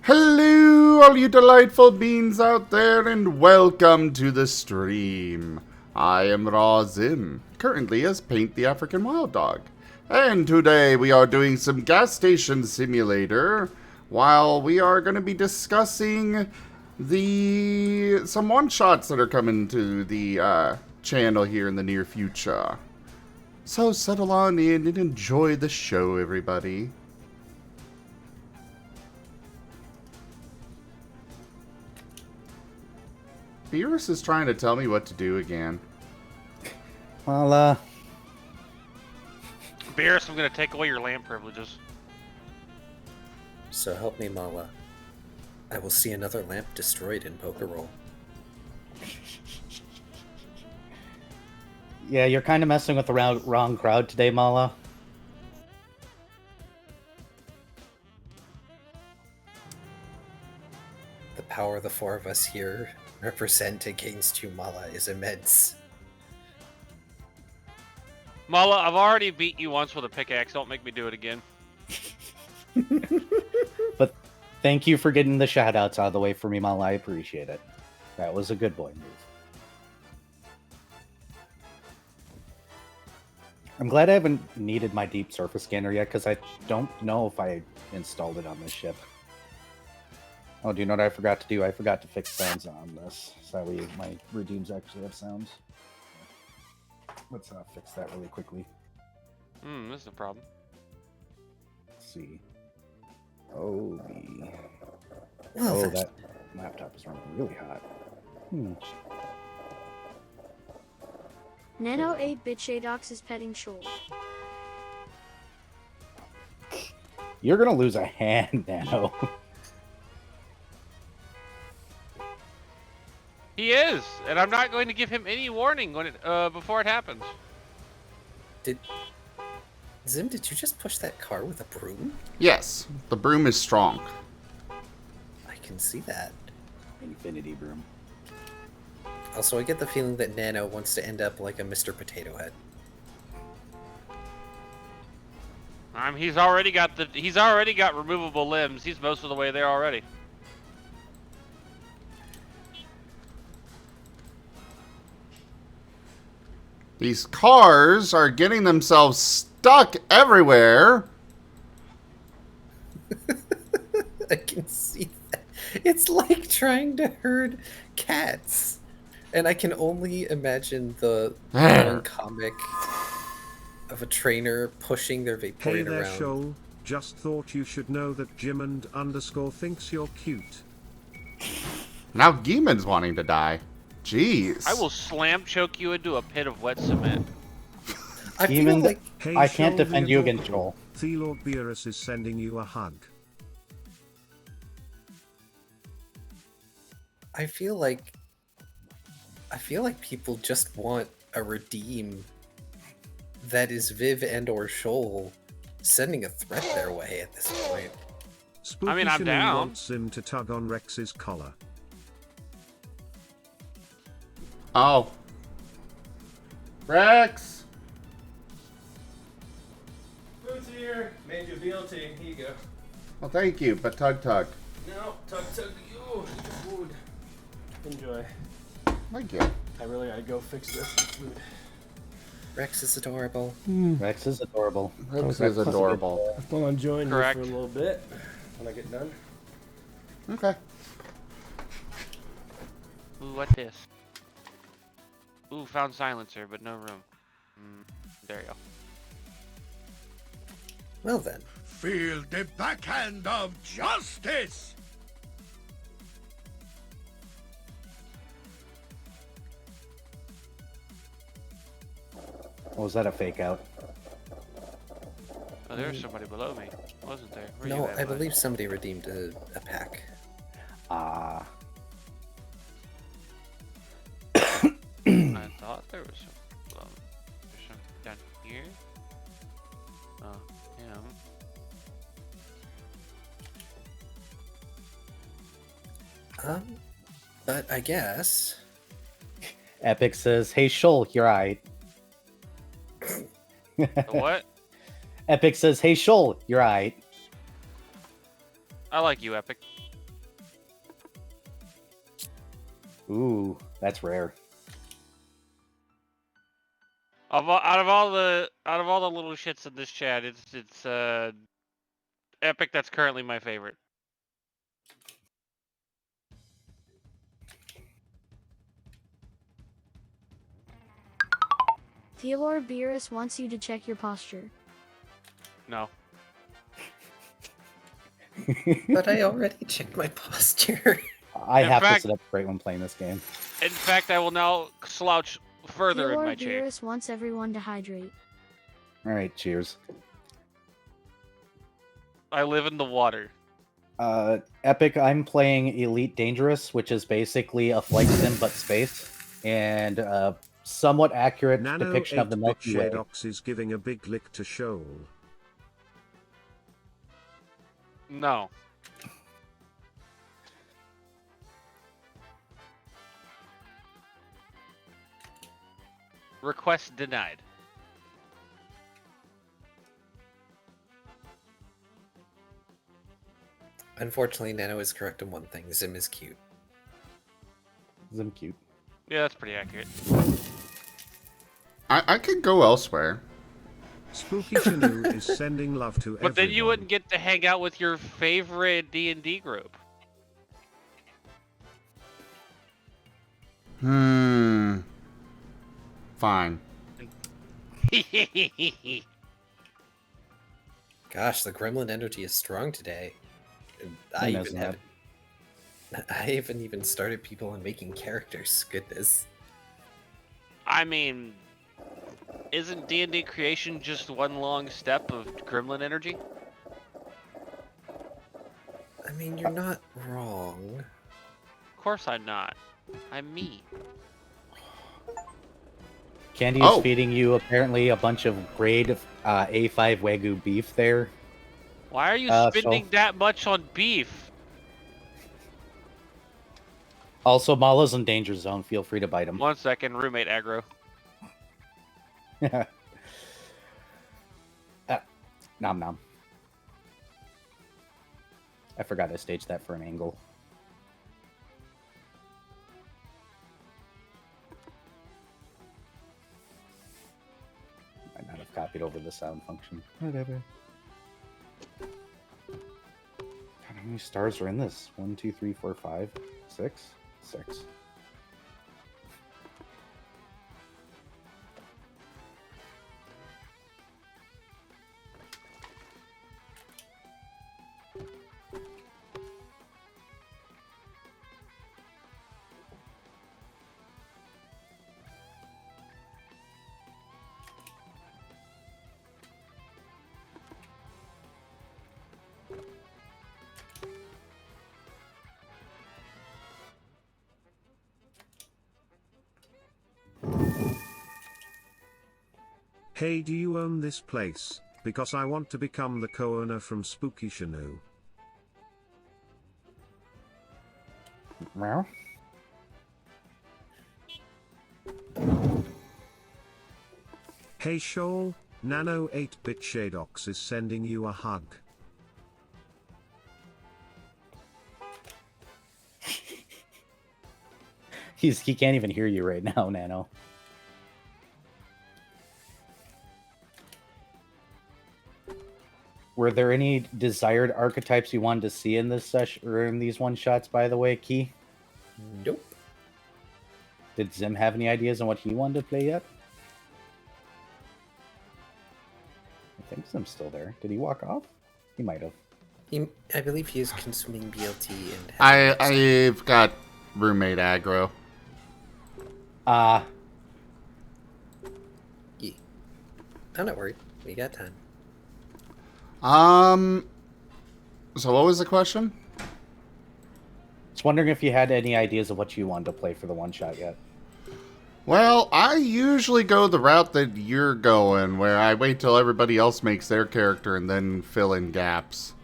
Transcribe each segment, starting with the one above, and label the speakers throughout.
Speaker 1: Hello, all you delightful beings out there, and welcome to the stream. I am Raw Zim, currently as Paint the African Wild Dog. And today we are doing some gas station simulator, while we are going to be discussing some one-shots that are coming to the channel here in the near future. So settle on in and enjoy the show, everybody. Beerus is trying to tell me what to do again.
Speaker 2: Well,
Speaker 3: Beerus, I'm going to take away your lamp privileges.
Speaker 4: So help me, Mala. I will see another lamp destroyed in Poker Roll.
Speaker 2: yeah, you're kind of messing with the wrong crowd today, Mala.
Speaker 4: The power the four of us here represent against you, Mala, is immense.
Speaker 3: Mala, I've already beat you once with a pickaxe. Don't make me do it again.
Speaker 2: But thank you for getting the shoutouts out of the way for me, Mala. I appreciate it. That was a good boy move. I'm glad I haven't needed my deep surface scanner yet, because I don't know if I installed it on this ship. Oh, do you know what I forgot to do? I forgot to fix sounds on this. So that way my redeems actually have sounds. Let's fix that really quickly.
Speaker 3: This is a problem.
Speaker 2: Let's see. Oh,
Speaker 4: Well,
Speaker 2: that laptop is running really hot.
Speaker 5: Nano 8-bit Shadox is petting Shoal.
Speaker 2: You're gonna lose a hand, Nano.
Speaker 3: He is, and I'm not going to give him any warning when before it happens.
Speaker 4: Zim, did you just push that car with a broom?
Speaker 1: Yes, the broom is strong.
Speaker 4: I can see that.
Speaker 2: Infinity broom.
Speaker 4: Also, I get the feeling that Nano wants to end up like a Mr. Potato Head.
Speaker 3: He's already got removable limbs. He's most of the way there already.
Speaker 1: These cars are getting themselves stuck everywhere.
Speaker 4: I can see that. It's like trying to herd cats. And I can only imagine the one comic of a trainer pushing their
Speaker 6: Hey
Speaker 4: Vaporeon
Speaker 6: there,
Speaker 4: around.
Speaker 6: Shoal. Just thought you should know that Jimond_ thinks you're cute.
Speaker 1: Now Geeman's wanting to die. Jeez.
Speaker 3: I will slam choke you into a pit of wet cement.
Speaker 4: I feel
Speaker 2: Even
Speaker 4: like
Speaker 6: Hey,
Speaker 2: I can't
Speaker 6: Shoal
Speaker 2: defend
Speaker 6: the
Speaker 2: you against
Speaker 6: Immortal.
Speaker 2: Joel.
Speaker 6: Lord Beerus is sending you a hug.
Speaker 4: I feel like people just want a redeem that is Viv and or Shoal sending a threat their way at this point.
Speaker 6: Spooky
Speaker 3: I mean, I'm
Speaker 6: Shinu
Speaker 3: down.
Speaker 6: wants him to tug on Rex's collar.
Speaker 1: Oh. Rex!
Speaker 7: Food's here. Made you a BLT. Here you go.
Speaker 1: Well, thank you, but tug.
Speaker 7: No, tug to you. Eat the food. Enjoy.
Speaker 1: Thank you.
Speaker 7: I really gotta go fix this food.
Speaker 4: Rex is adorable.
Speaker 2: Rex is adorable.
Speaker 1: Rex is adorable.
Speaker 7: I plan on joining
Speaker 3: Correct.
Speaker 7: you for a little bit when I get done.
Speaker 1: Okay.
Speaker 3: Ooh, what this? Ooh, found silencer, but no room. There you go.
Speaker 4: Well then,
Speaker 8: Feel the backhand of justice!
Speaker 2: Was that a fake out?
Speaker 3: Oh, there's somebody below me, wasn't there? Where you
Speaker 4: no,
Speaker 3: at,
Speaker 4: I
Speaker 3: bud?
Speaker 4: believe somebody redeemed a pack.
Speaker 2: Ah.
Speaker 3: I thought there was some. There's some down here. Oh, yeah.
Speaker 4: But I guess
Speaker 2: Epic says, "Hey, Shoal, you're right."
Speaker 3: The what?
Speaker 2: Epic says, "Hey, Shoal, you're right."
Speaker 3: I like you, Epic.
Speaker 2: Ooh, that's rare.
Speaker 3: Out of all the little shits in this chat, it's Epic. That's currently my favorite.
Speaker 5: Theodore Beerus wants you to check your posture.
Speaker 3: No.
Speaker 4: But I already checked my posture.
Speaker 2: I
Speaker 3: In
Speaker 2: have
Speaker 3: fact-
Speaker 2: to sit up straight when playing this game.
Speaker 3: In fact, I will now slouch further in
Speaker 5: Theodore
Speaker 3: my chair.
Speaker 5: Beerus wants everyone to hydrate.
Speaker 2: All right, cheers.
Speaker 3: I live in the water.
Speaker 2: Epic, I'm playing Elite Dangerous, which is basically a flight sim but space, and a somewhat accurate
Speaker 6: Nano
Speaker 2: depiction of the
Speaker 6: 8-bit
Speaker 2: Milky Way.
Speaker 6: Shadox is giving a big lick to Shoal.
Speaker 3: No. Request denied.
Speaker 4: Unfortunately, Nano is correct in one thing. Zim is cute.
Speaker 2: Zim cute.
Speaker 3: Yeah, that's pretty accurate.
Speaker 1: I could go elsewhere.
Speaker 6: Spooky Chanu is sending love to everyone.
Speaker 3: But then you wouldn't get to hang out with your favorite D&D group.
Speaker 1: Fine.
Speaker 4: Gosh, the gremlin energy is strong today. And
Speaker 2: I know that.
Speaker 4: I haven't even started people on making characters. Goodness.
Speaker 3: I mean, isn't D&D creation just one long step of gremlin energy?
Speaker 4: I mean, you're not wrong.
Speaker 3: Of course I'm not. I'm me.
Speaker 2: Candy
Speaker 1: Oh.
Speaker 2: is feeding you apparently a bunch of grade A5 Wagyu beef there.
Speaker 3: Why are you
Speaker 2: So-
Speaker 3: spending that much on beef?
Speaker 2: Also, Mala's in danger zone. Feel free to bite him.
Speaker 3: 1 second, roommate aggro.
Speaker 2: Nom nom. I forgot I staged that for an angle. Might not have copied over the sound function. Whatever. God, how many stars are in this? 1, 2, 3, 4, 5, 6? 6.
Speaker 6: Hey, do you own this place? Because I want to become the co-owner from Spooky Chanu.
Speaker 2: Meow.
Speaker 6: Hey Shoal, Nano 8-bit Shadox is sending you a hug.
Speaker 2: He can't even hear you right now, Nano. Were there any desired archetypes you wanted to see in this session or in these one shots, by the way, Key?
Speaker 4: Nope.
Speaker 2: Did Zim have any ideas on what he wanted to play yet? I think Zim's still there. Did he walk off? He might have.
Speaker 4: I believe he is consuming BLT and.
Speaker 1: I've got roommate aggro.
Speaker 4: Yeah. I'm not worried. We got time.
Speaker 1: So what was the question?
Speaker 2: Just wondering if you had any ideas of what you wanted to play for the one shot yet.
Speaker 1: Well, I usually go the route that you're going, where I wait till everybody else makes their character and then fill in gaps.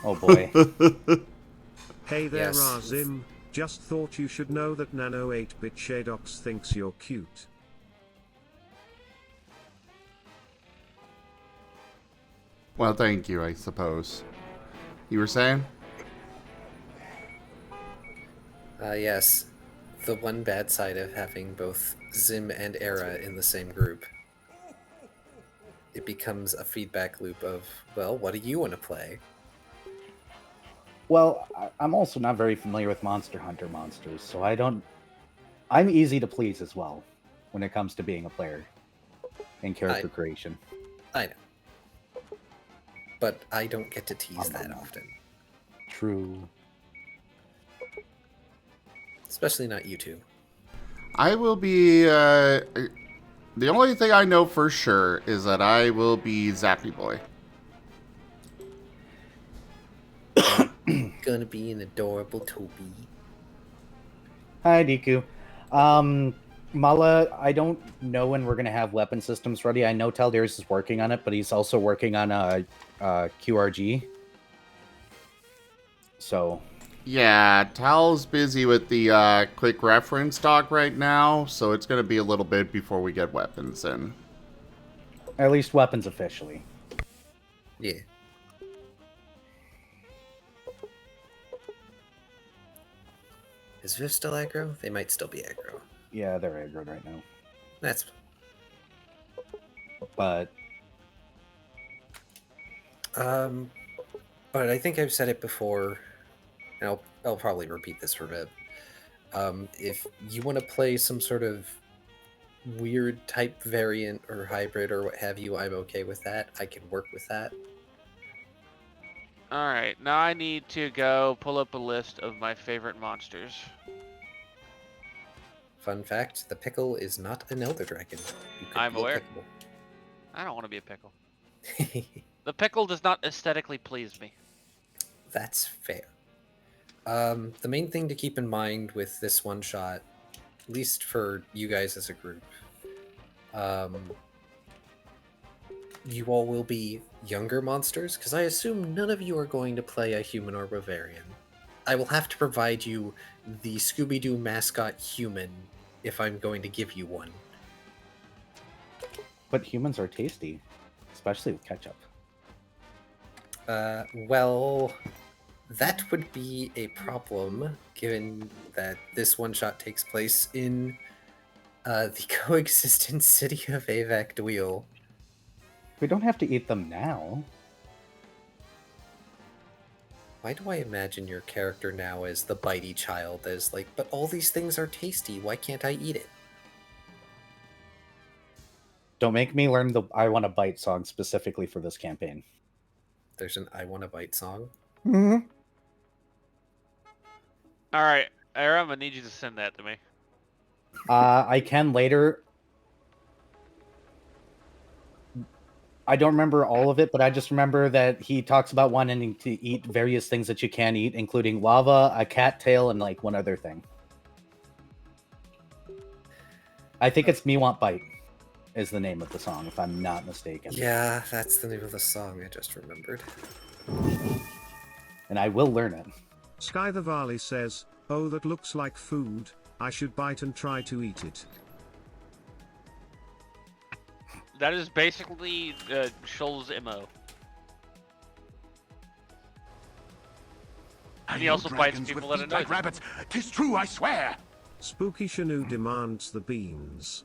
Speaker 2: Oh boy.
Speaker 6: Hey there,
Speaker 4: Yes.
Speaker 6: Razim. Just thought you should know that Nano 8-bit Shadox thinks you're cute.
Speaker 1: Well, thank you, I suppose. You were saying?
Speaker 4: Yes. The one bad side of having both Zim and Era in the same group. It becomes a feedback loop of, well, what do you want to play?
Speaker 2: Well, I'm also not very familiar with Monster Hunter monsters, so I'm easy to please as well when it comes to being a player and character creation.
Speaker 4: I know. But I don't get to tease that often.
Speaker 2: True.
Speaker 4: Especially not you two.
Speaker 1: I will be, the only thing I know for sure is that I will be Zappy Boy.
Speaker 4: Gonna be an adorable Toby.
Speaker 2: Hi, Deku. Mala, I don't know when we're going to have weapon systems ready. I know Taldaris is working on it, but he's also working on a QRG. So...
Speaker 1: Yeah, Tal's busy with the quick reference doc right now, so it's going to be a little bit before we get weapons in.
Speaker 2: At least weapons officially.
Speaker 4: Yeah. Is Viv still aggro? They might still be aggro.
Speaker 2: Yeah, they're aggroed right now.
Speaker 4: That's...
Speaker 2: But...
Speaker 4: But I think I've said it before, and I'll probably repeat this for Viv. If you want to play some sort of weird type variant or hybrid or what have you, I'm okay with that. I can work with that.
Speaker 3: Alright, now I need to go pull up a list of my favorite monsters.
Speaker 4: Fun fact, the pickle is not an elder dragon. You could
Speaker 3: I'm
Speaker 4: be
Speaker 3: aware.
Speaker 4: a pickle.
Speaker 3: I don't want to be a pickle. The pickle does not aesthetically please me.
Speaker 4: That's fair. The main thing to keep in mind with this one shot, at least for you guys as a group, you all will be younger monsters, because I assume none of you are going to play a human or Bavarian. I will have to provide you the Scooby-Doo mascot human if I'm going to give you one.
Speaker 2: But humans are tasty, especially with ketchup.
Speaker 4: Well, that would be a problem, given that this one-shot takes place in the coexistent city of Avak Dweel.
Speaker 2: We don't have to eat them now.
Speaker 4: Why do I imagine your character now as the bitey child, as like, but all these things are tasty, why can't I eat it?
Speaker 2: Don't make me learn the I Want to Bite song specifically for this campaign.
Speaker 4: There's an I Want to Bite song?
Speaker 2: Mm-hmm.
Speaker 3: Alright, Era, I'm gonna need you to send that to me.
Speaker 2: I can later. I don't remember all of it, but I just remember that he talks about wanting to eat various things that you can eat, including lava, a cattail, and like one other thing. I think it's Me Want Bite is the name of the song, if I'm not mistaken.
Speaker 4: Yeah, that's the name of the song I just remembered.
Speaker 2: And I will learn it.
Speaker 6: Sky the Valley says, "Oh, that looks like food. I should bite and try to eat it."
Speaker 3: That is basically Shoal's MO. And he also bites people that annoy
Speaker 8: like
Speaker 3: him.
Speaker 8: rabbits. 'Tis true, I swear.
Speaker 6: Spooky Shanu demands the beans.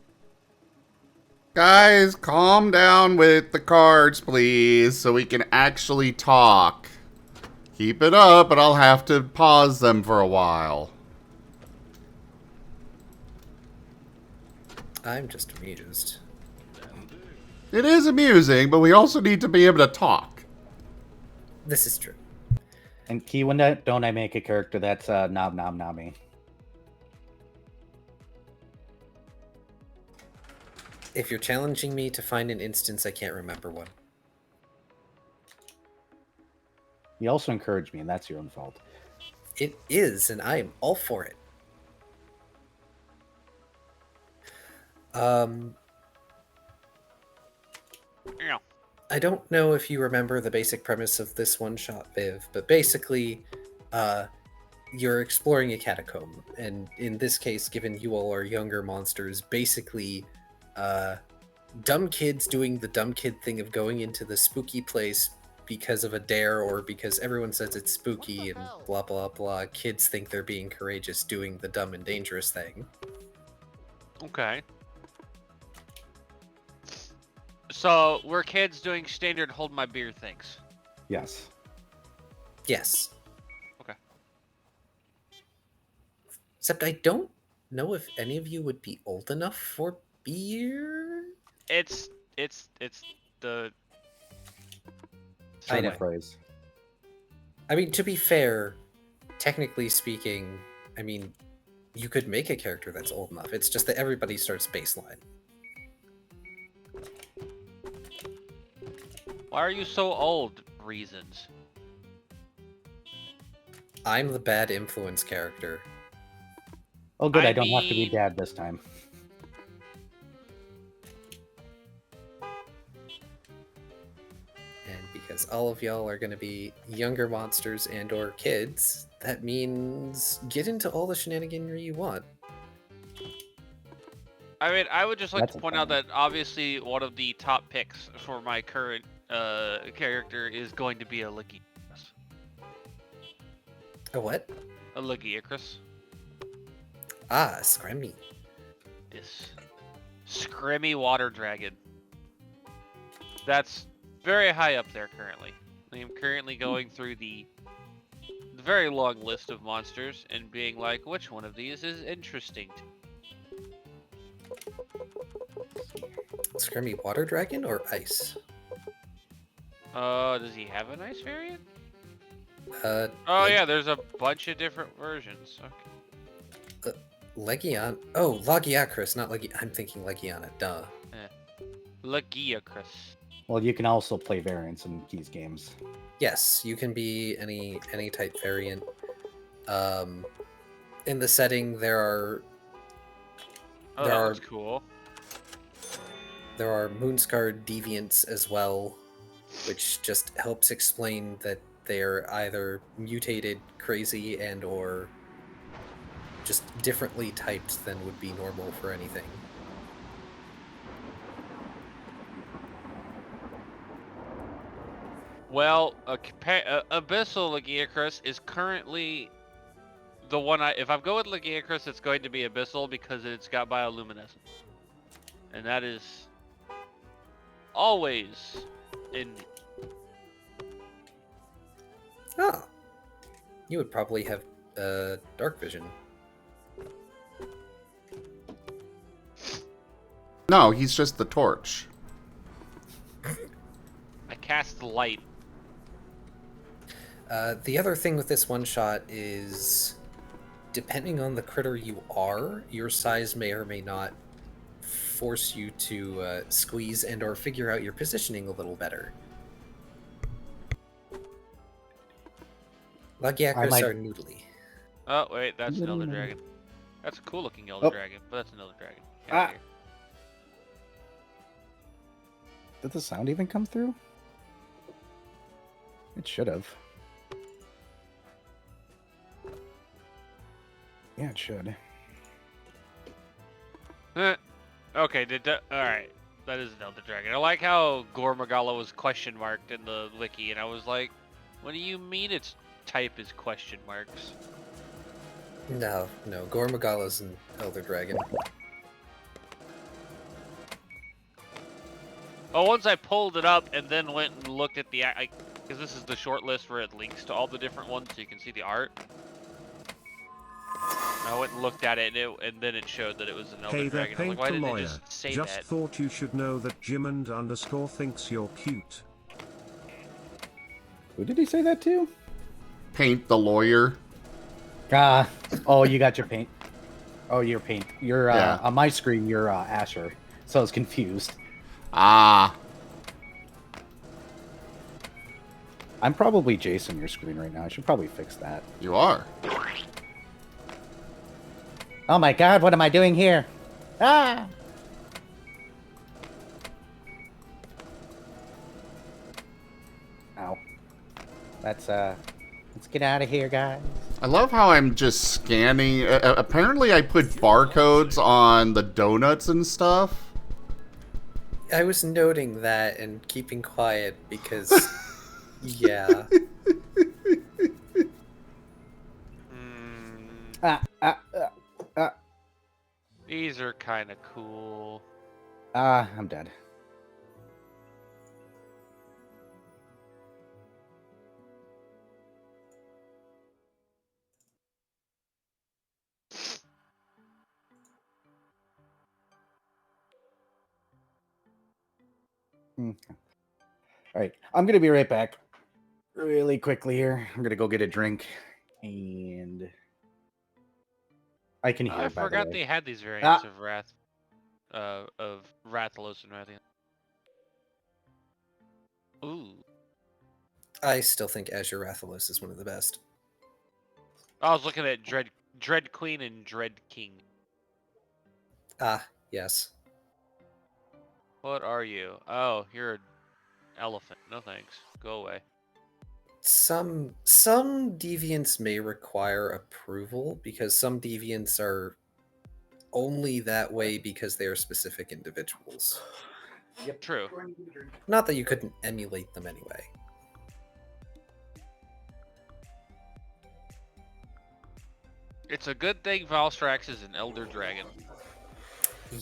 Speaker 1: Guys, calm down with the cards, please, so we can actually talk. Keep it up, but I'll have to pause them for a while.
Speaker 4: I'm just amused.
Speaker 1: It is amusing, but we also need to be able to talk.
Speaker 4: This is true.
Speaker 2: And Key, when don't I make a character that's Nom Nom Nami?
Speaker 4: If you're challenging me to find an instance, I can't remember one.
Speaker 2: You also encouraged me, and that's your own fault.
Speaker 4: It is, and I am all for it.
Speaker 3: Yeah.
Speaker 4: I don't know if you remember the basic premise of this one-shot, Viv, but basically, you're exploring a catacomb, and in this case, given you all are younger monsters, basically, dumb kids doing the dumb kid thing of going into the spooky place, because of a dare or because everyone says it's spooky and blah blah blah, kids think they're being courageous doing the dumb and dangerous thing.
Speaker 3: Okay. So we're kids doing standard hold my beer things.
Speaker 2: Yes.
Speaker 4: Yes.
Speaker 3: Okay.
Speaker 4: Except I don't know if any of you would be old enough for beer.
Speaker 3: It's the
Speaker 4: I
Speaker 2: Turn
Speaker 4: know.
Speaker 2: of phrase.
Speaker 4: I mean, to be fair, technically speaking, I mean, you could make a character that's old enough. It's just that everybody starts baseline.
Speaker 3: Why are you so old? Reasons.
Speaker 4: I'm the bad influence character.
Speaker 2: Oh, good.
Speaker 3: I
Speaker 2: I don't have to be
Speaker 3: mean-
Speaker 2: dad this time.
Speaker 4: And because all of y'all are going to be younger monsters and or kids, that means get into all the shenaniganry you want.
Speaker 3: I mean, I would just like
Speaker 2: That's
Speaker 3: to
Speaker 2: a
Speaker 3: point out
Speaker 2: plan.
Speaker 3: that obviously one of the top picks for my current character is going to be a Lagiacrus.
Speaker 4: A what?
Speaker 3: A Lagiacrus.
Speaker 4: Ah, Scrammy.
Speaker 3: This Scrimmy water dragon. That's very high up there currently. I am currently going through the very long list of monsters and being like, which one of these is interesting to me?
Speaker 4: Scrammy water dragon or ice?
Speaker 3: Does he have an ice variant?
Speaker 4: Uh,
Speaker 3: Oh
Speaker 4: Leg-
Speaker 3: yeah, there's a bunch of different versions. Okay.
Speaker 4: Legion. Oh, Lagiacrus, not Legi. I'm thinking Legiana. Duh.
Speaker 3: Lagiacrus.
Speaker 2: Well, you can also play variants in these games.
Speaker 4: Yes, you can be any type variant. In the setting, there
Speaker 3: Oh,
Speaker 4: There
Speaker 3: that was
Speaker 4: are-
Speaker 3: cool.
Speaker 4: are Moonscarred deviants as well, which just helps explain that they're either mutated, crazy, and or just differently typed than would be normal for anything.
Speaker 3: Well, Abyssal Lagiacrus is currently the one if I go with Lagiacrus, it's going to be Abyssal because it's got bioluminescence. And that is always in
Speaker 4: Ah, you would probably have dark vision.
Speaker 1: No, he's just the torch.
Speaker 3: I cast light.
Speaker 4: The other thing with this one shot is, depending on the critter you are, your size may or may not force you to squeeze and or figure out your positioning a little better. Lagiacrus
Speaker 2: might-
Speaker 4: are noodly.
Speaker 3: Oh wait, that's an Elder
Speaker 2: Mm.
Speaker 3: Dragon. That's a cool looking Elder
Speaker 2: Oh.
Speaker 3: Dragon, but that's an Elder Dragon. Get out of here.
Speaker 2: Did the sound even come through? It should have. Yeah, it should.
Speaker 3: Okay, alright. That is an Elder Dragon. I like how Gormagala was question marked in the wiki, and I was like, what do you mean its type is question marks?
Speaker 4: No, Gormagala's an elder dragon.
Speaker 3: Oh, once I pulled it up and then went and looked at the, because this is the short list where it links to all the different ones so you can see the art. I went and looked at it, and then it showed that it was an Elder
Speaker 6: Hey there,
Speaker 3: Dragon. I was
Speaker 6: Paint
Speaker 3: like, why
Speaker 6: the
Speaker 3: didn't they
Speaker 6: Lawyer.
Speaker 3: just say
Speaker 6: Just
Speaker 3: that?
Speaker 6: thought you should know that Jimond _ thinks you're cute.
Speaker 2: Who did he say that to?
Speaker 1: Paint the lawyer.
Speaker 2: Ah, oh, you got your paint. Oh, your paint. You're
Speaker 1: Yeah.
Speaker 2: on my screen. You're Asher, so I was confused.
Speaker 1: Ah.
Speaker 2: I'm probably Jason your screen right now. I should probably fix that.
Speaker 1: You are.
Speaker 2: Oh my God! What am I doing here? Ah! Ow. Let's get out of here, guys.
Speaker 1: I love how I'm just scanning. Apparently, I put barcodes on the donuts and stuff.
Speaker 4: I was noting that and keeping quiet because Yeah.
Speaker 3: Hmm, these are kind of cool.
Speaker 2: I'm dead. All right, I'm gonna be right back. Really quickly here. I'm gonna go get a drink, and I can hear.
Speaker 3: I
Speaker 2: By the
Speaker 3: forgot
Speaker 2: way,
Speaker 3: they had these variants of Rathalos and Rathian. Ooh.
Speaker 4: I still think Azure Rathalos is one of the best.
Speaker 3: I was looking at Dread Queen and Dread King.
Speaker 4: Ah, yes.
Speaker 3: What are you? Oh, you're an elephant. No thanks. Go away.
Speaker 4: Some deviants may require approval because some deviants are only that way because they are specific individuals.
Speaker 2: Yep.
Speaker 3: True.
Speaker 4: Not that you couldn't emulate them anyway.
Speaker 3: It's a good thing Valstrax is an Elder Dragon.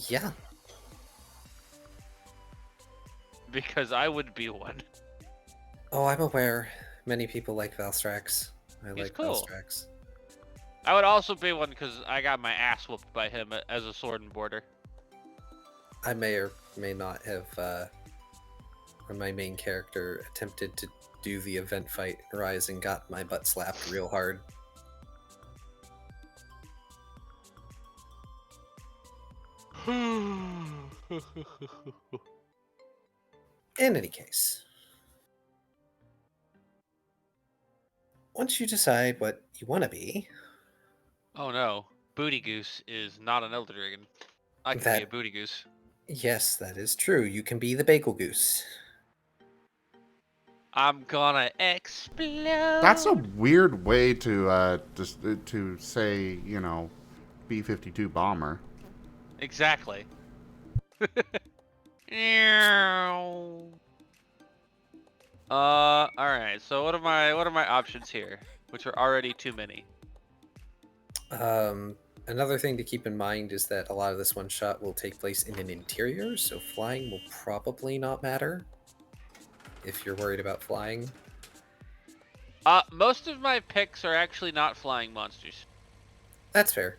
Speaker 4: Yeah.
Speaker 3: Because I would be one.
Speaker 4: Oh, I'm aware. Many people like Valstrax. I
Speaker 3: He's
Speaker 4: like
Speaker 3: cool.
Speaker 4: Valstrax.
Speaker 3: I would also be one because I got my ass whooped by him as a sword and border.
Speaker 4: I may or may not have, when my main character attempted to do the event fight in Rise and got my butt slapped real hard. In any case, once you decide what you want to be,
Speaker 3: Oh no. Booty Goose is not an Elder Dragon. I can be a
Speaker 4: that,
Speaker 3: Booty Goose.
Speaker 4: yes, that is true. You can be the Bagel Goose.
Speaker 3: I'm gonna explode.
Speaker 1: That's a weird way to just to say, you know, B-52 bomber.
Speaker 3: Exactly. Alright, so what are my options here? Which are already too many.
Speaker 4: Another thing to keep in mind is that a lot of this one shot will take place in an interior, so flying will probably not matter if you're worried about flying.
Speaker 3: Most of my picks are actually not flying monsters.
Speaker 4: That's fair.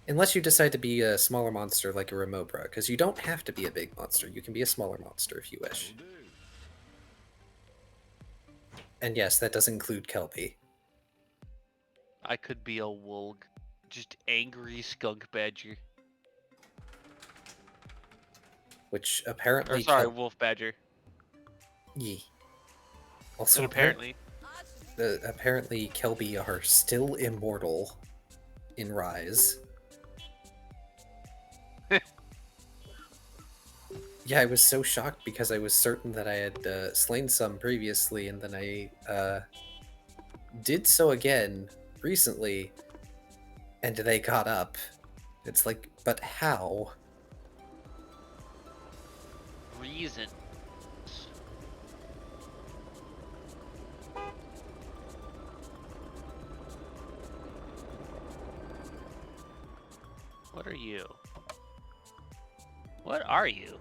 Speaker 4: Unless you decide to be a smaller monster like a Remobra, because you don't have to be a big monster. You can be a smaller monster if you wish. And yes, that does include Kelpie.
Speaker 3: I could be a Wulg. Just angry skunk badger.
Speaker 4: Which
Speaker 3: Or
Speaker 4: apparently
Speaker 3: sorry, wolf badger.
Speaker 4: Yee. Also,
Speaker 3: And apparently.
Speaker 4: apparently Kelpie are still immortal in Rise. Yeah, I was so shocked because I was certain that I had slain some previously, and then I did so again recently, and they got up. It's like, but how?
Speaker 3: Reason. What are you? What are you?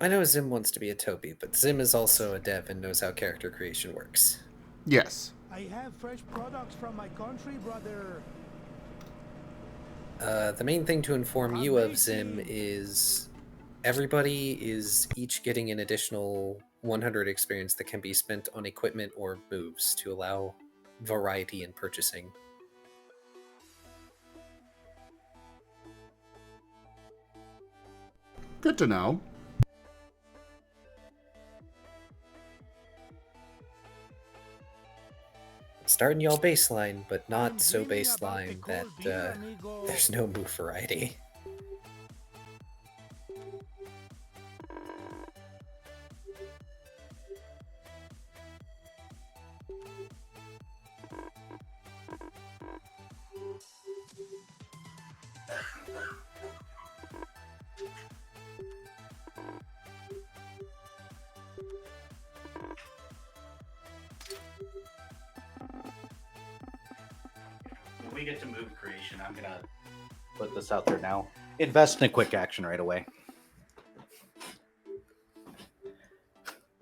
Speaker 4: I know Zim wants to be a Toby, but Zim is also a dev and knows how character creation works.
Speaker 1: Yes.
Speaker 8: I have fresh products from my country, brother.
Speaker 4: The main thing to inform you of, Zim, is everybody is each getting an additional 100 experience that can be spent on equipment or moves to allow variety in purchasing.
Speaker 1: Good to know.
Speaker 4: Starting y'all baseline, but not so baseline that there's no move variety.
Speaker 2: we get to move creation, I'm gonna put this out there now. Invest in a quick action right away.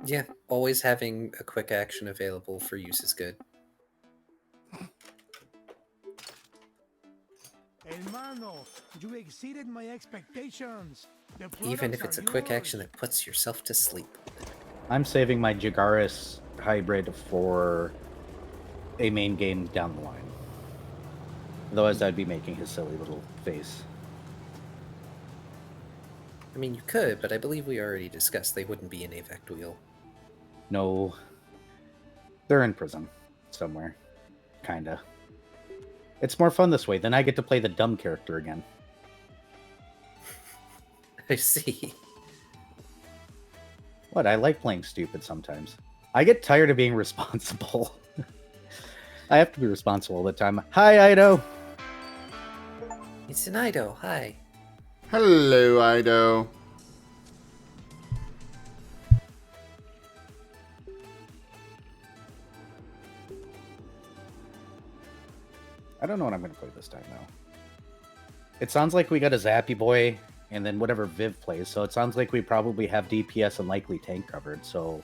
Speaker 4: Yeah, always having a quick action available for use is good.
Speaker 8: Hermano, you exceeded my expectations. The
Speaker 4: Even if
Speaker 8: products
Speaker 4: it's a
Speaker 8: are
Speaker 4: quick
Speaker 8: yours.
Speaker 4: action that puts yourself to sleep.
Speaker 2: I'm saving my Jagaris hybrid for a main game down the line. Otherwise, I'd be making his silly little face.
Speaker 4: I mean, you could, but I believe we already discussed they wouldn't be an AVEC wheel.
Speaker 2: No, they're in prison somewhere. Kinda. It's more fun this way. Then I get to play the dumb character again.
Speaker 4: I see.
Speaker 2: What? I like playing stupid sometimes. I get tired of being responsible. I have to be responsible all the time. Hi, Ido.
Speaker 4: It's an Ido, hi.
Speaker 1: Hello, Ido.
Speaker 2: I don't know what I'm going to play this time, though. It sounds like we got a Zappy Boy and then whatever Viv plays, so it sounds like we probably have DPS and likely tank covered, so...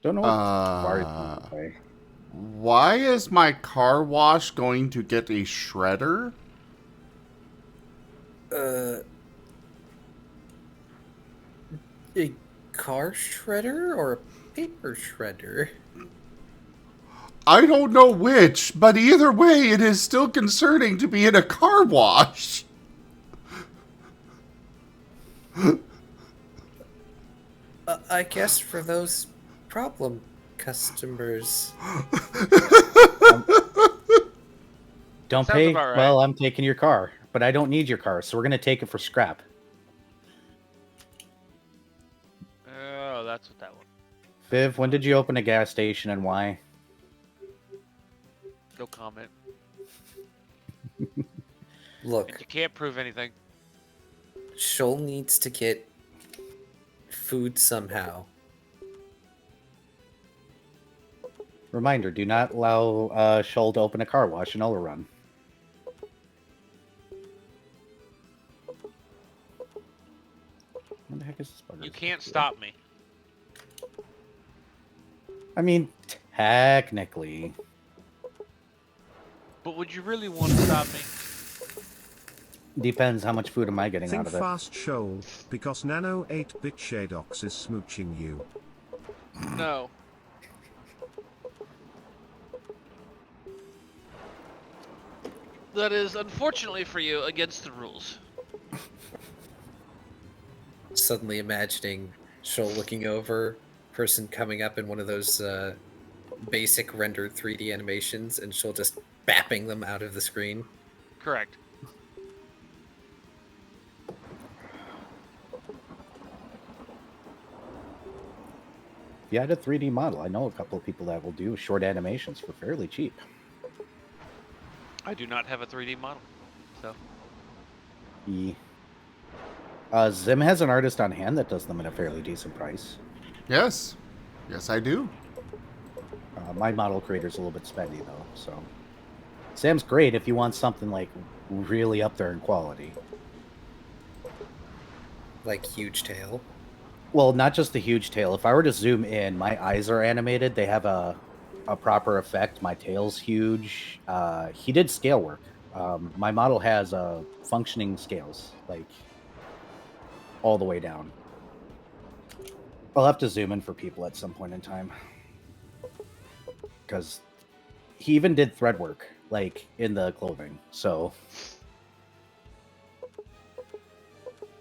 Speaker 2: Don't know what Furry wants to play.
Speaker 1: Why is my car wash going to get a shredder?
Speaker 4: A car shredder or a paper shredder?
Speaker 1: I don't know which, but either way, it is still concerning to be in a car wash.
Speaker 4: I guess for those problem customers.
Speaker 2: Don't
Speaker 3: Sounds
Speaker 2: pay?
Speaker 3: about right.
Speaker 2: Well, I'm taking your car, but I don't need your car, so we're going to take it for scrap.
Speaker 3: Oh, that's what that one.
Speaker 2: Viv, when did you open a gas station and why?
Speaker 3: No comment.
Speaker 4: Look,
Speaker 3: And you can't prove anything.
Speaker 4: Shoal needs to get food somehow.
Speaker 2: Reminder, do not allow Shoal to open a car wash in Run. What the heck is this bugger?
Speaker 3: You can't stop me.
Speaker 2: I mean, technically.
Speaker 3: But would you really want to stop me?
Speaker 2: Depends how much food am I getting
Speaker 6: Think
Speaker 2: out of it.
Speaker 6: fast, Shoal, because Nano 8-bit Shadox is smooching you.
Speaker 3: No. That is, unfortunately for you, against the rules.
Speaker 4: Suddenly imagining Shoal looking over, person coming up in one of those basic rendered 3D animations, and Shoal just bapping them out of the screen.
Speaker 3: Correct.
Speaker 2: If you had a 3D model, I know a couple of people that will do short animations for fairly cheap.
Speaker 3: I do not have a 3D model, so.
Speaker 2: Zim has an artist on hand that does them at a fairly decent price.
Speaker 1: Yes. Yes, I do.
Speaker 2: My model creator's a little bit spendy, though, so... Sam's great if you want something, like, really up there in quality.
Speaker 4: Like huge tail.
Speaker 2: Well, not just the huge tail. If I were to zoom in, my eyes are animated. They have a proper effect. My tail's huge. He did scale work. My model has functioning scales, like, all the way down. I'll have to zoom in for people at some point in time. Because he even did thread work, like, in the clothing, so...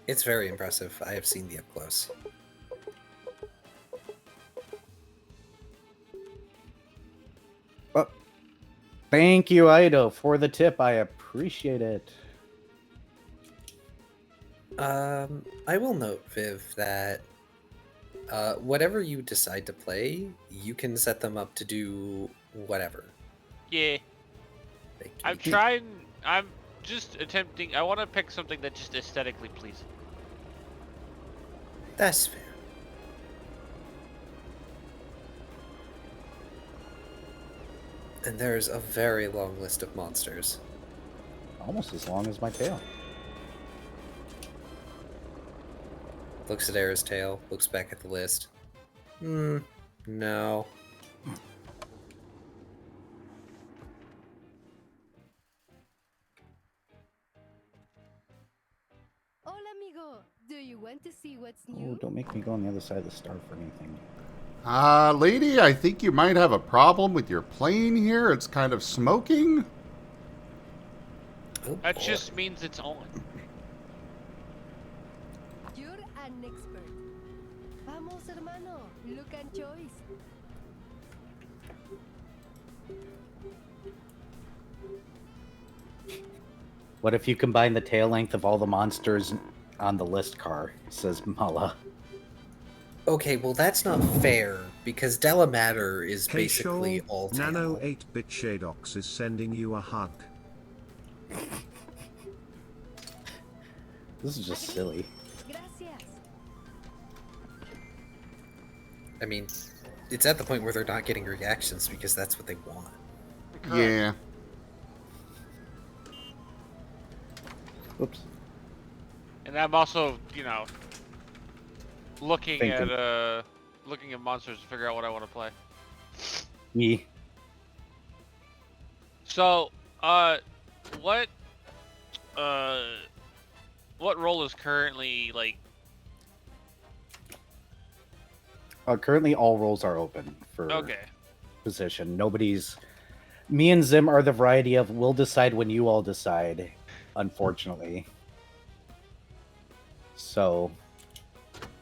Speaker 4: It's very impressive. I have seen the up close.
Speaker 2: Oh, thank you, Ido, for the tip. I appreciate it.
Speaker 4: I will note, Viv, that whatever you decide to play, you can set them up to do whatever.
Speaker 3: Yeah.
Speaker 4: Like,
Speaker 3: I'm trying. I'm just attempting. I want to pick something that just aesthetically pleasing.
Speaker 4: That's fair. And there's a very long list of monsters.
Speaker 2: Almost as long as my tail.
Speaker 4: Looks at Era's tail, looks back at the list. No.
Speaker 9: Hola, amigo. Do you want to see what's
Speaker 2: Oh,
Speaker 9: new?
Speaker 2: don't make me go on the other side of the star for anything.
Speaker 1: Lady, I think you might have a problem with your plane here. It's kind of smoking.
Speaker 4: Oh,
Speaker 3: That
Speaker 4: boy.
Speaker 3: just means it's on.
Speaker 9: You're an expert. Vamos, hermano. Look and choice.
Speaker 2: What if you combine the tail length of all the monsters on the list car? Says Mala.
Speaker 4: Okay, well that's not fair, because Delamater is
Speaker 6: Hey
Speaker 4: basically
Speaker 6: Shoal,
Speaker 4: all tail.
Speaker 6: Nano 8-bit Shadox is sending you a hug.
Speaker 2: This is just silly.
Speaker 9: Gracias.
Speaker 4: I mean, it's at the point where they're not getting reactions because that's what they want.
Speaker 1: Yeah.
Speaker 2: Oops.
Speaker 3: And I'm also, you know, looking
Speaker 2: Thinking.
Speaker 3: at monsters to figure out what I want to play.
Speaker 2: Yeah.
Speaker 3: So, what role is currently like?
Speaker 2: Currently, all roles are open for
Speaker 3: Okay.
Speaker 2: position. Nobody's. Me and Zim are the variety of we'll decide when you all decide, unfortunately. So,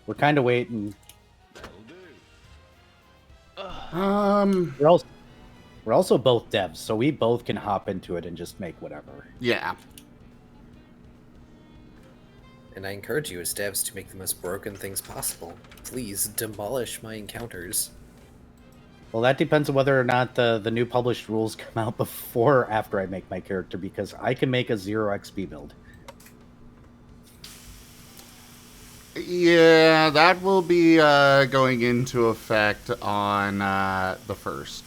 Speaker 2: we're kind of waiting. We're also both devs, so we both can hop into it and just make whatever.
Speaker 1: Yeah.
Speaker 4: And I encourage you as devs to make the most broken things possible. Please demolish my encounters.
Speaker 2: Well, that depends on whether or not the new published rules come out before or after I make my character, because I can make a 0 XP build.
Speaker 1: Yeah, that will be going into effect on the 1st.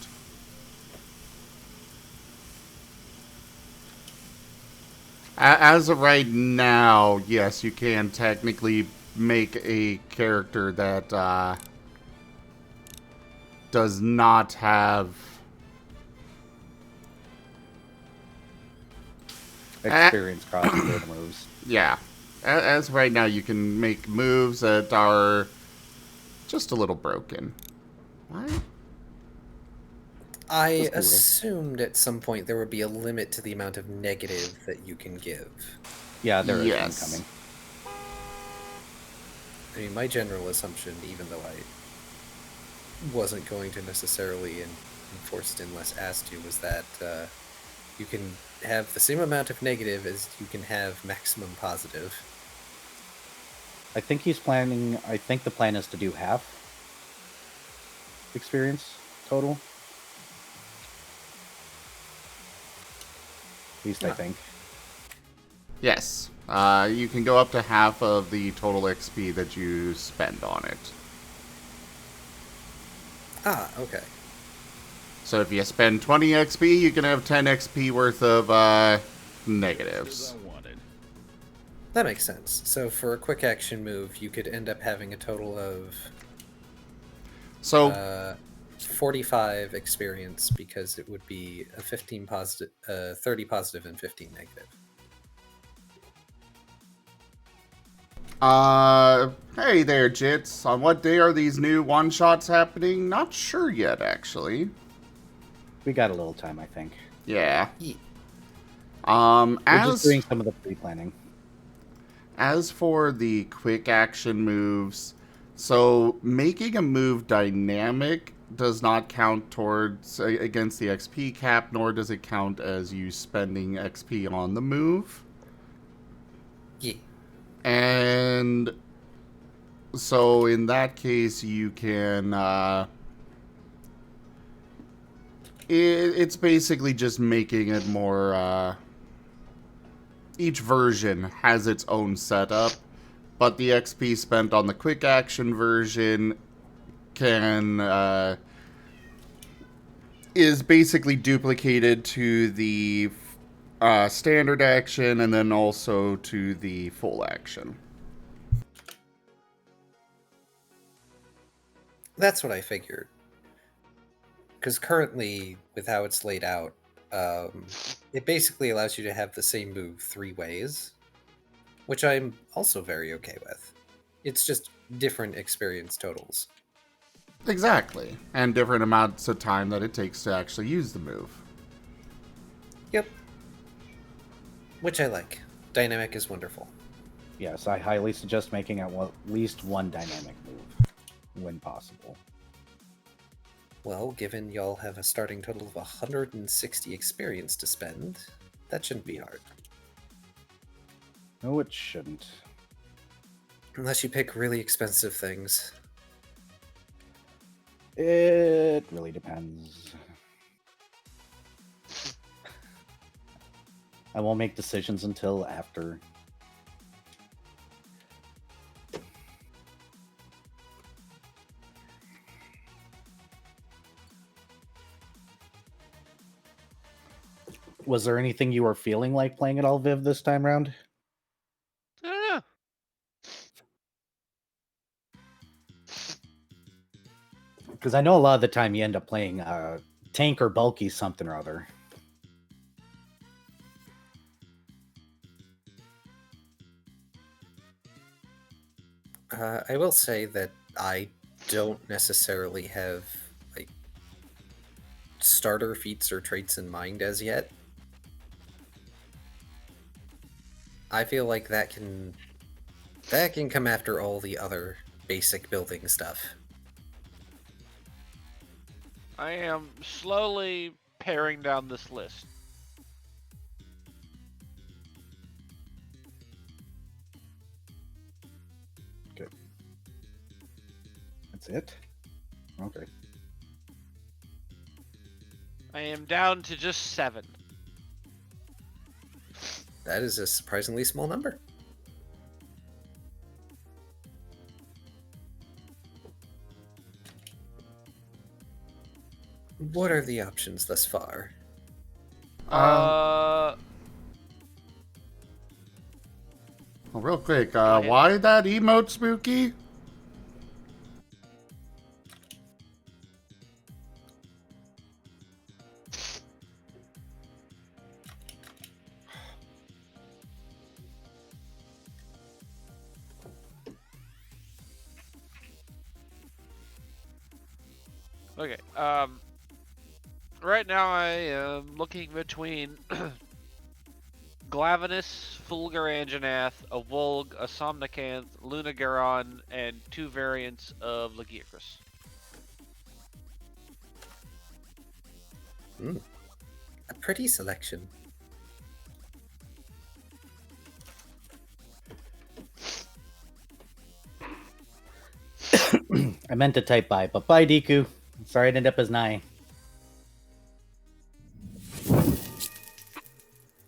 Speaker 1: As of right now, yes, you can technically make a character that does not have
Speaker 2: Experience crossing the moves.
Speaker 1: yeah. As of right now, you can make moves that are just a little broken. What?
Speaker 4: I
Speaker 2: Just a little.
Speaker 4: assumed at some point there would be a limit to the amount of negative that you can give.
Speaker 2: Yeah, there is
Speaker 1: Yes.
Speaker 2: one coming.
Speaker 4: I mean, my general assumption, even though I wasn't going to necessarily enforce it unless asked to, was that you can have the same amount of negative as you can have maximum positive.
Speaker 2: I think he's planning. I think the plan is to do half experience total. At least I
Speaker 4: Yeah.
Speaker 2: think.
Speaker 1: Yes. You can go up to half of the total XP that you spend on it.
Speaker 4: Ah, okay.
Speaker 1: So if you spend 20 XP, you can have 10 XP worth of negatives.
Speaker 4: That makes sense. So for a quick action move, you could end up having a total of
Speaker 1: So
Speaker 4: 45 experience, because it would be a 15 positive, 30 positive and 15 negative.
Speaker 1: Hey there, Jits. On what day are these new one-shots happening? Not sure yet, actually.
Speaker 2: We got a little time, I think.
Speaker 1: Yeah.
Speaker 4: Yeah.
Speaker 2: We're just
Speaker 1: As
Speaker 2: doing some of the pre-planning.
Speaker 1: as for the quick action moves, so making a move dynamic does not count towards against the XP cap, nor does it count as you spending XP on the move.
Speaker 4: Yeah.
Speaker 1: And so in that case, you can it's basically just making it more each version has its own setup, but the XP spent on the quick action version can is basically duplicated to the standard action and then also to the full action.
Speaker 4: That's what I figured. Because currently, with how it's laid out, it basically allows you to have the same move 3 ways, which I'm also very okay with. It's just different experience totals.
Speaker 1: Exactly. And different amounts of time that it takes to actually use the move.
Speaker 4: Yep. Which I like. Dynamic is wonderful.
Speaker 2: Yes, I highly suggest making at least one dynamic move, when possible.
Speaker 4: Well, given y'all have a starting total of 160 experience to spend, that shouldn't be hard.
Speaker 2: No, it shouldn't.
Speaker 4: Unless you pick really expensive things.
Speaker 2: It really depends. I won't make decisions until after. Was there anything you were feeling like playing at all, Viv, this time round?
Speaker 3: I don't know.
Speaker 2: Because I know a lot of the time you end up playing tank or bulky something or other.
Speaker 4: I will say that I don't necessarily have like starter feats or traits in mind as yet. I feel like that can come after all the other basic building stuff.
Speaker 3: I am slowly paring down this list.
Speaker 2: Okay. That's it? Okay.
Speaker 3: I am down to just 7.
Speaker 4: That is a surprisingly small number. What are the options thus far?
Speaker 1: Well, real quick,
Speaker 3: ahead.
Speaker 1: why that emote, Spooky?
Speaker 3: Okay. Right now I am looking between Glavenus, Fulguranginath, a Volg, a Somnicanth, Lunagaron, and 2 variants of Lagiacrus.
Speaker 4: A pretty selection.
Speaker 2: I meant to type bye, but bye, Deku. Sorry it ended up as 9.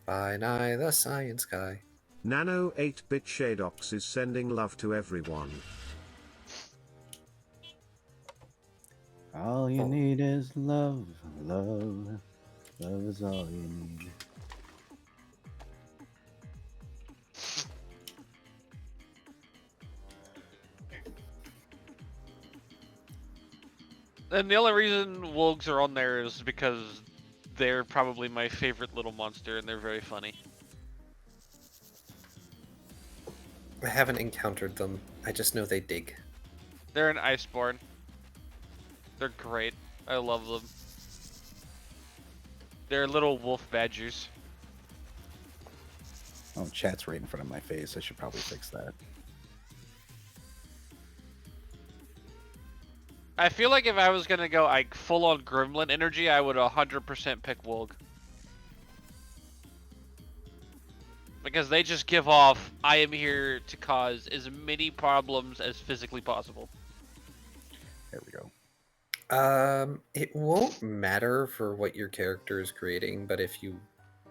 Speaker 4: By Nye the Science Guy.
Speaker 6: Nano 8-bit Shadox is sending love to everyone.
Speaker 2: All you need is love, love. Love is all you need.
Speaker 3: And the only reason Wolgs are on there is because they're probably my favorite little monster and they're very funny.
Speaker 4: I haven't encountered them. I just know they dig.
Speaker 3: They're an Iceborne. They're great. I love them. They're little wolf badgers.
Speaker 2: Oh, chat's right in front of my face. I should probably fix that.
Speaker 3: I feel like if I was gonna go like full on Gremlin energy, I would 100% pick Wolg. Because they just give off, I am here to cause as many problems as physically possible.
Speaker 2: There we go.
Speaker 4: It won't matter for what your character is creating, but if you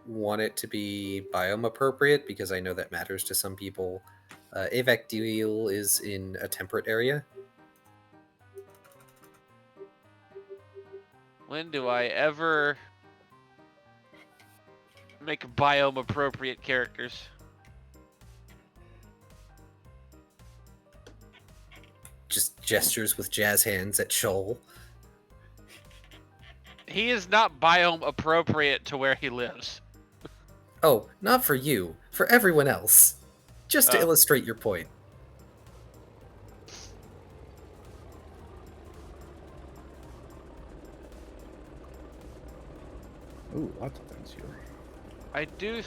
Speaker 4: want it to be biome appropriate, because I know that matters to some people, Evectile is in a temperate area.
Speaker 3: When do I ever make biome appropriate characters?
Speaker 4: Just gestures with jazz hands at Shoal.
Speaker 3: He is not biome appropriate to where he lives.
Speaker 4: Oh, not for you. For everyone else. Just to
Speaker 3: Oh.
Speaker 4: illustrate your point.
Speaker 2: Ooh, lots of things here.
Speaker 3: I do.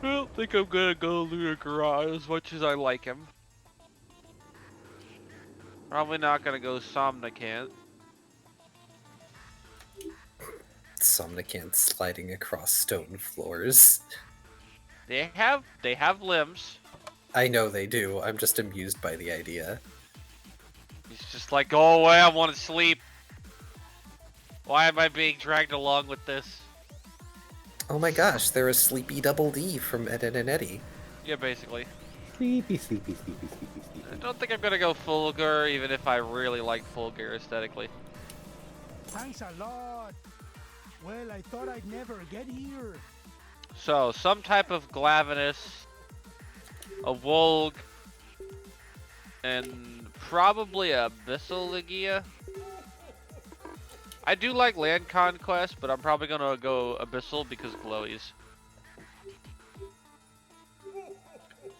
Speaker 3: I don't think I'm gonna go Ludicrous as much as I like him. Probably not gonna go Somnicant.
Speaker 4: Somnicant sliding across stone floors.
Speaker 3: They have limbs.
Speaker 4: I know they do. I'm just amused by the idea.
Speaker 3: He's just like, go away, I want to sleep. Why am I being dragged along with this?
Speaker 4: Oh my gosh, they're a sleepy double D from Ed, Ed and Eddie.
Speaker 3: Yeah, basically.
Speaker 2: Sleepy, sleepy, sleepy, sleepy, sleepy.
Speaker 3: I don't think I'm gonna go Fulgur, even if I really like Fulgur aesthetically.
Speaker 8: Thanks a lot. Well, I thought I'd never get here.
Speaker 3: So, some type of Glavenus, a Wolg, and probably a Abyssal Ligia. I do like Land Conquest, but I'm probably gonna go Abyssal because glowies.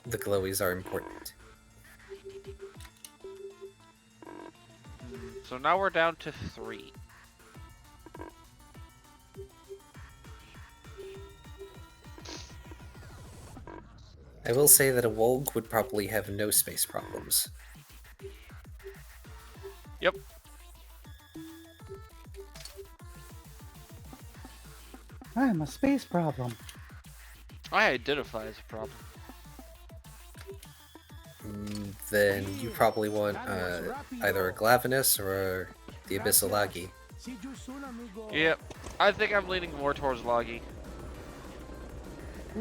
Speaker 4: The glowies are important.
Speaker 3: So now we're down to 3.
Speaker 4: I will say that a Wolg would probably have no space problems.
Speaker 3: Yep.
Speaker 2: I'm a space problem.
Speaker 3: I identify as a problem.
Speaker 4: Then you probably want either a Glavenus or the Abyssal Lagi.
Speaker 8: See you soon, amigo.
Speaker 3: Yep. I think I'm leaning more towards Logi.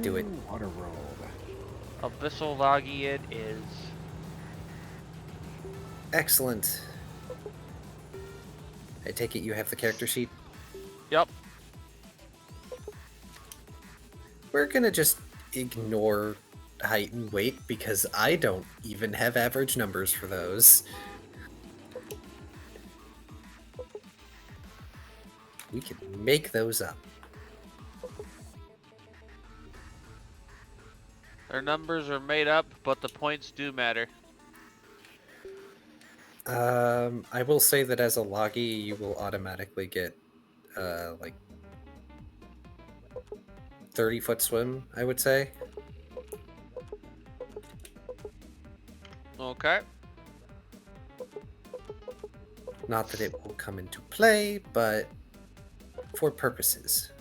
Speaker 4: Do it.
Speaker 2: Ooh, water world.
Speaker 3: Abyssal Logi it is.
Speaker 4: Excellent. I take it you have the character sheet?
Speaker 3: Yep.
Speaker 4: We're gonna just ignore height and weight because I don't even have average numbers for those. We can make those up.
Speaker 3: Their numbers are made up, but the points do matter.
Speaker 4: I will say that as a Logi, you will automatically get, like 30-foot swim, I would say.
Speaker 3: Okay.
Speaker 4: Not that it will come into play, but for purposes.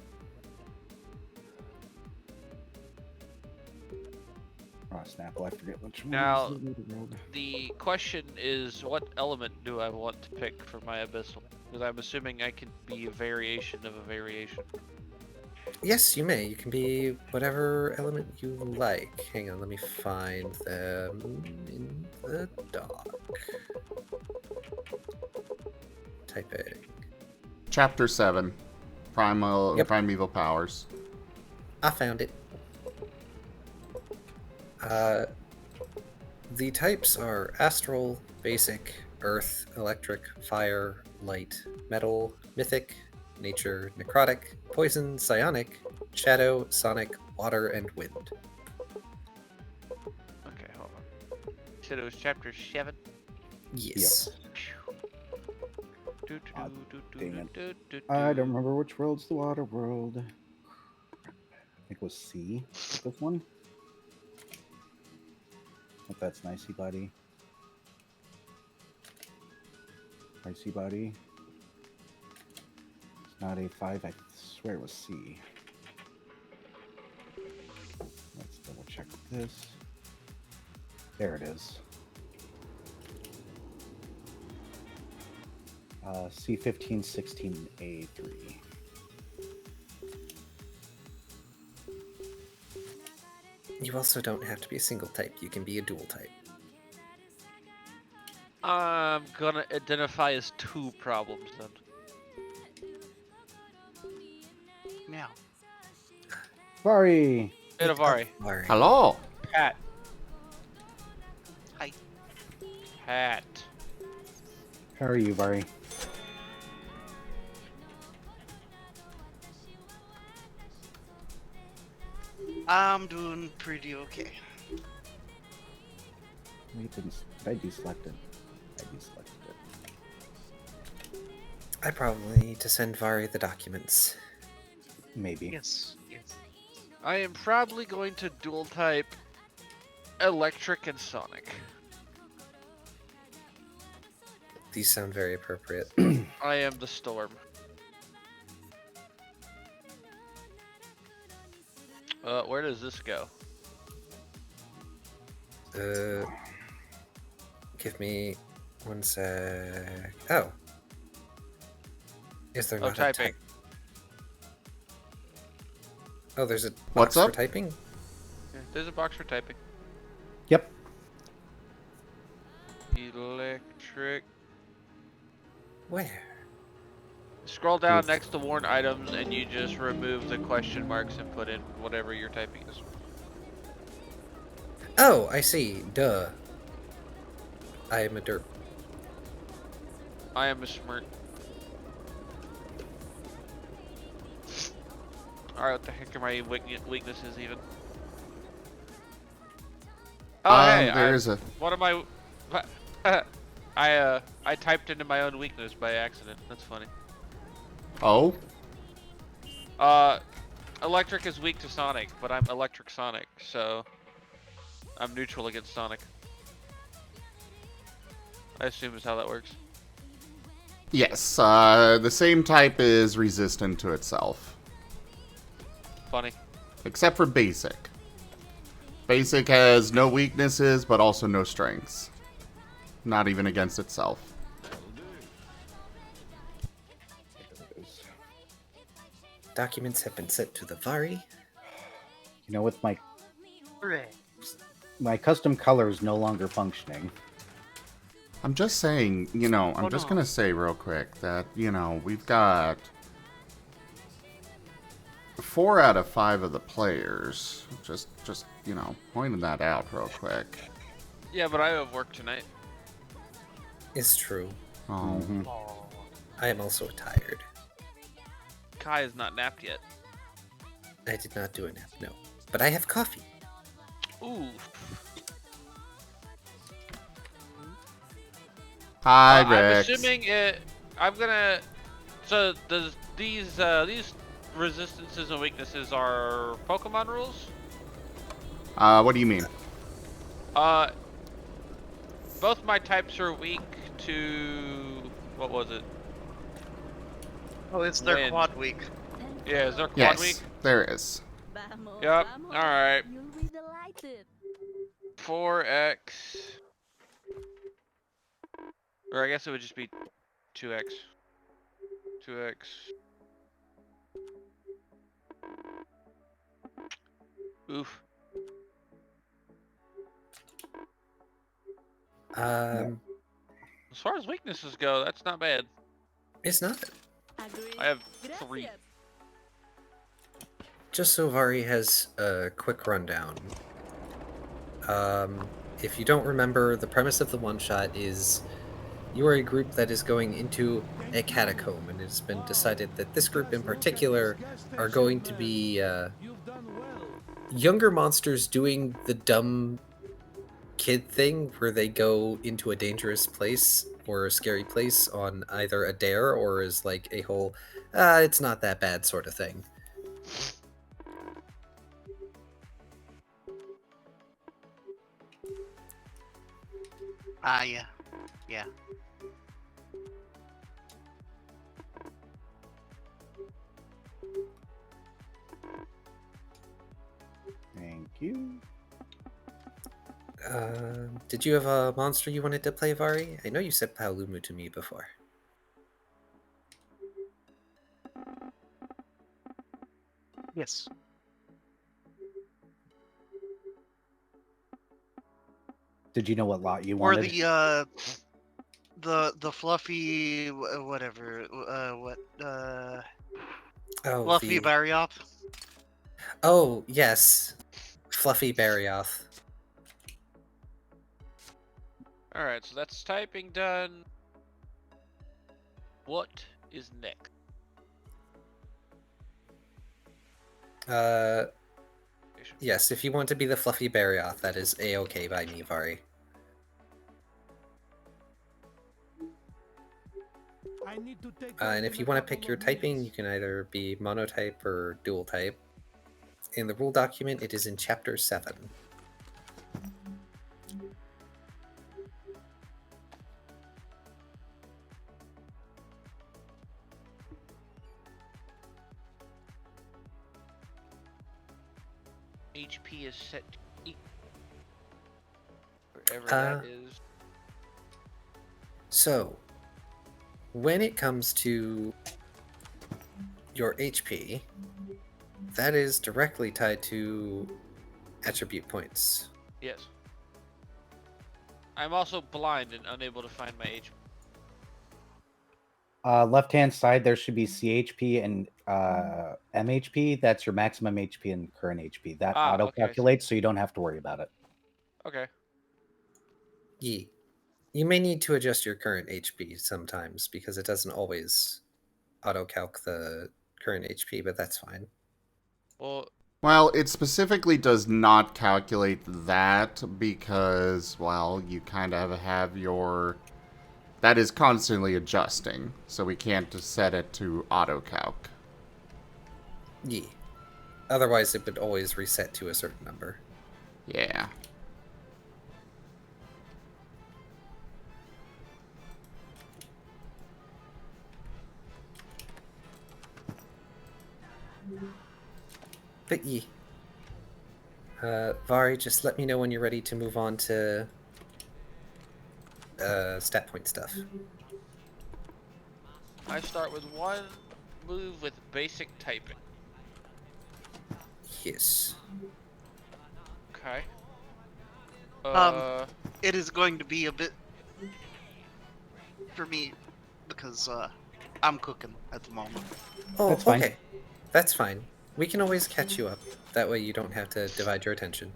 Speaker 2: Oh, Snapple, I forget which one.
Speaker 3: Now,
Speaker 2: is the water world.
Speaker 3: The question is, what element do I want to pick for my Abyssal? Because I'm assuming I can be a variation of a variation.
Speaker 4: Yes, you may. You can be whatever element you like. Hang on, let me find them in the doc. Typing.
Speaker 1: Chapter 7.
Speaker 4: Yep.
Speaker 1: Primeval Powers.
Speaker 4: I found it. The types are Astral, Basic, Earth, Electric, Fire, Light, Metal, Mythic, Nature, Necrotic, Poison, Psionic, Shadow, Sonic, Water, and Wind.
Speaker 3: Okay, hold on. You said it was chapter 7?
Speaker 4: Yes.
Speaker 2: Dang it. I don't remember which world's the water world. I think it was C. This one? If that's nicey buddy. Nicey buddy. It's not A5, I swear it was C. Let's double check this. There it is. C1516A3.
Speaker 4: You also don't have to be a single type. You can be a dual type.
Speaker 3: I'm gonna identify as 2 problems then.
Speaker 10: Meow.
Speaker 2: Furry.
Speaker 3: Itavari.
Speaker 4: Vari.
Speaker 1: Hello.
Speaker 3: Cat.
Speaker 10: Hi.
Speaker 3: Cat.
Speaker 2: How are you, Furry?
Speaker 10: I'm doing pretty okay.
Speaker 2: Wait, did I deselect it? I deselected it.
Speaker 4: I probably need to send Vari the documents.
Speaker 2: Maybe.
Speaker 10: Yes. Yes.
Speaker 3: I am probably going to dual type electric and sonic.
Speaker 4: These sound very appropriate.
Speaker 3: I am the storm. Where does this go?
Speaker 4: Give me 1 sec. Oh. Is there
Speaker 3: Oh,
Speaker 4: not a
Speaker 3: typing.
Speaker 4: type? Oh, there's a
Speaker 1: What's
Speaker 4: box for
Speaker 1: up?
Speaker 4: typing?
Speaker 3: Yeah, there's a box for typing.
Speaker 2: Yep.
Speaker 3: Electric.
Speaker 4: Where?
Speaker 3: Scroll down next to warn items and you just remove the question marks and put in whatever your typing is.
Speaker 4: Oh, I see. Duh. I am a derp.
Speaker 3: I am a smirk. Alright, what the heck are my weaknesses even? Oh, hey,
Speaker 1: There's a.
Speaker 3: what am I... I typed into my own weakness by accident. That's funny.
Speaker 1: Oh.
Speaker 3: Electric is weak to Sonic, but I'm Electric Sonic, so I'm neutral against Sonic. I assume is how that works.
Speaker 1: Yes. The same type is resistant to itself,
Speaker 3: Funny.
Speaker 1: except for basic. Basic has no weaknesses, but also no strengths. Not even against itself.
Speaker 4: Documents have been sent to the Vari.
Speaker 2: You know, with
Speaker 10: Hooray.
Speaker 2: my custom color is no longer functioning.
Speaker 1: I'm just saying, you know, I'm
Speaker 10: Oh,
Speaker 1: just
Speaker 10: no.
Speaker 1: gonna say real quick that, you know, we've got 4 out of 5 of the players. Just, you know, pointing that out real quick.
Speaker 3: Yeah, but I have work tonight.
Speaker 4: Is true.
Speaker 1: Oh.
Speaker 10: Oh.
Speaker 4: I am also tired.
Speaker 3: Kai is not napped yet.
Speaker 4: I did not do a nap, no. But I have coffee.
Speaker 3: Ooh.
Speaker 1: Hi,
Speaker 3: I'm
Speaker 1: Rex.
Speaker 3: assuming it. I'm gonna. So does these resistances and weaknesses are Pokemon rules?
Speaker 1: What do you mean?
Speaker 3: Both my types are weak to what was it?
Speaker 10: Oh, it's their
Speaker 3: Wind.
Speaker 10: quad week.
Speaker 3: Yeah, is there quad
Speaker 1: Yes,
Speaker 3: weak?
Speaker 1: there is.
Speaker 3: Yep. All right.
Speaker 9: You'll be delighted.
Speaker 3: 4x. Or I guess it would just be 2x. 2x. Oof. As far as weaknesses go, that's not bad.
Speaker 4: It's not.
Speaker 3: I have 3.
Speaker 4: Just so Vari has a quick rundown. If you don't remember, the premise of the one-shot is you are a group that is going into a catacomb, and it's been decided that this group in particular are going to be younger monsters doing the dumb kid thing where they go into a dangerous place or a scary place on either a dare or as like a whole it's not that bad sort of thing.
Speaker 10: Yeah. Yeah.
Speaker 2: Thank you.
Speaker 4: Did you have a monster you wanted to play, Vari? I know you said Paolumu to me before.
Speaker 10: Yes.
Speaker 2: Did you know what lot you
Speaker 10: Or
Speaker 2: wanted?
Speaker 10: the fluffy whatever
Speaker 4: Oh,
Speaker 10: fluffy Baryop.
Speaker 4: Oh, yes. Fluffy Barioth.
Speaker 3: Alright, so that's typing done. What is next?
Speaker 4: Yes, if you want to be the Fluffy Barioth, that is A-okay by me, Vari.
Speaker 8: I need to take
Speaker 4: And
Speaker 8: off
Speaker 4: if
Speaker 8: in
Speaker 4: you
Speaker 8: a
Speaker 4: want to
Speaker 8: couple
Speaker 4: pick your
Speaker 8: of
Speaker 4: typing, you
Speaker 8: minutes.
Speaker 4: can either be monotype or dual type. In the rule document, it is in Chapter 7.
Speaker 3: HP is set to 8. Wherever that is.
Speaker 4: So, when it comes to your HP, that is directly tied to attribute points.
Speaker 3: Yes. I'm also blind and unable to find my HP.
Speaker 2: Left-hand side, there should be CHP and MHP. That's your maximum HP and current HP. That auto-calculates, so you don't have to worry about it.
Speaker 3: Okay.
Speaker 4: Ye. You may need to adjust your current HP sometimes, because it doesn't always auto-calc the current HP, but that's fine.
Speaker 1: Well, it specifically does not calculate that because, well, you kind of have your... That is constantly adjusting, so we can't just set it to auto-calc.
Speaker 4: Ye. Otherwise, it would always reset to a certain number.
Speaker 1: Yeah.
Speaker 4: But ye. Vari, just let me know when you're ready to move on to stat point stuff.
Speaker 3: I start with one move with basic typing.
Speaker 4: Yes.
Speaker 3: Okay.
Speaker 10: It is going to be a bit for me because I'm cooking at the moment.
Speaker 4: Oh,
Speaker 2: That's fine.
Speaker 4: okay. That's fine. We can always catch you up. That way you don't have to divide your attention.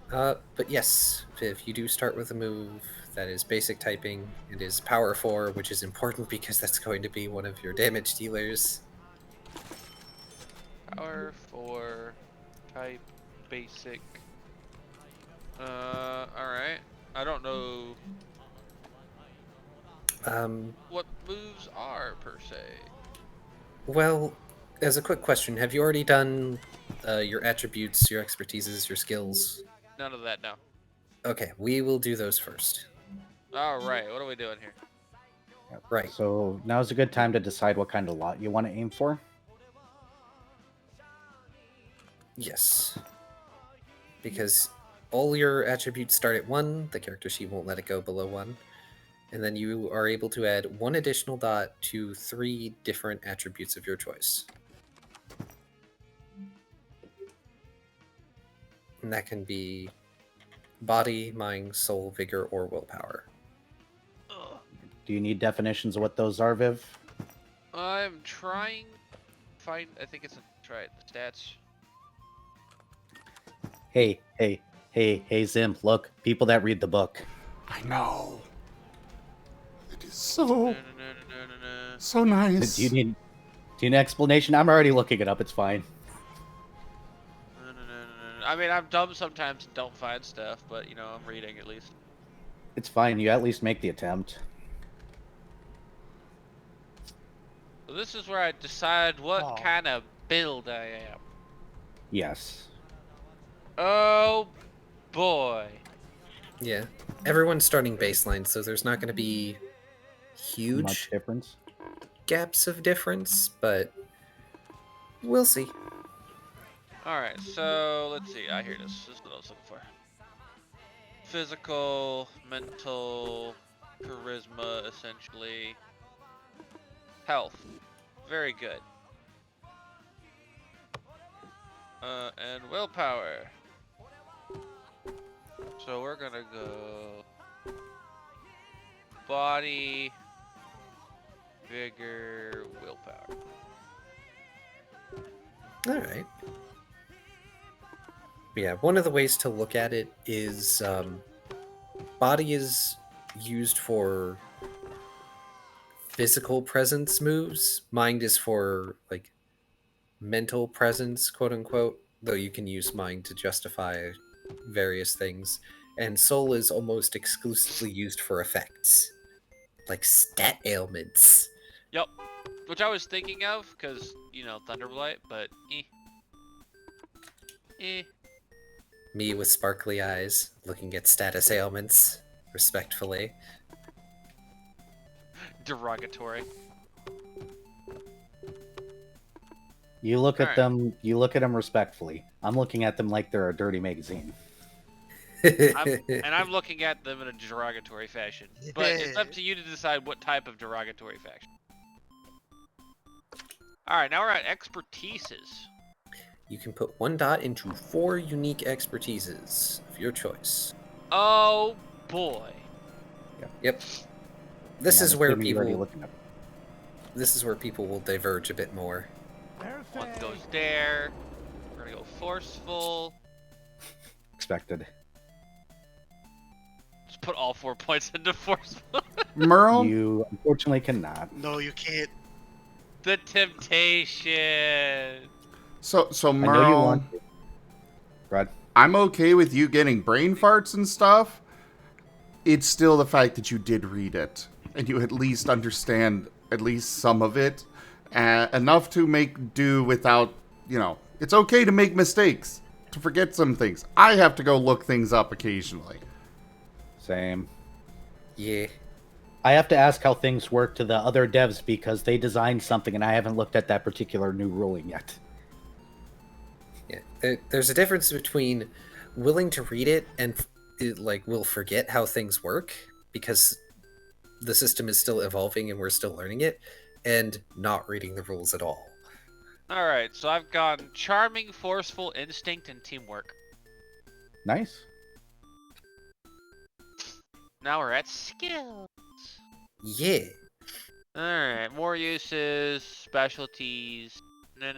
Speaker 4: But yes, Viv, you do start with a move that is basic typing. It is power 4, which is important because that's going to be one of your damage dealers.
Speaker 3: Power 4, type, basic. Alright. I don't know what moves are, per se.
Speaker 4: Well, as a quick question, have you already done your attributes, your expertises, your skills?
Speaker 3: None of that, no.
Speaker 4: Okay, we will do those first.
Speaker 3: Alright, what are we doing here?
Speaker 4: Right.
Speaker 2: So now's a good time to decide what kind of lot you want to aim for.
Speaker 4: Yes. Because all your attributes start at 1, the character sheet won't let it go below 1. And then you are able to add 1 additional dot to 3 different attributes of your choice. And that can be body, mind, soul, vigor, or willpower.
Speaker 2: Do you need definitions of what those are, Viv?
Speaker 3: I'm trying to find, I think it's the stats.
Speaker 2: Hey, Zim, look, people that read the book.
Speaker 1: I know. It is so... so nice.
Speaker 2: Do you need an explanation? I'm already looking it up, it's fine.
Speaker 3: I mean, I'm dumb sometimes and don't find stuff, but, you know, I'm reading at least.
Speaker 2: It's fine, you at least make the attempt.
Speaker 3: So this is where I decide what kind of build I am.
Speaker 2: Yes.
Speaker 3: Oh, boy.
Speaker 4: Yeah. Everyone's starting baseline, so there's not going to be huge
Speaker 2: Much difference.
Speaker 4: gaps of difference, but we'll see.
Speaker 3: Alright, so let's see. Here it is. This is what I was looking for. Physical, mental, charisma, essentially. Health. Very good. And willpower. So we're gonna go body, vigor, willpower.
Speaker 4: All right. Yeah, one of the ways to look at it is body is used for physical presence moves. Mind is for like mental presence, quote unquote, though you can use mind to justify various things. And soul is almost exclusively used for effects, like stat ailments.
Speaker 3: Yep. Which I was thinking of, because, you know, Thunderblight, but
Speaker 4: Me with sparkly eyes, looking at status ailments, respectfully.
Speaker 3: derogatory.
Speaker 2: You look at
Speaker 3: Alright.
Speaker 2: them. You look at them respectfully. I'm looking at them like they're a dirty magazine.
Speaker 3: I'm looking at them in a derogatory fashion. But it's up to you to decide what type of derogatory fashion. Alright, now we're at expertises.
Speaker 4: You can put 1 dot into 4 unique expertises of your choice.
Speaker 3: Oh boy.
Speaker 4: Yep. This
Speaker 2: And
Speaker 4: is
Speaker 2: I'm
Speaker 4: where
Speaker 2: assuming you're already
Speaker 4: people.
Speaker 2: looking at them.
Speaker 4: This is where people will diverge a bit more.
Speaker 3: One goes there. We're gonna go forceful.
Speaker 2: Expected.
Speaker 3: Just put all 4 points into forceful.
Speaker 1: Merle?
Speaker 2: You unfortunately cannot.
Speaker 10: No, you can't.
Speaker 3: The temptation.
Speaker 1: So
Speaker 2: I know you
Speaker 1: Merle,
Speaker 2: want. Brad.
Speaker 1: I'm okay with you getting brain farts and stuff. It's still the fact that you did read it, and you at least understand at least some of it, enough to make do without, you know, it's okay to make mistakes, to forget some things. I have to go look things up occasionally.
Speaker 2: Same.
Speaker 4: Yeah.
Speaker 2: I have to ask how things work to the other devs because they designed something and I haven't looked at that particular new ruling yet.
Speaker 4: Yeah. There's a difference between willing to read it and will forget how things work because the system is still evolving and we're still learning it, and not reading the rules at all.
Speaker 3: Alright, so I've gone charming, forceful, instinct, and teamwork.
Speaker 2: Nice.
Speaker 3: Now we're at skills.
Speaker 4: Yeah.
Speaker 3: Alright, more uses, specialties. No.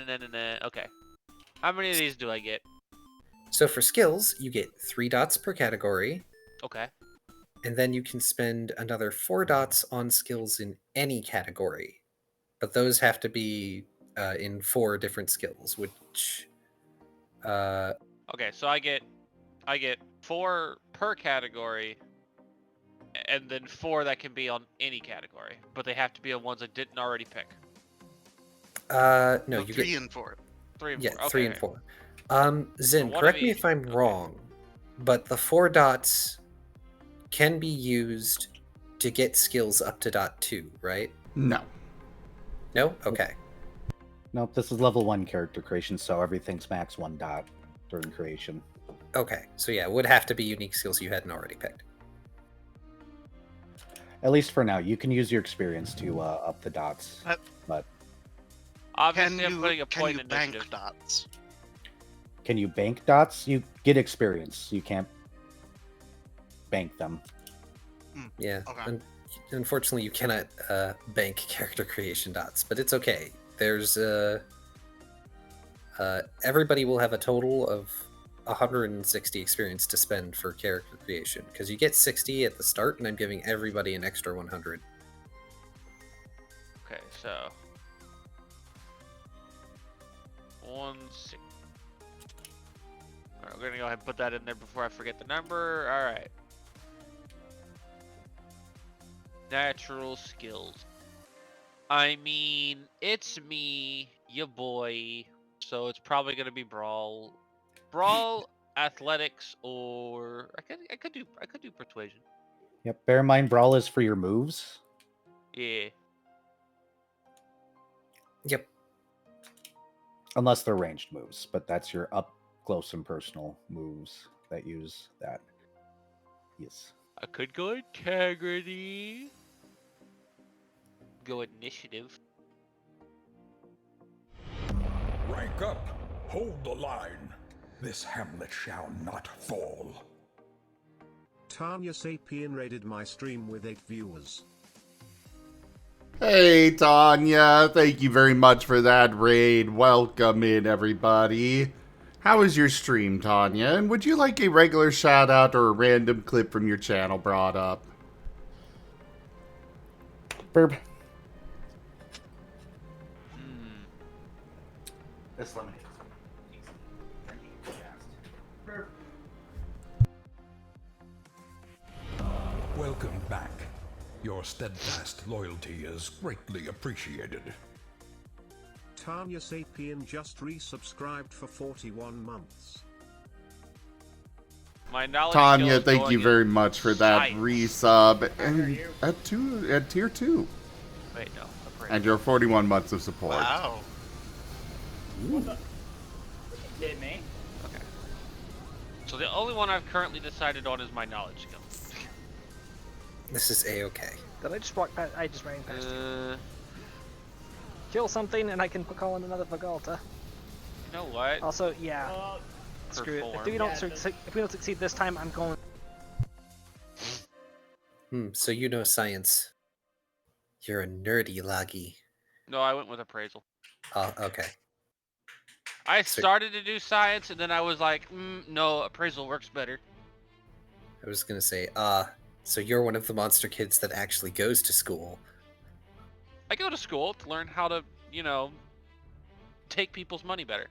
Speaker 3: Okay. How many of these do I get?
Speaker 4: So for skills, you get 3 dots per category,
Speaker 3: Okay.
Speaker 4: and then you can spend another 4 dots on skills in any category. But those have to be in 4 different skills, which
Speaker 3: Okay, so I get 4 per category, and then 4 that can be on any category, but they have to be on ones I didn't already pick.
Speaker 4: no,
Speaker 10: No,
Speaker 4: you
Speaker 10: 3
Speaker 4: get
Speaker 10: and 4.
Speaker 3: 3 and
Speaker 4: yeah,
Speaker 3: 4. Okay.
Speaker 4: 3 and 4. Zin,
Speaker 3: So one
Speaker 4: correct
Speaker 3: of
Speaker 4: me
Speaker 3: each.
Speaker 4: if I'm
Speaker 3: Okay.
Speaker 4: wrong, but the 4 dots can be used to get skills up to dot 2, right?
Speaker 1: No.
Speaker 4: No? Okay.
Speaker 2: Nope, this is level 1 character creation, so everything's max 1 dot during creation.
Speaker 4: Okay. So yeah, it would have to be unique skills you hadn't already picked.
Speaker 2: At least for now. You can use your experience to up the dots. But
Speaker 3: Obviously, I'm putting a
Speaker 10: Can
Speaker 3: point
Speaker 10: you
Speaker 3: in
Speaker 10: bank
Speaker 3: initiative.
Speaker 10: dots?
Speaker 2: can you bank dots? You get experience. You can't bank them.
Speaker 4: Yeah.
Speaker 10: Okay.
Speaker 4: Unfortunately, you cannot bank character creation dots, but it's okay. There's everybody will have a total of 160 experience to spend for character creation because you get 60 at the start, and I'm giving everybody an extra 100.
Speaker 3: Okay, so 160. Alright, we're gonna go ahead and put that in there before I forget the number. Alright. Natural skills. I mean, it's me, ya boy. So it's probably gonna be brawl, athletics, or I could do persuasion.
Speaker 2: Yep. Bear in mind, brawl is for your moves.
Speaker 3: Yeah.
Speaker 4: Yep.
Speaker 2: Unless they're ranged moves, but that's your up close and personal moves that use that. Yes.
Speaker 3: I could go integrity. Go initiative.
Speaker 11: Rank up. Hold the line. This hamlet shall not fall.
Speaker 6: Tanya Sapien raided my stream with 8 viewers.
Speaker 1: Hey, Tanya. Thank you very much for that raid. Welcome in, everybody. How is your stream, Tanya? And would you like a regular shout-out or a random clip from your channel brought up?
Speaker 2: Burb. This lemonade.
Speaker 11: Welcome back. Your steadfast loyalty is greatly appreciated.
Speaker 6: Tanya Sapien just resubscribed for 41 months.
Speaker 3: My knowledge
Speaker 1: Tanya,
Speaker 3: skills
Speaker 1: thank
Speaker 3: going
Speaker 1: you very much for that
Speaker 3: science.
Speaker 1: resub. And at tier 2.
Speaker 3: Wait, no. Appraisal.
Speaker 1: And your 41 months of support.
Speaker 10: Wow.
Speaker 7: Did me?
Speaker 3: Okay. So the only one I've currently decided on is my knowledge skill.
Speaker 4: This is a-okay.
Speaker 12: Did I just walk past? I just ran past you. Kill something and I can call in another Vagalta.
Speaker 3: You know what?
Speaker 12: Also, yeah. Screw it. If we don't succeed this time, I'm going.
Speaker 4: So you know science. You're a nerdy laggy.
Speaker 3: No, I went with appraisal.
Speaker 4: Oh, okay.
Speaker 3: I started to do science, and then I was like, no, appraisal works better.
Speaker 4: I was gonna say, so you're one of the monster kids that actually goes to school.
Speaker 3: I go to school to learn how to, you know, take people's money better.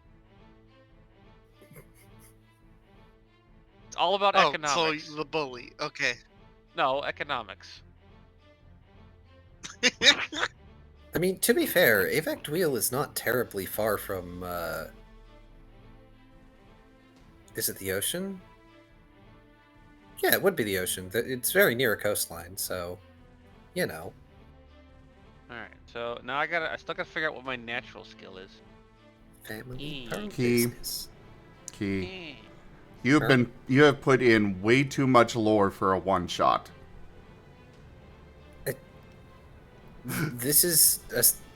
Speaker 3: It's all about economics.
Speaker 10: So the bully. Okay.
Speaker 3: No, economics.
Speaker 4: I mean, to be fair, Avac Wheel is not terribly far from, is it the ocean? Yeah, it would be the ocean. It's very near a coastline, so, you know.
Speaker 3: Alright, so now I still gotta figure out what my natural skill is.
Speaker 4: Family
Speaker 1: Key.
Speaker 4: business.
Speaker 1: Key. You have put in way too much lore for a one-shot.
Speaker 4: This is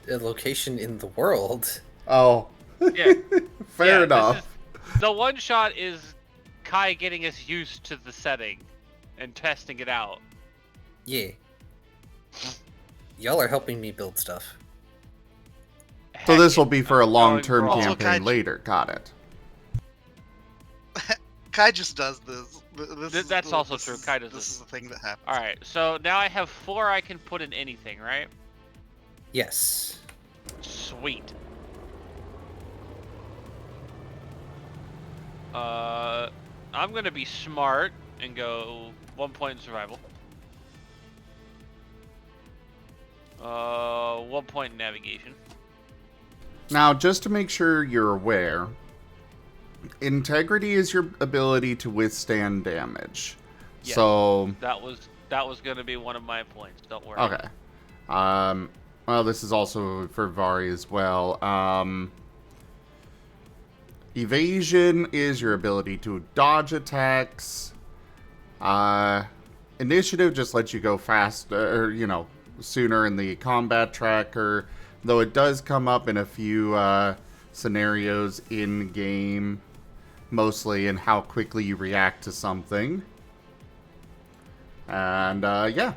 Speaker 4: a location in the world.
Speaker 1: Oh.
Speaker 3: Yeah.
Speaker 1: Fair enough.
Speaker 3: The one shot is Kai getting us used to the setting and testing it out.
Speaker 4: Yeah. Y'all are helping me build stuff.
Speaker 1: So this will be for a long-term
Speaker 3: Also,
Speaker 1: campaign later. Got it.
Speaker 10: Kai just does this.
Speaker 3: That's also true. Kai does
Speaker 10: this.
Speaker 3: this.
Speaker 10: Is the thing that happens.
Speaker 3: Alright, so now I have 4 I can put in anything, right?
Speaker 4: Yes.
Speaker 3: Sweet. I'm gonna be smart and go 1 point in survival. 1 point in navigation.
Speaker 1: Now, just to make sure you're aware, integrity is your ability to withstand damage.
Speaker 3: Yes,
Speaker 1: so
Speaker 3: that was gonna be one of my points. Don't worry.
Speaker 1: Okay. Well, this is also for Vari as well. Evasion is your ability to dodge attacks. Initiative just lets you go faster, you know, sooner in the combat tracker, though it does come up in a few scenarios in game, mostly in how quickly you react to something. And yeah.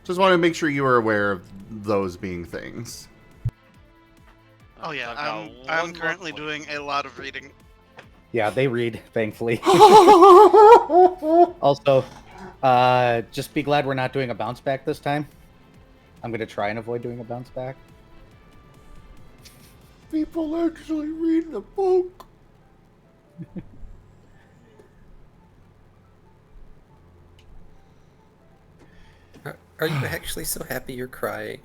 Speaker 1: Just want to make sure you are aware of those being things.
Speaker 10: Oh yeah, I'm currently doing a lot of reading.
Speaker 2: Yeah, they read, thankfully. Also, just be glad we're not doing a bounce back this time. I'm going to try and avoid doing a bounce back.
Speaker 1: People actually read the book.
Speaker 4: Are you actually so happy you're crying?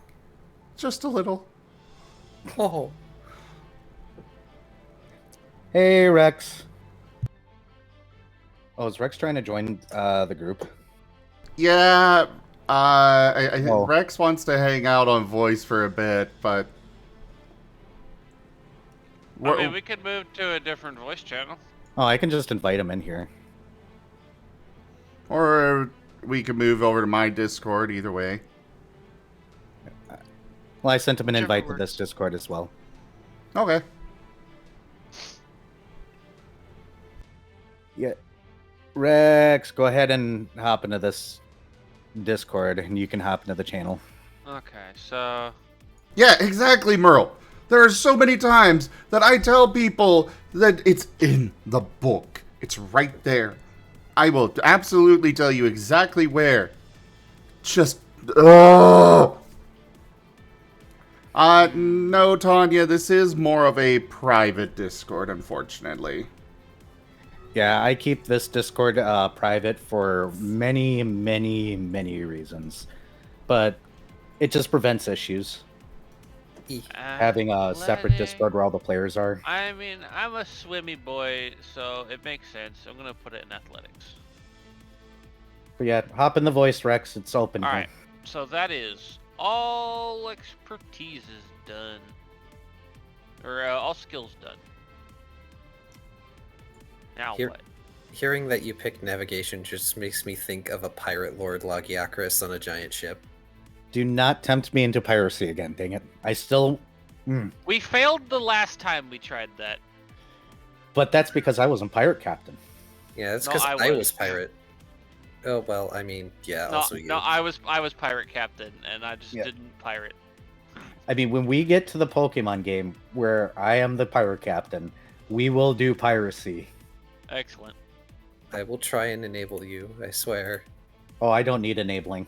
Speaker 1: Just a little.
Speaker 4: Oh.
Speaker 2: Hey, Rex. Oh, is Rex trying to join the group?
Speaker 1: Yeah, I think Rex wants to hang out on voice for a bit, but...
Speaker 3: I mean, we could move to a different voice channel.
Speaker 2: Oh, I can just invite him in here.
Speaker 1: Or we could move over to my Discord, either way.
Speaker 2: Well, I sent him an
Speaker 10: Whichever
Speaker 2: invite to
Speaker 10: works.
Speaker 2: this Discord as well.
Speaker 1: Okay.
Speaker 2: Yeah. Rex, go ahead and hop into this Discord, and you can hop into the channel.
Speaker 3: Okay, so
Speaker 1: Yeah, exactly, Merle. There are so many times that I tell people that it's in the book. It's right there. I will absolutely tell you exactly where. Just, oh. No, Tanya, this is more of a private Discord, unfortunately.
Speaker 2: Yeah, I keep this Discord private for many, many, many reasons. But it just prevents issues. Having a separate Discord where all the players are.
Speaker 3: I mean, I'm a swimmy boy, so it makes sense. I'm gonna put it in athletics.
Speaker 2: But yeah, hop in the voice, Rex. It's open.
Speaker 3: All right, so that is all expertise is done, or all skills done. Now what?
Speaker 4: Hearing that you picked navigation just makes me think of a pirate lord Logiacris on a giant ship.
Speaker 2: Do not tempt me into piracy again, dang it. I still...
Speaker 3: We failed the last time we tried that.
Speaker 2: But that's because I wasn't pirate captain.
Speaker 4: Yeah, that's because I was pirate. Oh, well, I mean, yeah,
Speaker 3: No,
Speaker 4: also you.
Speaker 3: no, I was pirate captain, and I just didn't pirate.
Speaker 2: I mean, when we get to the Pokemon game where I am the pirate captain, we will do piracy.
Speaker 3: Excellent.
Speaker 4: I will try and enable you, I swear.
Speaker 2: Oh, I don't need enabling.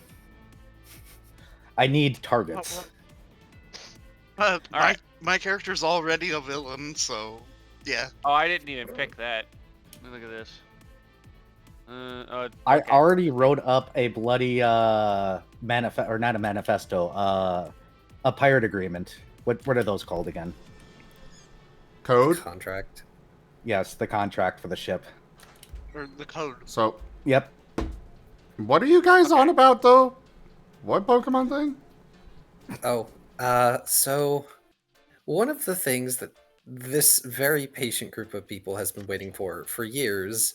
Speaker 2: I need targets.
Speaker 10: My character's already a villain, so yeah.
Speaker 3: Oh, I didn't even pick that. Let me look at this.
Speaker 2: I already wrote up a bloody manifest, or not a manifesto, a pirate agreement. What are those called again?
Speaker 1: Code?
Speaker 4: Contract.
Speaker 2: Yes, the contract for the ship.
Speaker 10: Or the code.
Speaker 1: So.
Speaker 2: Yep.
Speaker 1: What are you guys on about, though? What Pokemon thing?
Speaker 4: Oh, so one of the things that this very patient group of people has been waiting for years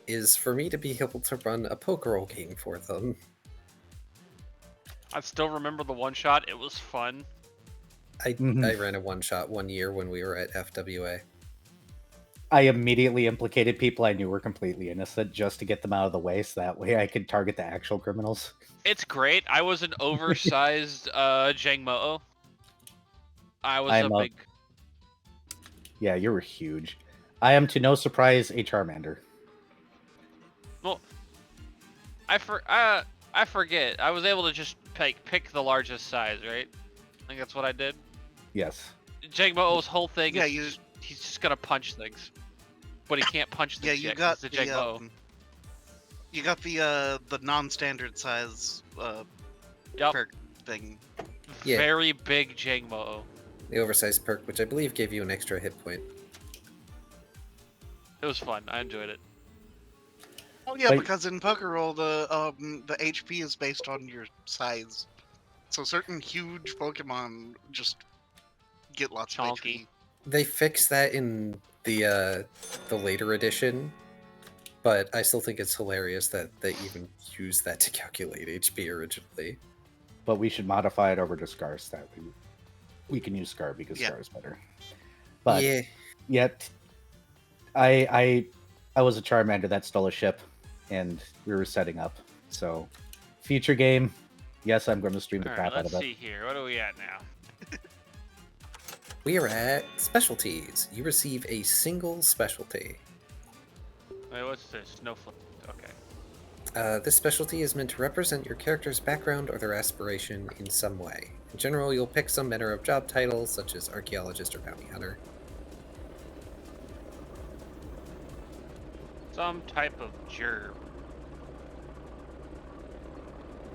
Speaker 4: is for me to be able to run a Pokerol game for them.
Speaker 3: I still remember the one shot. It was fun.
Speaker 4: I ran a one shot one year when we were at FWA.
Speaker 2: I immediately implicated people I knew were completely innocent just to get them out of the way, so that way I could target the actual criminals.
Speaker 3: It's great. I was an oversized Jangmo-o. I was a big...
Speaker 2: Yeah, you were huge. I am, to no surprise, a Charmander.
Speaker 3: Well, I forget. I was able to just pick the largest size, right? I think that's what I did.
Speaker 2: Yes.
Speaker 3: Jangmo-o's whole thing is he's just gonna punch things, but he can't punch things yet. It's the Jangmo-o.
Speaker 10: You got the non-standard size perk thing.
Speaker 4: Yeah.
Speaker 3: Very big Jangmo-o.
Speaker 4: The oversized perk, which I believe gave you an extra hit point.
Speaker 3: It was fun. I enjoyed it.
Speaker 10: Oh yeah, because in Pokerol the HP is based on your size, so certain huge Pokemon just get lots of HP.
Speaker 4: They fixed that in the later edition, but I still think it's hilarious that they even used that to calculate HP originally.
Speaker 2: But we should modify it over to Scar stat. We can use Scar because Scar is better. But yet, I was a Charmander that stole a ship, and we were setting up. So, future game, yes, I'm going to stream the crap out of it.
Speaker 3: Let's see here. What are we at now?
Speaker 4: We are at specialties. You receive a single specialty.
Speaker 3: Wait, what's this? Snowflake. Okay.
Speaker 4: This specialty is meant to represent your character's background or their aspiration in some way. In general, you'll pick some manner of job title, such as archaeologist or bounty hunter.
Speaker 3: Some type of gerb.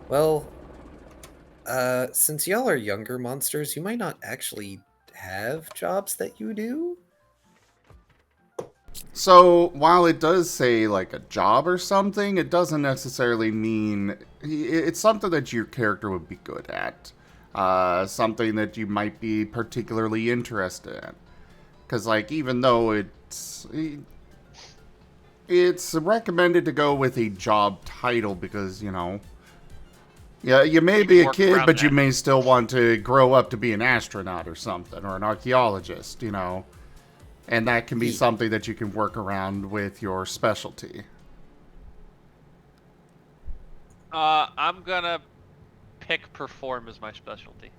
Speaker 4: Well, since y'all are younger monsters, you might not actually have jobs that you do.
Speaker 1: So, while it does say, like, a job or something, it doesn't necessarily mean... It's something that your character would be good at. Something that you might be particularly interested in. Because, like, even though it's recommended to go with a job title because, you know, Yeah, you may
Speaker 3: You
Speaker 1: be
Speaker 3: can
Speaker 1: a
Speaker 3: work
Speaker 1: kid,
Speaker 3: around
Speaker 1: but you
Speaker 3: that.
Speaker 1: may still want to grow up to be an astronaut or something, or an archaeologist, you know. And that can be something that you can work around with your specialty.
Speaker 3: I'm gonna pick perform as my specialty.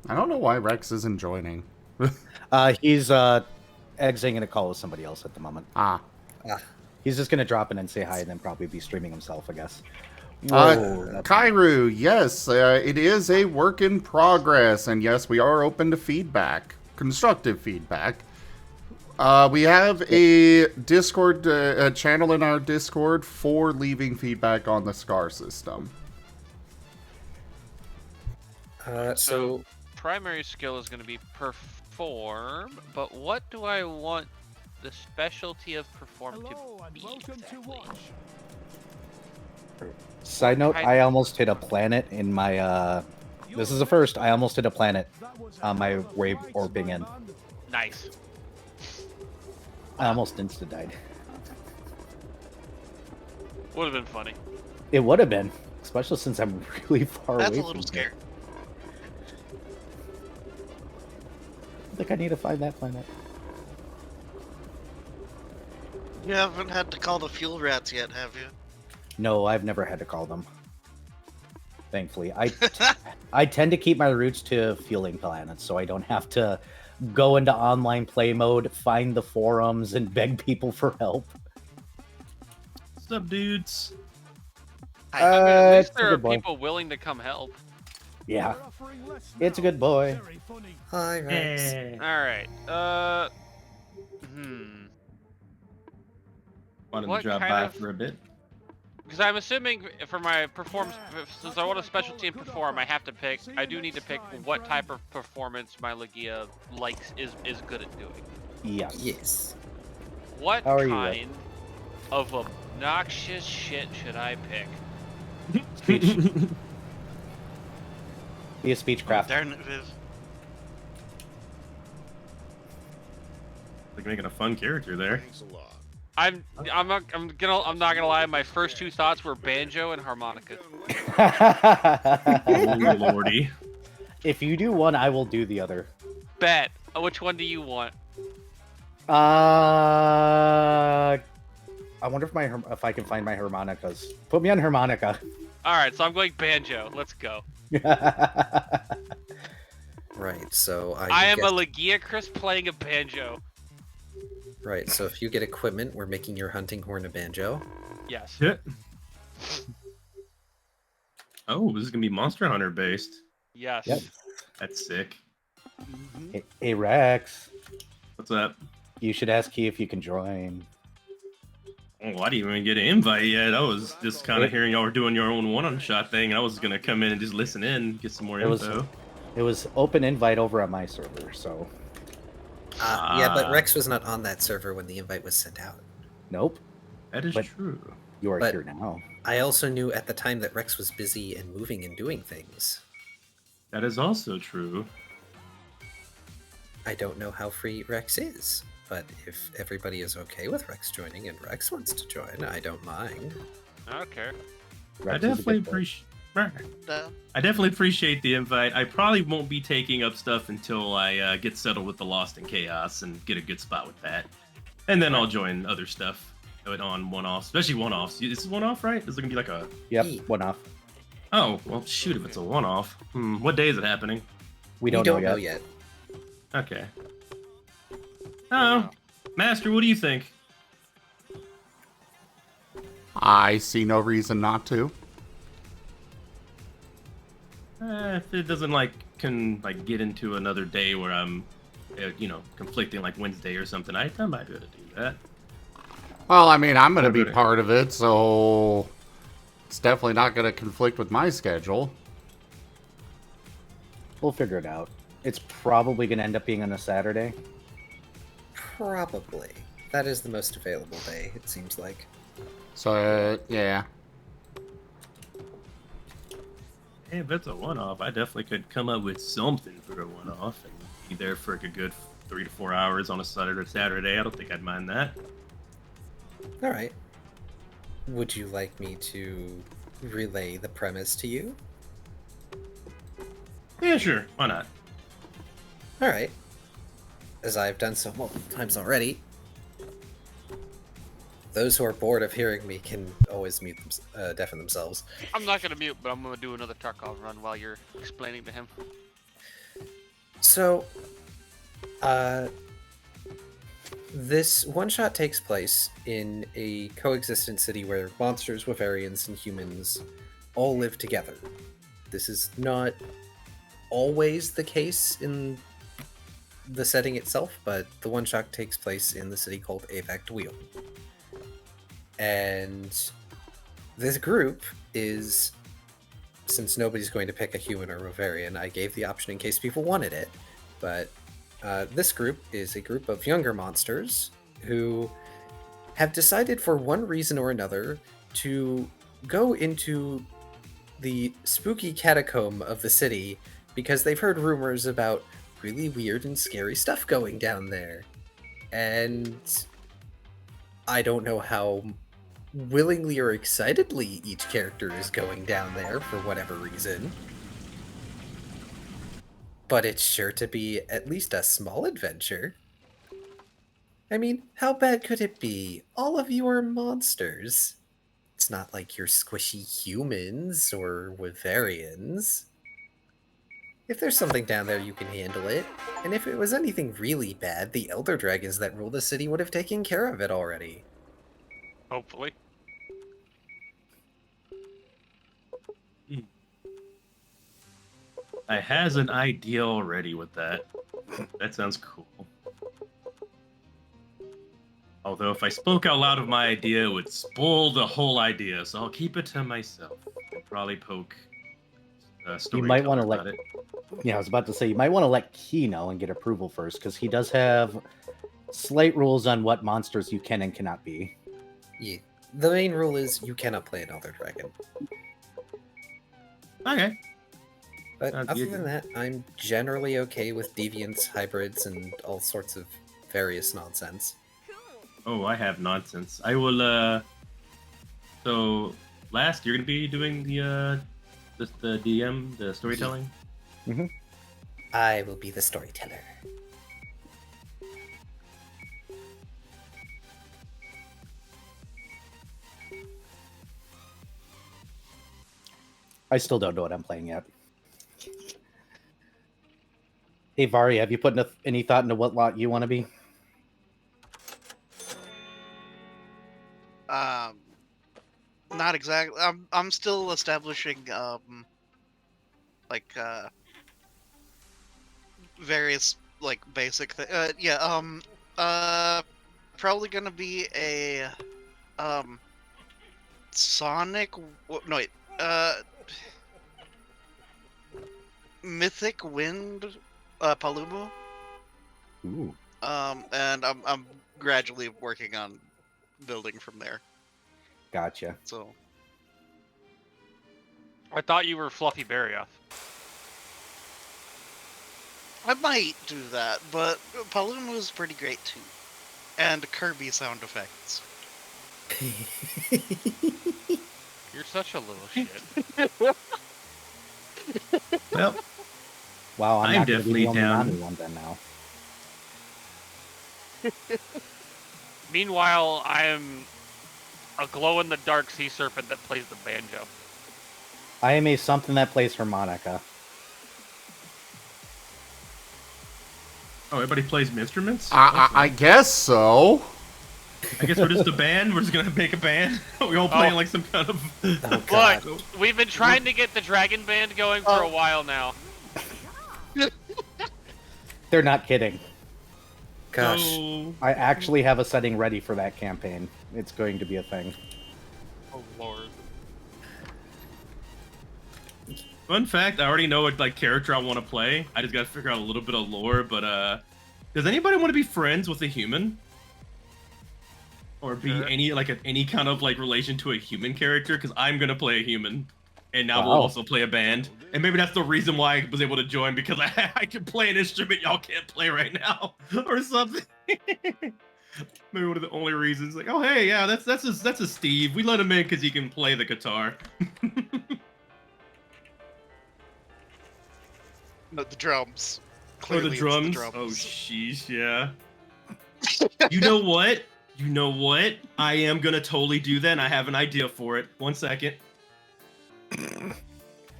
Speaker 1: I don't know why Rex isn't joining.
Speaker 2: He's exiting a call with somebody else at the moment. He's just gonna drop in and say hi, and then probably be streaming himself, I guess. Whoa,
Speaker 1: Kairu, yes, it is a work in progress, and yes, we are open to feedback, constructive feedback. We have a Discord a channel in our Discord for leaving feedback on the SCAR system.
Speaker 4: So
Speaker 3: primary skill is going to be perform, but what do I want the specialty of perform to be exactly?
Speaker 2: Side note, I almost hit a planet in my, this is the first, I almost hit a planet on my way orbiting in.
Speaker 3: Nice.
Speaker 2: I almost insta-died.
Speaker 3: Would have been funny.
Speaker 2: It would have been, especially since I'm really far away.
Speaker 10: That's a little scary.
Speaker 2: I think I need to find that planet.
Speaker 10: You haven't had to call the fuel rats yet, have you?
Speaker 2: No, I've never had to call them. Thankfully. I tend to keep my roots to fueling planets, so I don't have to go into online play mode, find the forums, and beg people for help.
Speaker 13: What's up, dudes?
Speaker 3: I mean, at least
Speaker 2: it's a
Speaker 3: there are
Speaker 2: good boy.
Speaker 3: people willing to come help.
Speaker 2: Yeah. It's a good boy.
Speaker 4: Hi, Rex.
Speaker 3: Alright,
Speaker 13: Wanted
Speaker 3: What
Speaker 13: to drop
Speaker 3: kind
Speaker 13: by
Speaker 3: of-
Speaker 13: for a bit.
Speaker 3: Because I'm assuming for my perform, since I want a specialty in perform, I have to pick, I do need to pick what type of performance my Legia likes, is good at doing.
Speaker 2: Yes.
Speaker 4: Yes.
Speaker 3: What
Speaker 2: How are you,
Speaker 3: kind of obnoxious shit should I pick?
Speaker 2: Speech. Be a speechcraft.
Speaker 10: Darn it, Viv.
Speaker 13: Like making a fun character there.
Speaker 3: I'm not gonna lie, my first two thoughts were banjo and harmonica.
Speaker 13: Oh, lordy.
Speaker 2: If you do one, I will do the other.
Speaker 3: Bet. Which one do you want?
Speaker 2: I wonder if I can find my harmonicas. Put me on harmonica.
Speaker 3: Alright, so I'm going banjo. Let's go.
Speaker 4: Right, so
Speaker 3: I am a Legia Chris playing a banjo.
Speaker 4: Right, so if you get equipment, we're making your hunting horn a banjo.
Speaker 3: Yes.
Speaker 13: Yeah. Oh, this is gonna be Monster Hunter based.
Speaker 3: Yes.
Speaker 2: Yep.
Speaker 13: That's sick.
Speaker 2: Hey, Rex.
Speaker 13: What's up?
Speaker 2: You should ask Key if you can join.
Speaker 13: Oh, I didn't even get an invite yet. I was just kind of hearing y'all were doing your own one-shot thing, and I was gonna come in and just listen in, get some more info.
Speaker 2: It was open invite over at my server, so.
Speaker 4: Yeah, but Rex was not on that server when the invite was sent out.
Speaker 2: Nope.
Speaker 13: That is true.
Speaker 2: You are
Speaker 4: But
Speaker 2: here now.
Speaker 4: I also knew at the time that Rex was busy and moving and doing things.
Speaker 13: That is also true.
Speaker 4: I don't know how free Rex is, but if everybody is okay with Rex joining and Rex wants to join, I don't mind.
Speaker 3: I don't care.
Speaker 13: I definitely appreciate the invite. I probably won't be taking up stuff until I get settled with the Lost in Chaos and get a good spot with that. And then I'll join other stuff on one-offs, especially one-offs. This is one-off, right? Is it going to be like a...
Speaker 2: Yep, one-off.
Speaker 13: Oh, well, shoot, if it's a one-off. What day is it happening?
Speaker 2: We don't know yet.
Speaker 13: Okay. Oh, Master, what do you think?
Speaker 1: I see no reason not to.
Speaker 13: If it doesn't get into another day where I'm, conflicting like Wednesday or something, I might be able to do that.
Speaker 1: Well, I mean, I'm going to be part of it, so it's definitely not going to conflict with my schedule.
Speaker 2: We'll figure it out. It's probably going to end up being on a Saturday.
Speaker 4: Probably. That is the most available day, it seems like.
Speaker 1: So, yeah.
Speaker 13: Hey, if it's a one-off, I definitely could come up with something for a one-off and be there for a good 3 to 4 hours on a Saturday. I don't think I'd mind that.
Speaker 4: Alright. Would you like me to relay the premise to you?
Speaker 13: Yeah, sure. Why not?
Speaker 4: Alright. As I've done so multiple times already, those who are bored of hearing me can always deafen themselves.
Speaker 3: I'm not gonna mute, but I'm gonna do another Tarkov run while you're explaining to him.
Speaker 4: So, this one-shot takes place in a coexistent city where monsters, Wavarians, and humans all live together. This is not always the case in the setting itself, but the one-shot takes place in the city called Avect Wheel. And this group is, since nobody's going to pick a human or Wavarian, I gave the option in case people wanted it, but this group is a group of younger monsters who have decided for one reason or another to go into the spooky catacomb of the city because they've heard rumors about really weird and scary stuff going down there. And I don't know how willingly or excitedly each character is going down there for whatever reason. But it's sure to be at least a small adventure. I mean, how bad could it be? All of you are monsters. It's not like you're squishy humans or Wavarians. If there's something down there, you can handle it. And if it was anything really bad, the Elder Dragons that rule the city would have taken care of it already.
Speaker 3: Hopefully.
Speaker 13: I has an idea already with that. That sounds cool. Although if I spoke out loud of my idea, it would spoil the whole idea, so I'll keep it to myself. I'll probably poke
Speaker 2: You might want to
Speaker 13: about
Speaker 2: let.
Speaker 13: it.
Speaker 2: Yeah, I was about to say you might want to let Key know and get approval first, because he does have slight rules on what monsters you can and cannot be.
Speaker 4: Yeah. The main rule is you cannot play an Elder Dragon.
Speaker 13: Okay.
Speaker 4: But other than that, I'm generally okay with deviants, hybrids, and all sorts of various nonsense.
Speaker 13: Oh, I have nonsense. I will. So, last you're gonna be doing the DM, the storytelling.
Speaker 2: Mm-hmm.
Speaker 4: I will be the storyteller.
Speaker 2: I still don't know what I'm playing yet. Hey, Vari, have you put any thought into what lot you want to be?
Speaker 10: Not exactly. I'm still establishing like various like basic probably gonna be a Sonic. No wait. Mythic Wind Palumo.
Speaker 2: Ooh.
Speaker 10: And I'm gradually working on building from there.
Speaker 2: Gotcha.
Speaker 10: So
Speaker 3: I thought you were Fluffy Barrioth.
Speaker 10: I might do that, but Palumo is pretty great too. And Kirby sound effects.
Speaker 3: You're such a little shit.
Speaker 13: Well,
Speaker 2: wow, I'm
Speaker 13: I'm
Speaker 2: not gonna be the
Speaker 13: definitely
Speaker 2: only
Speaker 13: down.
Speaker 2: Nami one then now.
Speaker 3: Meanwhile, I am a glow-in-the-dark sea serpent that plays the banjo.
Speaker 2: I am a something that plays harmonica.
Speaker 13: Oh, everybody plays instruments?
Speaker 1: I guess so.
Speaker 13: I guess we're just a band. We're just gonna make a band. We're all playing like some kind of.
Speaker 3: Look, we've been trying to get the Dragon Band going for a while now.
Speaker 2: They're not kidding.
Speaker 4: Gosh.
Speaker 13: So...
Speaker 2: I actually have a setting ready for that campaign. It's going to be a thing.
Speaker 3: Oh lord.
Speaker 13: Fun fact: I already know what like character I want to play. I just gotta figure out a little bit of lore. But does anybody want to be friends with a human? Or be any kind of like relation to a human character, because I'm gonna play a human, and now we'll also play a band, and maybe that's the reason why I was able to join, because I can play an instrument y'all can't play right now, or something. Maybe one of the only reasons, like, oh hey, yeah, that's a Steve. We let him in because he can play the guitar.
Speaker 10: No, the drums.
Speaker 13: Or
Speaker 10: Clearly
Speaker 13: the
Speaker 10: it's
Speaker 13: drums. Oh sheesh, yeah. You know what? You know what? I am gonna totally do that, and I have an idea for it. 1 second.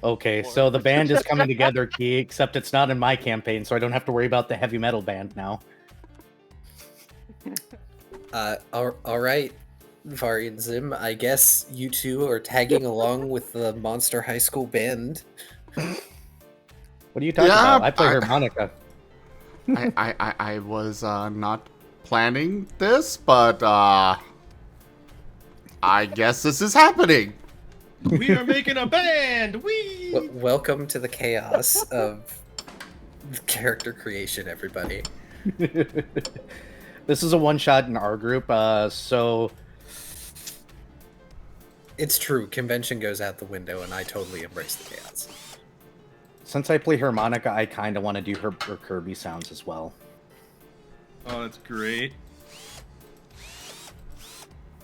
Speaker 2: Okay, so the band is coming together, Key, except it's not in my campaign, so I don't have to worry about the heavy metal band now.
Speaker 4: All right, Furry and Zim. I guess you two are tagging along with the Monster High School band.
Speaker 2: What are you talking about? I play harmonica.
Speaker 1: I was not planning this, but I guess this is happening.
Speaker 13: We are making a band. Wee.
Speaker 4: Welcome to the chaos of character creation, everybody.
Speaker 2: This is a one-shot in our group, so...
Speaker 4: It's true, convention goes out the window, and I totally embrace the chaos.
Speaker 2: Since I play harmonica, I kind of want to do her Kirby sounds as well.
Speaker 13: Oh, that's great.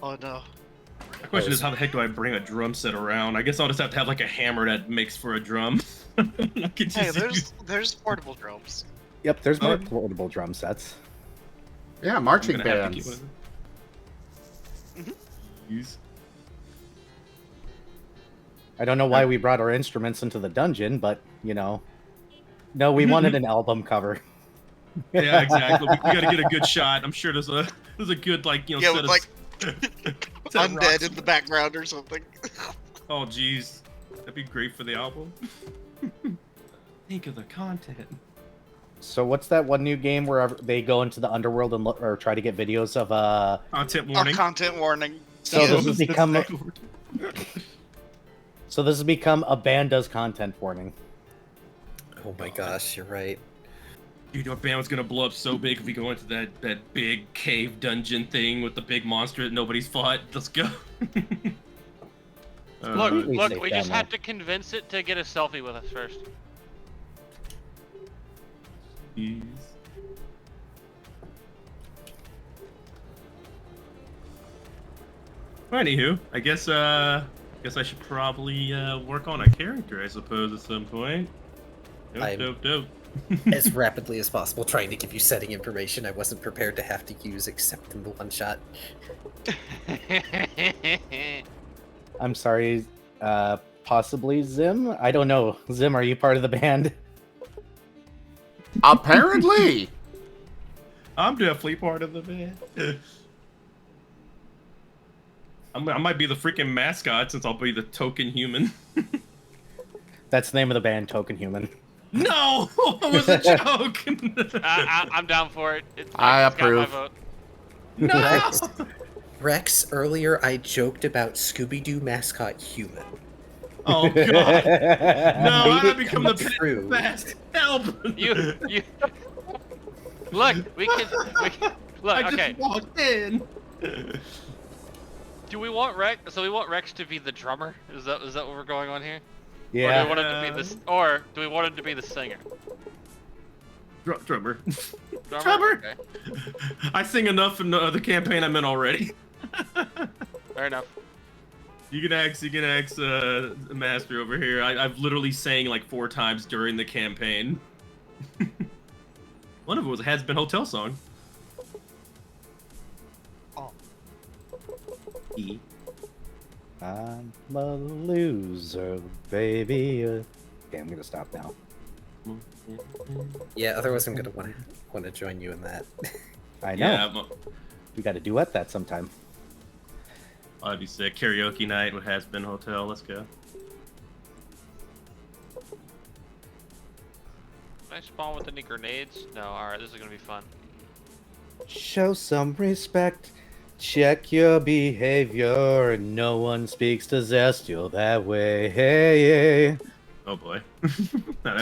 Speaker 10: Oh no.
Speaker 13: The question is, how the heck do I bring a drum set around? I guess I'll just have to have like a hammer that makes for a drum.
Speaker 10: Hey, there's portable drums.
Speaker 2: Yep, there's more portable drum sets.
Speaker 1: Yeah, marching bands.
Speaker 2: I don't know why we brought our instruments into the dungeon, but, you know... No, we wanted an album cover.
Speaker 13: Yeah, exactly. We gotta get a good shot. I'm sure there's a good, like, you know,
Speaker 10: Yeah,
Speaker 13: set
Speaker 10: with, like,
Speaker 13: set
Speaker 10: undead in the background or something.
Speaker 13: Oh, jeez. That'd be great for the album. Think of the content.
Speaker 2: So what's that one new game where they go into the underworld and look, or try to get videos of
Speaker 13: content warning?
Speaker 10: Content warning.
Speaker 2: So this has become so this has become a band does content warning.
Speaker 4: Oh my gosh, you're right.
Speaker 13: Dude, our band was gonna blow up so big if we go into that big cave dungeon thing with the big monster that nobody's fought. Let's go.
Speaker 3: Look, we just have to convince it to get a selfie with us first.
Speaker 13: Jeez. Well, anywho, I guess I should probably work on a character, I suppose, at some point. Dope.
Speaker 4: As rapidly as possible, trying to give you setting information I wasn't prepared to have to use except in the one shot.
Speaker 2: I'm sorry, possibly Zim? I don't know. Zim, are you part of the band?
Speaker 1: Apparently!
Speaker 13: I'm definitely part of the band. I might be the freaking mascot since I'll be the token human.
Speaker 2: That's the name of the band, Token Human.
Speaker 13: No! It was a joke!
Speaker 3: I'm down for it.
Speaker 1: I
Speaker 3: it's
Speaker 1: approve.
Speaker 3: got my vote.
Speaker 13: No!
Speaker 4: Rex, earlier I joked about Scooby-Doo mascot Human.
Speaker 13: Oh god! No, I
Speaker 4: Made it
Speaker 13: become
Speaker 4: come
Speaker 13: the
Speaker 4: true.
Speaker 13: best. Help!
Speaker 3: You. Look, we can. Look,
Speaker 13: I just
Speaker 3: okay.
Speaker 13: walked in.
Speaker 3: Do we want Rex? So we want Rex to be the drummer? Is that what we're going on here?
Speaker 2: Yeah.
Speaker 3: Or do we want him to be the? Or do we want him to be the singer?
Speaker 13: Drummer.
Speaker 3: Drummer. Okay.
Speaker 13: I sing enough in the campaign I'm in already.
Speaker 3: Fair enough.
Speaker 13: You can ask Master over here. I've literally sang like 4 times during the campaign. One of it was a Has Been Hotel song.
Speaker 10: Oh.
Speaker 2: I'm a loser, baby. Okay, I'm gonna stop now.
Speaker 4: Yeah, otherwise I'm gonna want to join you in that.
Speaker 2: I know.
Speaker 13: Yeah,
Speaker 2: we got to duet that sometime.
Speaker 13: I'd be sick. Karaoke night with Has Been Hotel. Let's go.
Speaker 3: Can I spawn with any grenades? No. All right, this is gonna be fun.
Speaker 2: Show some respect. Check your behavior. No one speaks to Zestial that way. Hey.
Speaker 13: Oh boy.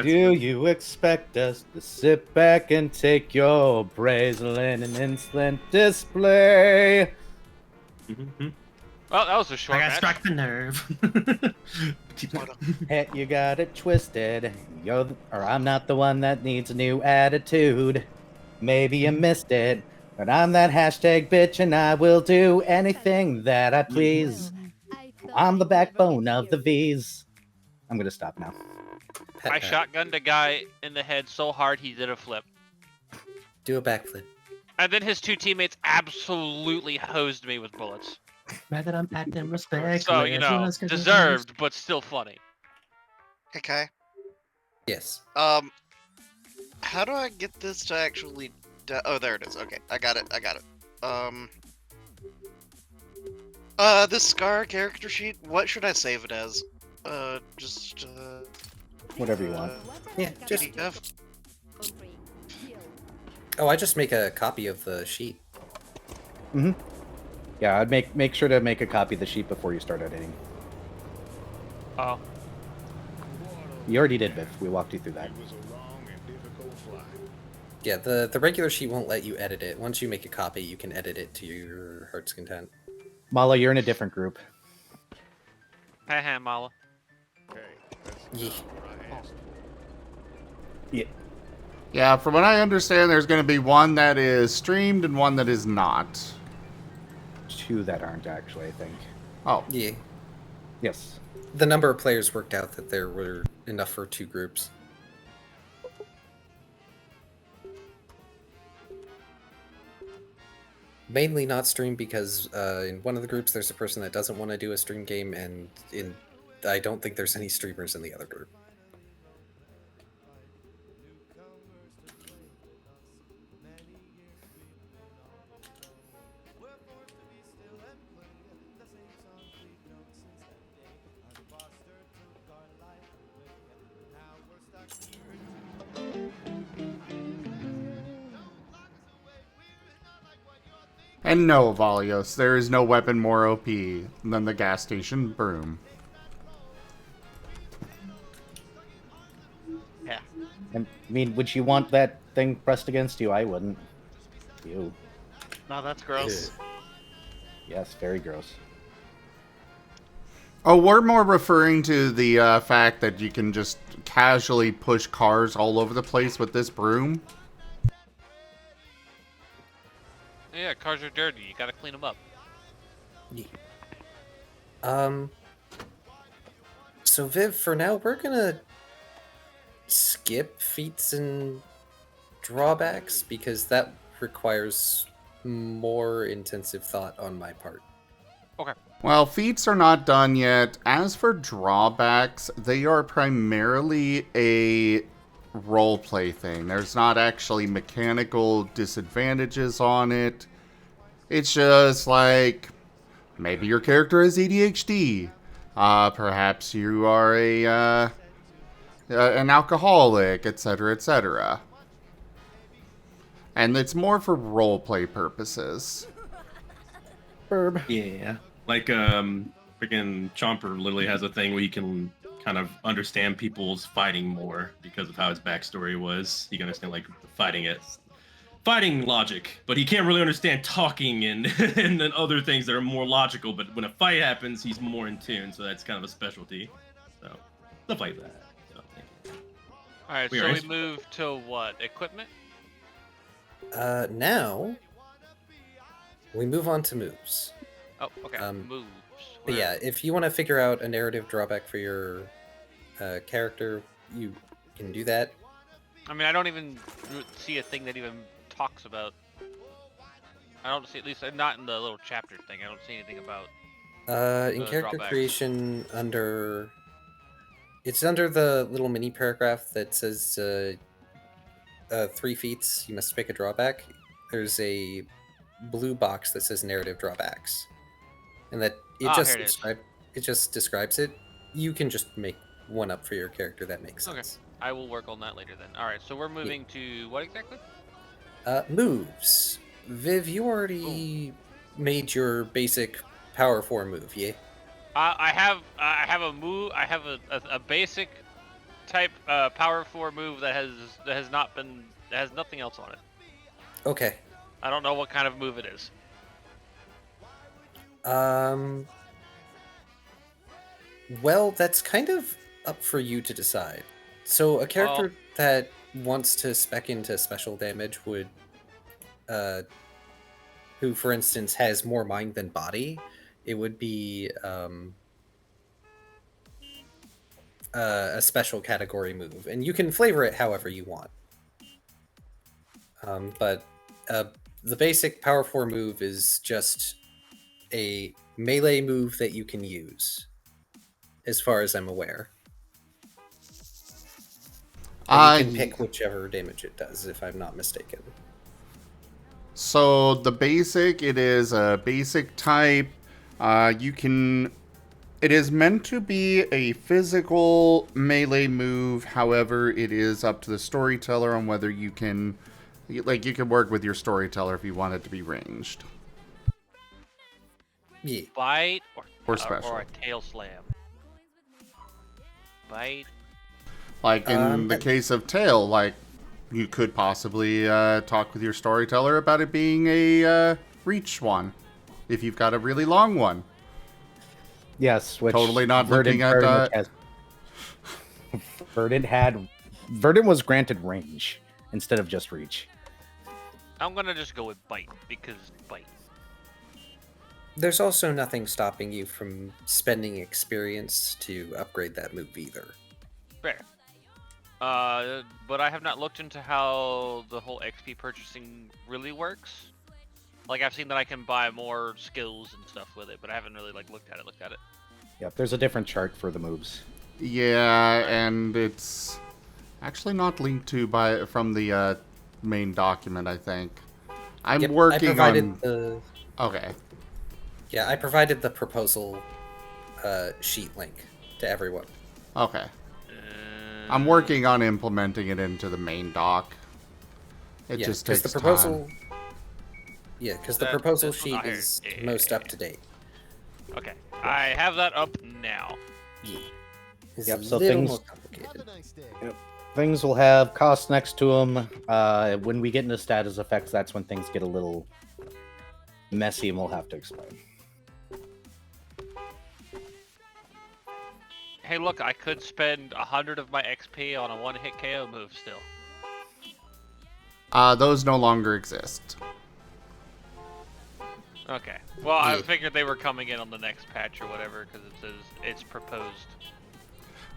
Speaker 2: Do you expect us to sit back and take your brazen and instant display?
Speaker 3: Well, that was a short match.
Speaker 13: struck the nerve.
Speaker 2: Hey, you got it twisted. I'm not the one that needs a new attitude. Maybe you missed it. But I'm that hashtag bitch, and I will do anything that I please. I'm the backbone of the V's. I'm gonna stop now.
Speaker 3: I shotgunned a guy in the head so hard he did a flip.
Speaker 4: Do a backflip.
Speaker 3: And then his two teammates absolutely hosed me with bullets.
Speaker 13: Mad that I'm acting respectless.
Speaker 3: So, you know, deserved, but still funny.
Speaker 10: Hey, Kai.
Speaker 4: Yes.
Speaker 10: How do I get this to actually... Oh, there it is. Okay, I got it. This Scar character sheet, what should I save it as?
Speaker 2: Whatever you want.
Speaker 4: Yeah, just...
Speaker 10: PDF?
Speaker 4: Oh, I just make a copy of the sheet.
Speaker 2: Mm-hmm. Yeah, I'd make sure to make a copy of the sheet before you start editing.
Speaker 3: Oh.
Speaker 2: You already did, Viv. We walked you through that.
Speaker 4: Yeah, the regular sheet won't let you edit it. Once you make a copy, you can edit it to your heart's content.
Speaker 2: Mala, you're in a different group.
Speaker 3: Haha, Mala.
Speaker 4: Yeah.
Speaker 2: Yeah.
Speaker 1: Yeah, from what I understand, there's going to be one that is streamed and one that is not.
Speaker 2: Two that aren't, actually, I think.
Speaker 1: Oh.
Speaker 4: Yeah.
Speaker 2: Yes.
Speaker 4: The number of players worked out that there were enough for 2 groups. Mainly not streamed because in one of the groups there's a person that doesn't want to do a stream game, and I don't think there's any streamers in the other group.
Speaker 1: And no, Valios, there is no weapon more OP than the gas station broom.
Speaker 3: Yeah.
Speaker 2: I mean, would you want that thing pressed against you? I wouldn't. You.
Speaker 3: No, that's gross.
Speaker 2: Yes, very gross.
Speaker 1: Oh, we're more referring to the fact that you can just casually push cars all over the place with this broom.
Speaker 3: Yeah, cars are dirty. You gotta clean them up.
Speaker 4: Yeah. So Viv, for now, we're gonna skip feats and drawbacks because that requires more intensive thought on my part.
Speaker 3: Okay.
Speaker 1: Well, feats are not done yet. As for drawbacks, they are primarily a roleplay thing. There's not actually mechanical disadvantages on it. It's just like, maybe your character has ADHD. Perhaps you are an alcoholic, etc., etc. And it's more for roleplay purposes.
Speaker 2: Herb.
Speaker 13: Yeah. Like, freaking Chomper literally has a thing where you can kind of understand people's fighting more because of how his backstory was. You can understand, like, fighting logic, but he can't really understand talking and and then other things that are more logical. But when a fight happens, he's more in tune, so that's kind of a specialty. So stuff like that. So,
Speaker 3: All right, so we move to what? Equipment?
Speaker 4: Now we move on to moves.
Speaker 3: Oh, okay. Moves.
Speaker 4: But yeah, if you want to figure out a narrative drawback for your character, you can do that.
Speaker 3: I mean, I don't even see a thing that even talks about. I don't see, at least not in the little chapter thing. I don't see anything about.
Speaker 4: In character
Speaker 3: drawbacks.
Speaker 4: creation, it's under the little mini paragraph that says 3 feats. You must pick a drawback. There's a blue box that says narrative drawbacks, and that it just describes it. You can just make one up for your character. That makes sense.
Speaker 3: Okay. I will work on that later then. All right, so we're moving to what exactly?
Speaker 4: Moves. Viv, you already made your basic power 4 move, yeah?
Speaker 3: I have a move. I have a basic type power 4 move that has nothing else on it.
Speaker 4: Okay.
Speaker 3: I don't know what kind of move it is.
Speaker 4: Well, that's kind of up for you to decide. So a character that wants to spec into special damage would who, for instance, has more mind than body, it would be a special category move, and you can flavor it however you want. But the basic Power 4 move is just a melee move that you can use, as far as I'm aware. And you can pick whichever damage it does, if I'm not mistaken.
Speaker 1: So the basic, it is a basic type. It is meant to be a physical melee move. However, it is up to the storyteller on whether you can, you can work with your storyteller if you want it to be ranged.
Speaker 4: Yeah.
Speaker 3: Bite
Speaker 1: or special.
Speaker 3: or a tail slam. Bite.
Speaker 1: Like in the case of tail, like you could possibly talk with your storyteller about it being a reach one, if you've got a really long one.
Speaker 2: Yes, which
Speaker 1: totally not looking at that.
Speaker 2: Verdant was granted range instead of just reach.
Speaker 3: I'm gonna just go with bite because bite.
Speaker 4: There's also nothing stopping you from spending experience to upgrade that move either.
Speaker 3: Fair. But I have not looked into how the whole XP purchasing really works. Like, I've seen that I can buy more skills and stuff with it, but I haven't really looked at it.
Speaker 2: Yep, there's a different chart for the moves.
Speaker 1: Yeah, and it's actually not linked to from the main document, I think. I'm working on... Okay.
Speaker 4: Yeah, I provided the proposal sheet link to everyone.
Speaker 1: Okay. I'm working on implementing it into the main doc. It just takes
Speaker 4: the proposal,
Speaker 1: time.
Speaker 4: Yeah, because the proposal sheet is most up to date.
Speaker 3: Okay, I have that up now.
Speaker 4: Yeah.
Speaker 2: Yep, so things will have costs next to them. When we get into status effects, that's when things get a little messy and we'll have to explain.
Speaker 3: Hey, look, I could spend 100 of my XP on a one-hit KO move still.
Speaker 1: Those no longer exist.
Speaker 3: Okay. Well, I figured they were coming in on the next patch or whatever, because it says it's proposed.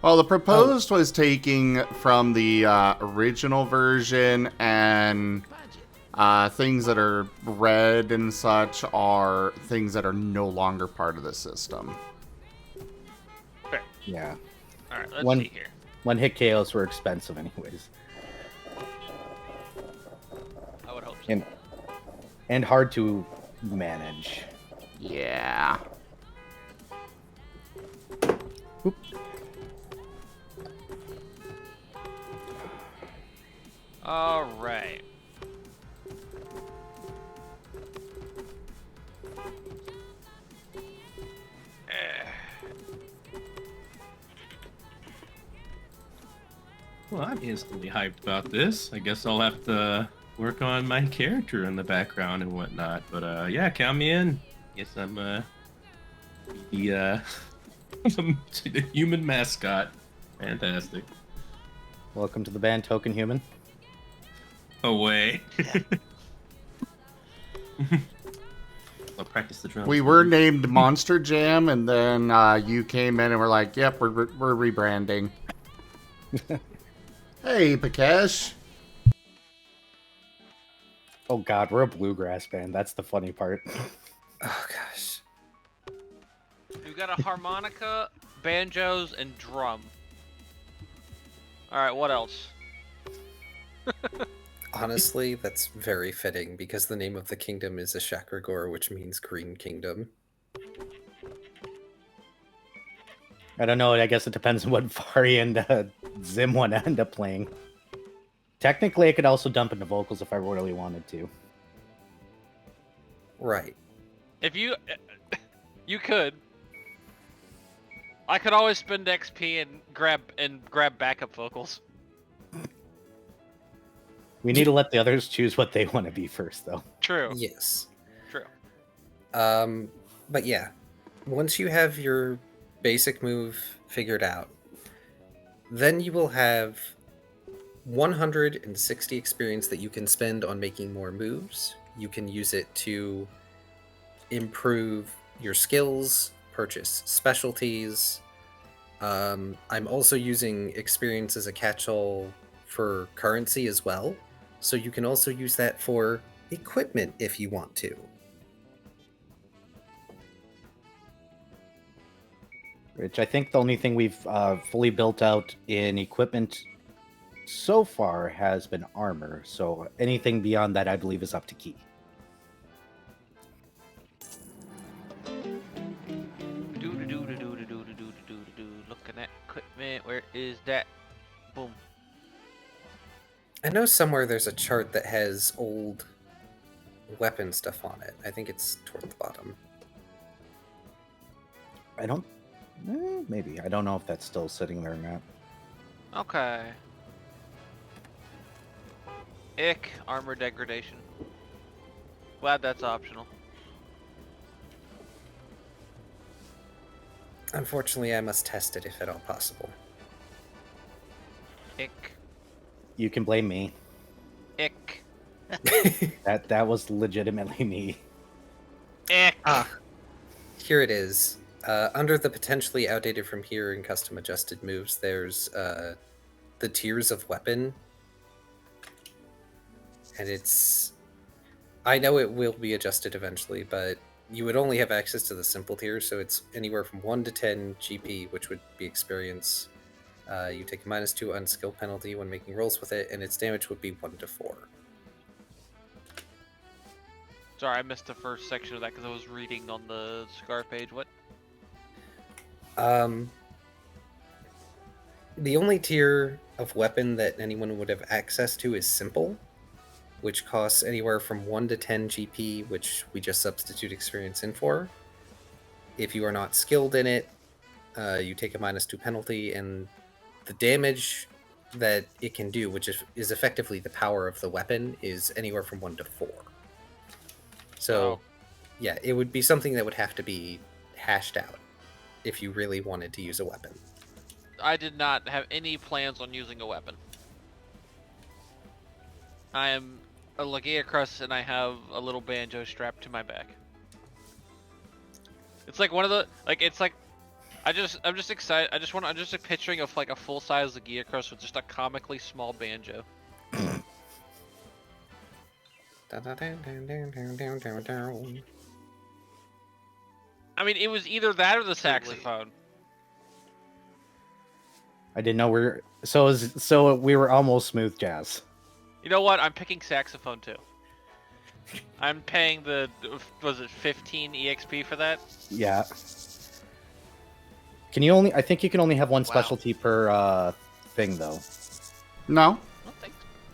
Speaker 1: Well, the proposed was taking from the original version, and things that are red and such are things that are no longer part of the system.
Speaker 3: Fair.
Speaker 2: Yeah.
Speaker 3: Alright, let's see here.
Speaker 2: One hit KOs were expensive anyways.
Speaker 3: I would hope so.
Speaker 2: And hard to manage.
Speaker 1: Yeah.
Speaker 2: Oop.
Speaker 3: Alright.
Speaker 13: Well, I'm instantly hyped about this. I guess I'll have to work on my character in the background and whatnot. But yeah, count me in. Guess I'm the the human mascot. Fantastic.
Speaker 2: Welcome to the band, Token Human.
Speaker 13: Away. I'll practice the drums.
Speaker 1: We were named Monster Jam, and then you came in and were like, "Yep, we're rebranding." Hey, Pakesh.
Speaker 2: Oh god, we're a bluegrass band. That's the funny part.
Speaker 4: Oh gosh.
Speaker 3: We've got a harmonica, banjos, and drum. Alright, what else?
Speaker 4: Honestly, that's very fitting because the name of the kingdom is Ashakragor, which means Green Kingdom.
Speaker 2: I don't know. I guess it depends on what Furry and Zim want to end up playing. Technically, I could also dump into vocals if I really wanted to.
Speaker 4: Right.
Speaker 3: If you... you could. I could always spend XP and grab backup vocals.
Speaker 2: We need to let the others choose what they want to be first, though.
Speaker 3: True.
Speaker 4: Yes.
Speaker 3: True.
Speaker 4: But yeah, once you have your basic move figured out, then you will have 160 experience that you can spend on making more moves. You can use it to improve your skills, purchase specialties. I'm also using experience as a catch-all for currency as well. So you can also use that for equipment if you want to.
Speaker 2: Which I think the only thing we've fully built out in equipment so far has been armor. So anything beyond that, I believe, is up to Key.
Speaker 3: Looking at equipment, where is that? Boom.
Speaker 4: I know somewhere there's a chart that has old weapon stuff on it. I think it's toward the bottom.
Speaker 2: I don't. Maybe. I don't know if that's still sitting there or not.
Speaker 3: Okay. Ick, armor degradation. Glad that's optional.
Speaker 4: Unfortunately, I must test it if at all possible.
Speaker 3: Ick.
Speaker 2: You can blame me.
Speaker 3: Ick.
Speaker 2: That was legitimately me.
Speaker 3: Ick.
Speaker 4: Here it is. Under the potentially outdated from here and custom adjusted moves, there's the tiers of weapon. And it's... I know it will be adjusted eventually, but you would only have access to the simple tier, so it's anywhere from 1 to 10 GP, which would be experience. You take a -2 on skill penalty when making rolls with it, and its damage would be 1 to 4.
Speaker 3: Sorry, I missed the first section of that because I was reading on the Scar page. What?
Speaker 4: The only tier of weapon that anyone would have access to is simple, which costs anywhere from 1 to 10 GP, which we just substitute experience in for. If you are not skilled in it, you take a -2 penalty, and the damage that it can do, which is effectively the power of the weapon, is anywhere from 1 to 4. So, yeah, it would be something that would have to be hashed out if you really wanted to use a weapon.
Speaker 3: I did not have any plans on using a weapon. I am a Lagiacrus and I have a little banjo strapped to my back. It's like one of the it's like I'm just excited. I'm just like picturing of like a full-size Lagiacrus with just a comically small banjo. I mean, it was either that or the saxophone.
Speaker 2: I didn't know so we were almost smooth jazz.
Speaker 3: You know what? I'm picking saxophone too. I'm paying was it 15 EXP for that?
Speaker 2: Yeah. I think you can only have one specialty per thing though.
Speaker 1: No.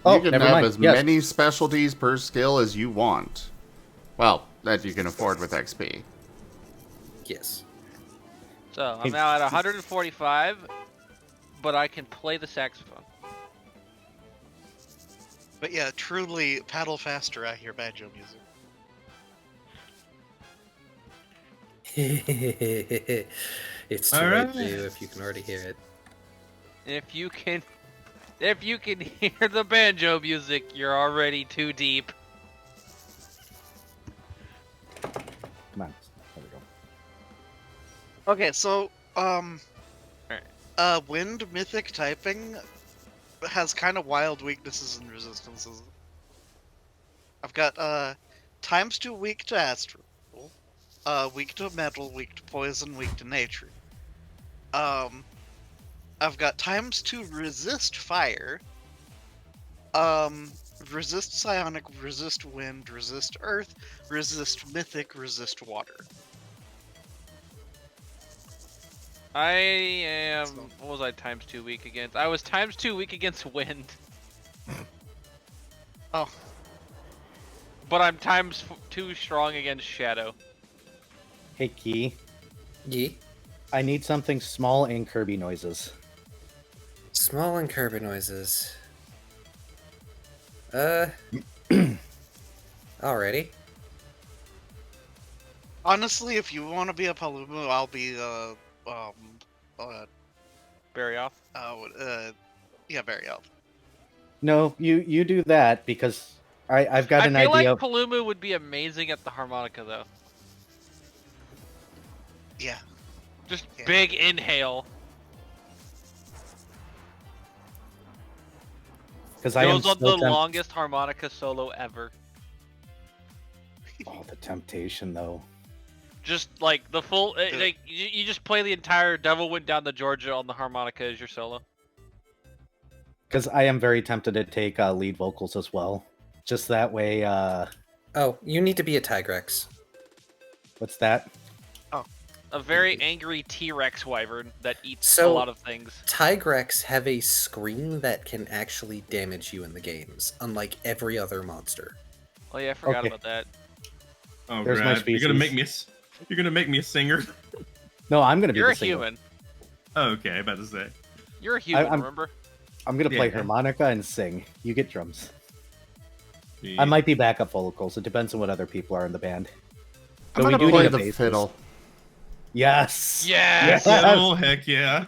Speaker 2: Oh,
Speaker 1: you can
Speaker 2: never
Speaker 1: have
Speaker 2: mind.
Speaker 1: as
Speaker 2: Yes.
Speaker 1: many specialties per skill as you want. Well, that you can afford with XP.
Speaker 4: Yes.
Speaker 3: So I'm now at 145, but I can play the saxophone.
Speaker 10: But yeah, truly paddle faster. I hear banjo music.
Speaker 4: It's too late for you if you can already hear it.
Speaker 3: If you can hear the banjo music, you're already too deep.
Speaker 2: Come on. There we go.
Speaker 10: Okay, so wind mythic typing has kind of wild weaknesses and resistances. I've got ×2 weak to astral, weak to metal, weak to poison, weak to nature. I've got ×2 resist fire, resist psionic, resist wind, resist earth, resist mythic, resist water.
Speaker 3: I am. What was I ×2 weak against? I was ×2 weak against wind.
Speaker 10: Oh.
Speaker 3: But I'm ×2 strong against shadow.
Speaker 2: Hey Key.
Speaker 4: Yee?
Speaker 2: I need something small and Kirby noises.
Speaker 4: Small and Kirby noises. Alrighty.
Speaker 10: Honestly, if you want to be a Paluma, I'll be
Speaker 3: Barry off.
Speaker 10: Yeah, Barry off.
Speaker 2: No, you do that because I've got
Speaker 3: I
Speaker 2: an
Speaker 3: feel
Speaker 2: idea.
Speaker 3: like Palumu would be amazing at the harmonica, though.
Speaker 10: Yeah.
Speaker 3: Just big inhale.
Speaker 2: Because I am
Speaker 3: Goes on
Speaker 2: so
Speaker 3: the
Speaker 2: tempted.
Speaker 3: longest harmonica solo ever.
Speaker 2: Oh, the temptation, though.
Speaker 3: Just like the full, like you just play the entire "Devil Went Down to Georgia" on the harmonica as your solo.
Speaker 2: Because I am very tempted to take lead vocals as well. Just that way.
Speaker 4: Oh, you need to be a Tigrex.
Speaker 2: What's that?
Speaker 3: A very angry T-Rex wyvern that eats
Speaker 4: So,
Speaker 3: a lot of things.
Speaker 4: Tigrex have a scream that can actually damage you in the games, unlike every other monster.
Speaker 3: Oh yeah, I forgot
Speaker 2: Okay.
Speaker 3: about that.
Speaker 13: Oh,
Speaker 2: There's my
Speaker 13: Brad, you're gonna make
Speaker 2: species.
Speaker 13: me. You're gonna make me a singer.
Speaker 2: No, I'm gonna be
Speaker 3: You're
Speaker 2: the
Speaker 3: a
Speaker 2: singer.
Speaker 3: human.
Speaker 13: Oh, okay, about to say.
Speaker 3: You're a human,
Speaker 2: I'm-
Speaker 3: remember?
Speaker 2: I'm gonna play
Speaker 13: Yeah.
Speaker 2: harmonica and sing. You get drums.
Speaker 13: Jeez.
Speaker 2: I might be backup vocals. It depends on what other people are in the band.
Speaker 1: I'm
Speaker 2: But we
Speaker 1: gonna
Speaker 2: do
Speaker 1: play
Speaker 2: need a
Speaker 1: the
Speaker 2: bassist.
Speaker 1: fiddle.
Speaker 2: Yes.
Speaker 3: Yes!
Speaker 13: Fiddle, heck yeah.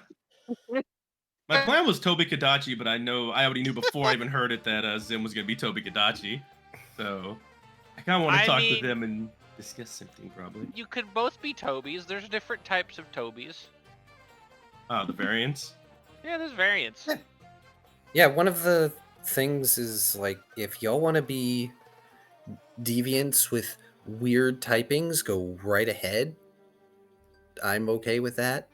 Speaker 13: My plan was Toby Kadachi, but I already knew before I even heard it that Zim was gonna be Toby Kadachi. So I kind of want to
Speaker 3: I
Speaker 13: talk
Speaker 3: mean-
Speaker 13: to them and discuss something probably.
Speaker 3: You could both be Tobys. There's different types of Tobys.
Speaker 13: Oh, the variants.
Speaker 3: Yeah, there's variants.
Speaker 4: Yeah, one of the things is like if y'all want to be deviants with weird typings, go right ahead. I'm okay with that.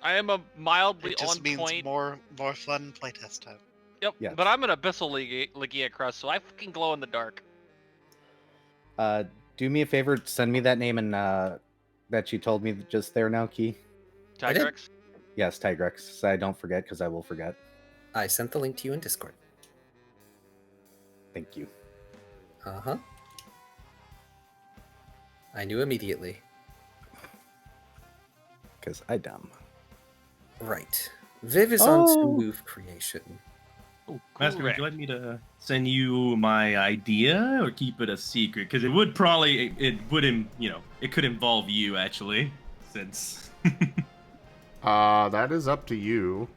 Speaker 3: I am a mildly
Speaker 10: It just
Speaker 3: on
Speaker 10: means
Speaker 3: point.
Speaker 10: more fun playtest time.
Speaker 3: Yep,
Speaker 2: Yes.
Speaker 3: but I'm an Abyssal Legia Crust, so I fucking glow in the dark.
Speaker 2: Do me a favor. Send me that name and that you told me just there now, Key.
Speaker 4: I did.
Speaker 3: Tigrex?
Speaker 2: Yes, Tigrex. So I don't forget because I will forget.
Speaker 4: I sent the link to you in Discord.
Speaker 2: Thank you.
Speaker 4: Uh-huh. I knew immediately.
Speaker 2: Because I dumb.
Speaker 4: Right. Viv is on to
Speaker 2: Oh.
Speaker 4: move creation.
Speaker 3: Oh,
Speaker 13: Master, would you like me to send you my idea or keep it a secret? Because it would probably, it would, it could involve you actually, since.
Speaker 1: That is up to you.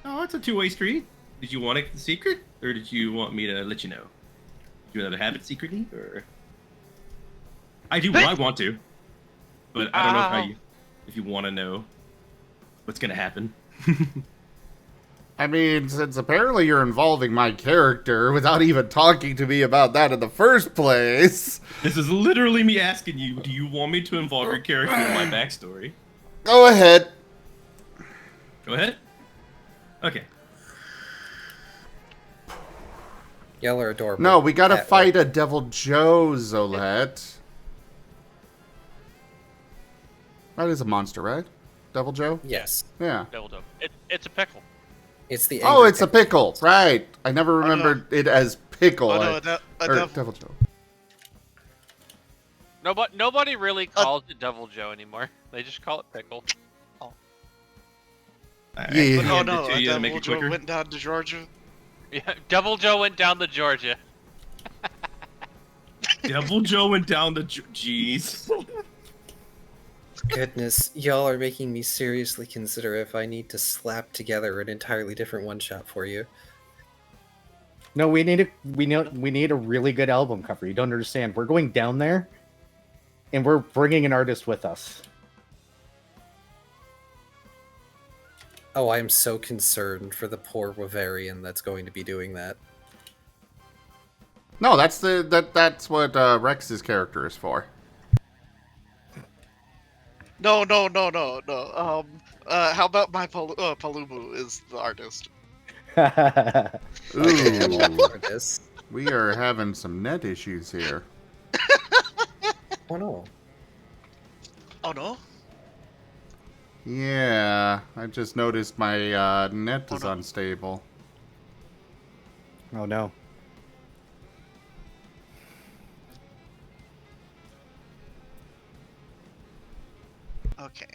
Speaker 13: Oh, it's a two-way street. Did you want it secret, or did you want me to let you know? Do you rather have it secretly, or? I do. I want to, but I don't know if you want to know what's gonna happen.
Speaker 1: I mean, since apparently you're involving my character without even talking to me about that in the first place.
Speaker 13: This is literally me asking you, do you want me to involve your character in my backstory?
Speaker 1: Go ahead.
Speaker 13: Go ahead. Okay.
Speaker 4: Y'all are adorable.
Speaker 1: No, we gotta
Speaker 4: That
Speaker 1: fight
Speaker 4: way.
Speaker 1: a Devil Joe, Zolette. That is a monster, right? Devil Joe?
Speaker 4: Yes.
Speaker 1: Yeah.
Speaker 3: Devil Joe. It's a pickle.
Speaker 4: It's the
Speaker 1: Oh,
Speaker 4: angry
Speaker 1: it's a pickle. Right. I never remembered it as pickle.
Speaker 10: Oh, no,
Speaker 1: or Devil Joe.
Speaker 3: Nobody really calls it Devil Joe anymore. They just call it pickle.
Speaker 13: All right,
Speaker 1: Yeah.
Speaker 13: let me
Speaker 10: Oh
Speaker 13: hand it
Speaker 10: no,
Speaker 13: to
Speaker 10: a
Speaker 13: you to make
Speaker 10: Devil
Speaker 13: it
Speaker 10: Joe
Speaker 13: quicker.
Speaker 10: went down to Georgia.
Speaker 3: Yeah, Devil Joe went down to Georgia.
Speaker 13: Devil Joe went down the. Jeez.
Speaker 4: Goodness, y'all are making me seriously consider if I need to slap together an entirely different one-shot for you.
Speaker 2: No, we need a really good album cover. You don't understand. We're going down there, and we're bringing an artist with us.
Speaker 4: Oh, I am so concerned for the poor Wavarian that's going to be doing that.
Speaker 1: No, that's what Rex's character is for.
Speaker 10: No. How about my Palumu is the artist?
Speaker 1: Ooh. We are having some net issues here.
Speaker 4: Oh no.
Speaker 10: Oh no.
Speaker 1: Yeah, I just noticed my net is
Speaker 10: no.
Speaker 1: unstable.
Speaker 2: Oh no.
Speaker 10: Okay.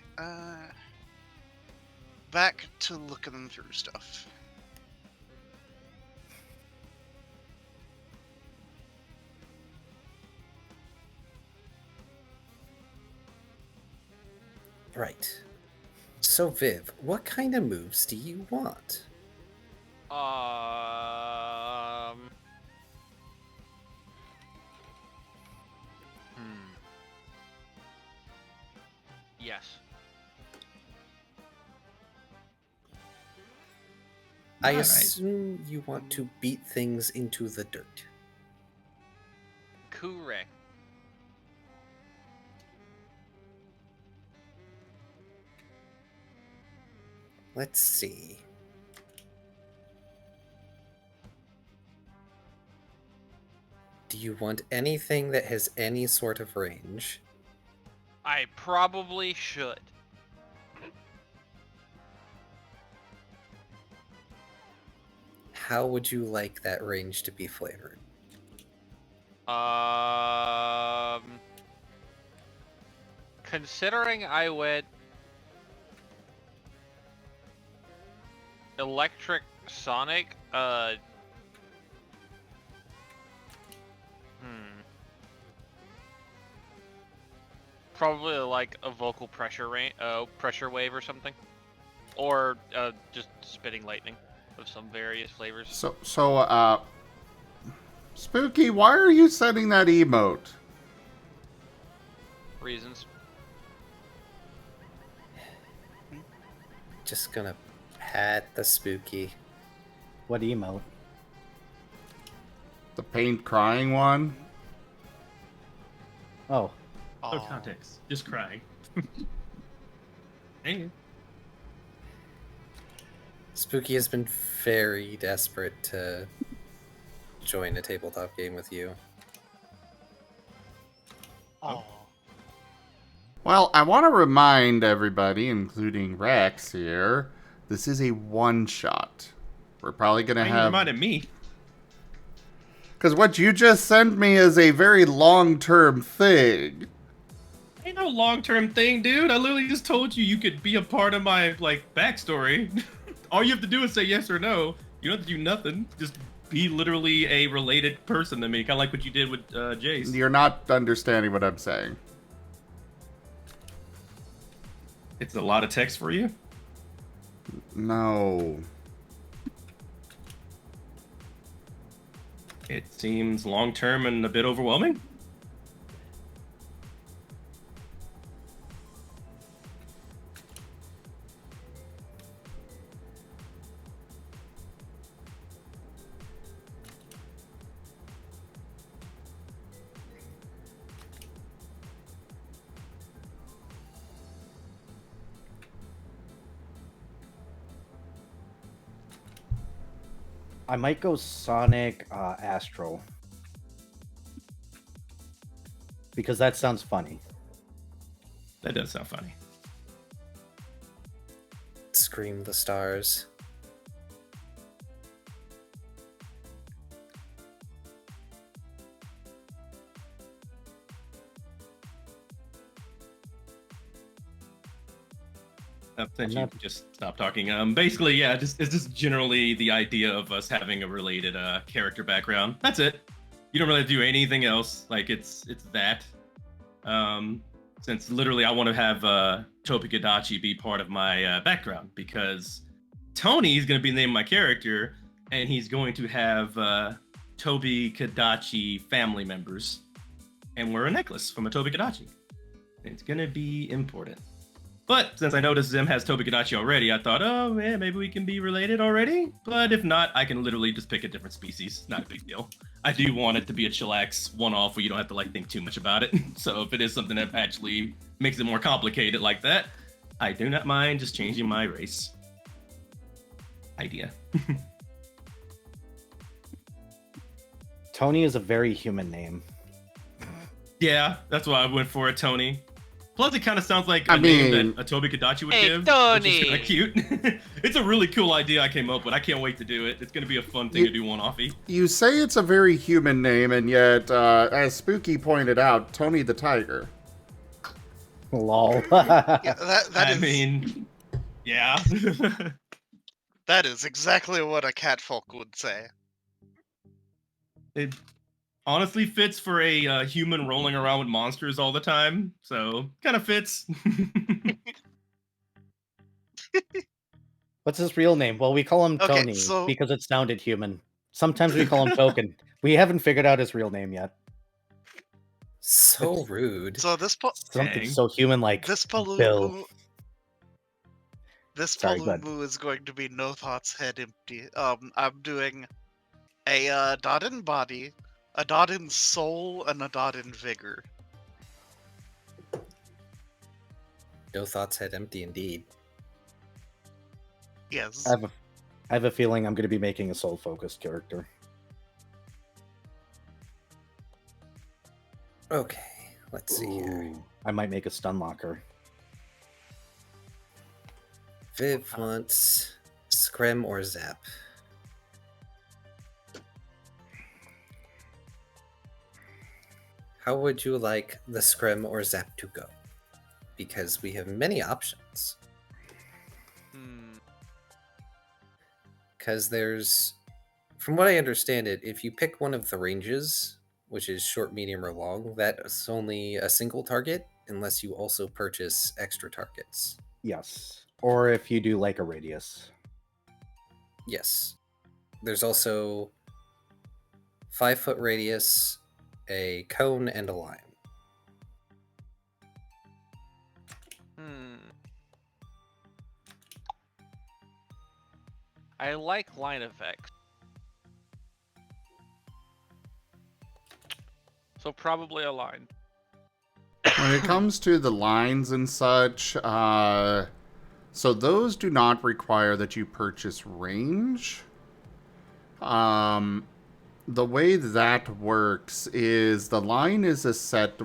Speaker 10: Back to looking through stuff.
Speaker 4: Right. So Viv, what kind of moves do you want?
Speaker 3: Yes.
Speaker 4: I
Speaker 13: Alright.
Speaker 4: assume you want to beat things into the dirt.
Speaker 3: Correct.
Speaker 4: Let's see. Do you want anything that has any sort of range?
Speaker 3: I probably should.
Speaker 4: How would you like that range to be flavored?
Speaker 3: Considering I went electric sonic, probably like a vocal pressure pressure wave or something, or just spitting lightning of some various flavors.
Speaker 1: So, Spooky, why are you sending that emote?
Speaker 3: Reasons.
Speaker 4: Just gonna pat the Spooky.
Speaker 2: What emote?
Speaker 1: The paint crying one?
Speaker 2: Oh.
Speaker 13: No context. Just crying. Hey.
Speaker 4: Spooky has been very desperate to join a tabletop game with you.
Speaker 10: Oh.
Speaker 1: Well, I want to remind everybody, including Rex here, this is a one-shot. We're probably going to
Speaker 13: You
Speaker 1: have...
Speaker 13: reminded me.
Speaker 1: Because what you just sent me is a very long-term thing.
Speaker 13: Ain't no long-term thing, dude. I literally just told you you could be a part of my, like, backstory. All you have to do is say yes or no. You don't have to do nothing. Just be literally a related person to me. Kind of like what you did with Jace.
Speaker 1: You're not understanding what I'm saying.
Speaker 13: It's a lot of text for you?
Speaker 1: No.
Speaker 13: It seems long-term and a bit overwhelming.
Speaker 2: I might go Sonic Astral. Because that sounds funny.
Speaker 13: That does sound funny.
Speaker 4: Scream the stars.
Speaker 13: Since you just stop talking. Basically, yeah, it's just generally the idea of us having a related character background. That's it. You don't really do anything else. Like it's that. Since literally I want to have Topi Kadachi be part of my background because Tony is going to be the name of my character, and he's going to have Tobi Kadachi family members, and wear a necklace from a Tobi Kadachi. It's going to be important. But since I noticed Zim has Tobi Kadachi already, I thought, oh man, maybe we can be related already. But if not, I can literally just pick a different species. Not a big deal. I do want it to be a chillax one-off where you don't have to like think too much about it. So if it is something that actually makes it more complicated like that, I do not mind just changing my race. Idea.
Speaker 2: Tony is a very human name.
Speaker 13: Yeah, that's why I went for it, Tony. Plus, it kind of sounds like a name that a Tobi Kadachi would give,
Speaker 3: Tony.
Speaker 13: which is kind of cute. It's a really cool idea I came up with. I can't wait to do it. It's going to be a fun thing to do one-offy.
Speaker 1: You say it's a very human name, and yet, as Spooky pointed out, Tony the Tiger.
Speaker 2: Lol.
Speaker 10: Yeah, that is...
Speaker 13: I mean, yeah.
Speaker 10: That is exactly what a catfolk would say.
Speaker 13: It honestly fits for a human rolling around with monsters all the time, so kind of fits.
Speaker 2: What's his real name? Well, we call him
Speaker 10: Okay,
Speaker 2: Tony
Speaker 10: so-
Speaker 2: because it sounded human. Sometimes we call him Token. We haven't figured out his real name yet.
Speaker 4: So rude.
Speaker 10: So this
Speaker 2: Something so human like
Speaker 10: this
Speaker 2: Bill.
Speaker 10: Palumbu, this
Speaker 2: Sorry, go ahead.
Speaker 10: Palumbu is going to be no thoughts, head empty. I'm doing a dot in body, a dot in soul, and a dot in vigor.
Speaker 4: No thoughts, head empty indeed.
Speaker 10: Yes.
Speaker 2: I have a feeling I'm going to be making a soul-focused character.
Speaker 4: Okay, let's see here.
Speaker 2: I might make a stun locker.
Speaker 4: Viv wants Scrim or Zap. How would you like the Scrim or Zap to go? Because we have many options. Because there's, from what I understand it, if you pick one of the ranges, which is short, medium, or long, that's only a single target unless you also purchase extra targets.
Speaker 2: Yes. Or if you do like a radius.
Speaker 4: Yes. There's also 5-foot radius, a cone, and a line.
Speaker 3: I like line effects. So probably a line.
Speaker 1: When it comes to the lines and such, so those do not require that you purchase range. The way that works is the line is a set.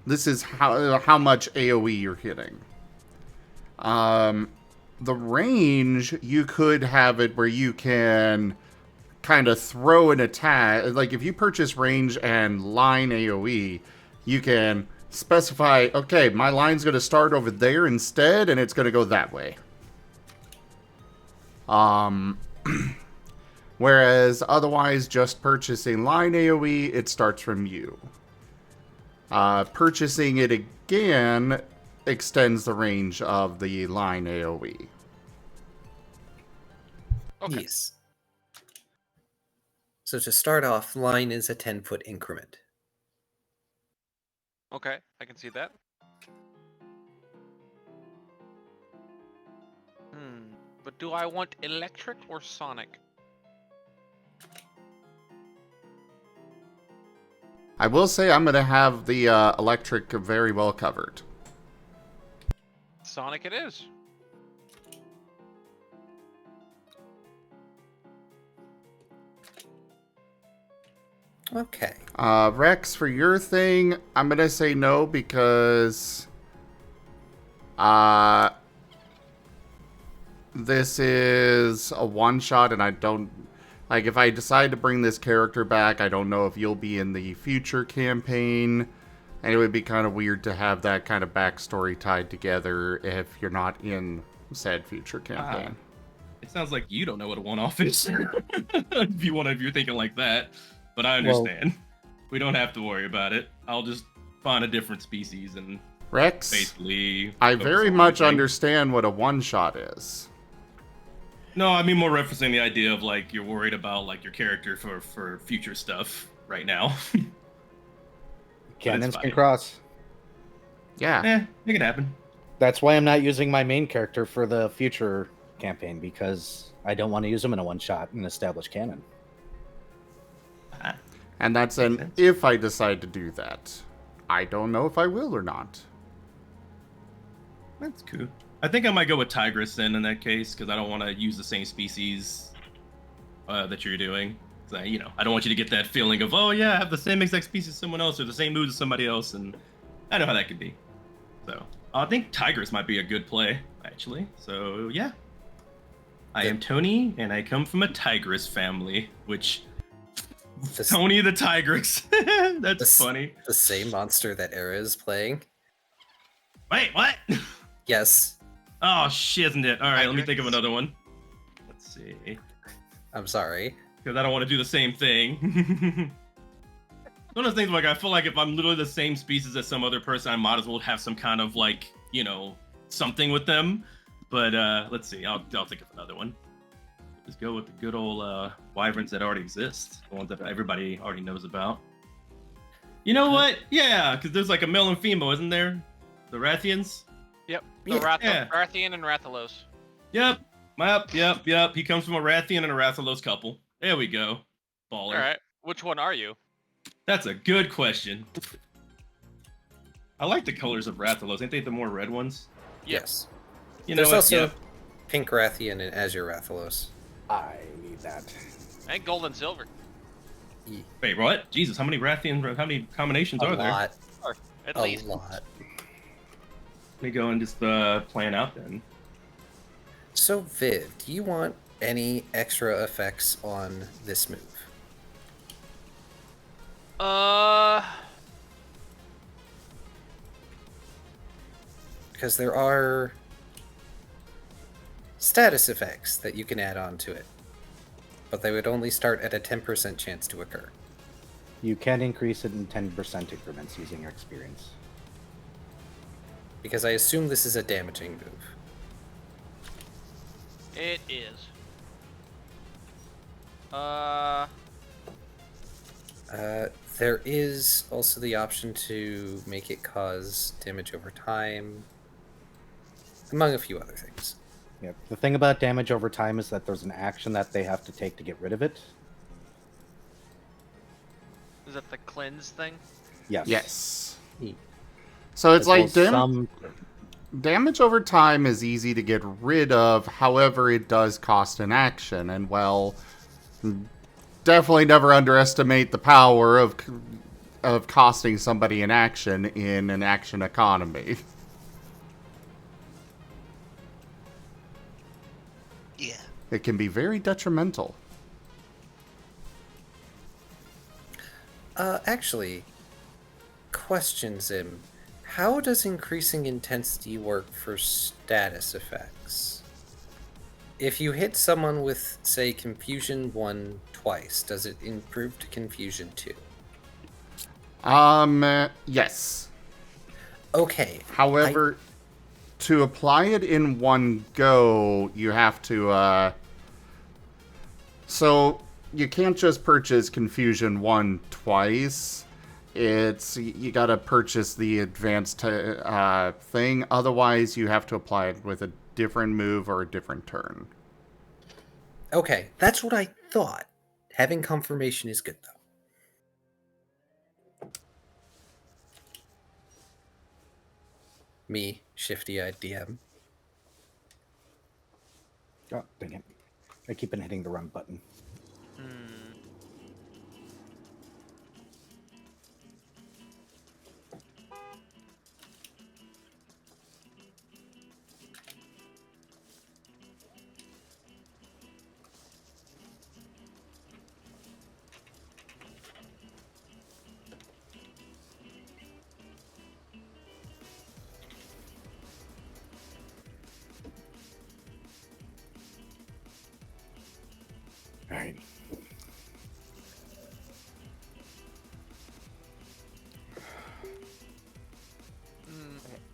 Speaker 1: This is how much AOE you're hitting. The range, you could have it where you can kind of throw an attack. Like if you purchase range and line AOE, you can specify, okay, my line's going to start over there instead, and it's going to go that way. Whereas otherwise, just purchasing line AOE, it starts from you. Purchasing it again extends the range of the line AOE.
Speaker 3: Okay.
Speaker 4: Yes. So to start off, line is a 10-foot increment.
Speaker 3: Okay, I can see that. But do I want electric or sonic?
Speaker 1: I will say I'm going to have the electric very well covered.
Speaker 3: Sonic it is.
Speaker 4: Okay.
Speaker 1: Rex, for your thing, I'm going to say no because this is a one-shot and I don't... Like, if I decide to bring this character back, I don't know if you'll be in the future campaign. And it would be kind of weird to have that kind of backstory tied together if you're not in said future campaign.
Speaker 13: It sounds like you don't know what a one-off is. if you're thinking like that. But I understand. Well, we don't have to worry about it. I'll just find a different species and
Speaker 1: Rex,
Speaker 13: basically...
Speaker 1: I very much understand what a one-shot is.
Speaker 13: No, I mean more referencing the idea of like you're worried about like your character for future stuff right now.
Speaker 2: Cannons can cross.
Speaker 1: Yeah.
Speaker 13: Make it happen.
Speaker 2: That's why I'm not using my main character for the future campaign, because I don't want to use him in a one-shot and establish canon.
Speaker 1: And that's an if I decide to do that. I don't know if I will or not.
Speaker 13: That's cool. I think I might go with Tigress then in that case, because I don't want to use the same species that you're doing. So, I don't want you to get that feeling of, oh yeah, I have the same exact species as someone else or the same moves as somebody else, and I know how that could be. So I think Tigress might be a good play, actually. So yeah. I am Tony, and I come from a Tigress family, which... Tony the Tigress. That's funny.
Speaker 4: The same monster that Era is playing.
Speaker 13: Wait, what?
Speaker 4: Yes.
Speaker 13: Oh, shit, isn't it? All right, let me think of another one. Let's see.
Speaker 4: I'm sorry.
Speaker 13: Because I don't want to do the same thing. One of those things, like, I feel like if I'm literally the same species as some other person, I might as well have some kind of, like, something with them. But let's see. I'll think of another one. Just go with the good old wyverns that already exist, the ones that everybody already knows about. You know what? Yeah, because there's like a male and female, isn't there? The Rathians.
Speaker 3: Yep.
Speaker 13: Yeah.
Speaker 3: Rathian and Rathalos.
Speaker 13: Yep. Yep. He comes from a Rathian and a Rathalos couple. There we go. Baller.
Speaker 3: All right. Which one are you?
Speaker 13: That's a good question. I like the colors of Rathalos. Ain't they the more red ones?
Speaker 4: Yes.
Speaker 13: You know
Speaker 4: There's
Speaker 13: what?
Speaker 4: also
Speaker 13: Yep.
Speaker 4: Pink Rathian and Azure Rathalos.
Speaker 2: I need that.
Speaker 3: And gold and silver.
Speaker 13: Wait, what? Jesus, how many combinations are there?
Speaker 4: Lot.
Speaker 3: At
Speaker 4: A
Speaker 3: least.
Speaker 4: lot.
Speaker 13: Let me go and just plan out then.
Speaker 4: So, Viv, do you want any extra effects on this move? Because there are status effects that you can add on to it, but they would only start at a 10% chance to occur.
Speaker 2: You can increase it in 10% increments using your experience.
Speaker 4: Because I assume this is a damaging move.
Speaker 3: It is.
Speaker 4: There is also the option to make it cause damage over time, among a few other things.
Speaker 2: Yeah, the thing about damage over time is that there's an action that they have to take to get rid of it.
Speaker 3: Is that the cleanse thing?
Speaker 2: Yes.
Speaker 1: Yes. So it's like damage over time is easy to get rid of, however, it does cost an action. And, well, definitely never underestimate the power of costing somebody an action in an action economy.
Speaker 10: Yeah.
Speaker 1: It can be very detrimental.
Speaker 4: Actually, question, Zim. How does increasing intensity work for status effects? If you hit someone with, say, Confusion 1 twice, does it improve to Confusion 2?
Speaker 1: Yes.
Speaker 4: Okay.
Speaker 1: However, to apply it in one go, you have to, so you can't just purchase Confusion 1 twice. You gotta purchase the advanced thing, otherwise you have to apply it with a different move or a different turn.
Speaker 4: Okay, that's what I thought. Having confirmation is good, though. Me, shifty-eyed DM.
Speaker 2: Oh, dang it. I keep on hitting the wrong button. Alright.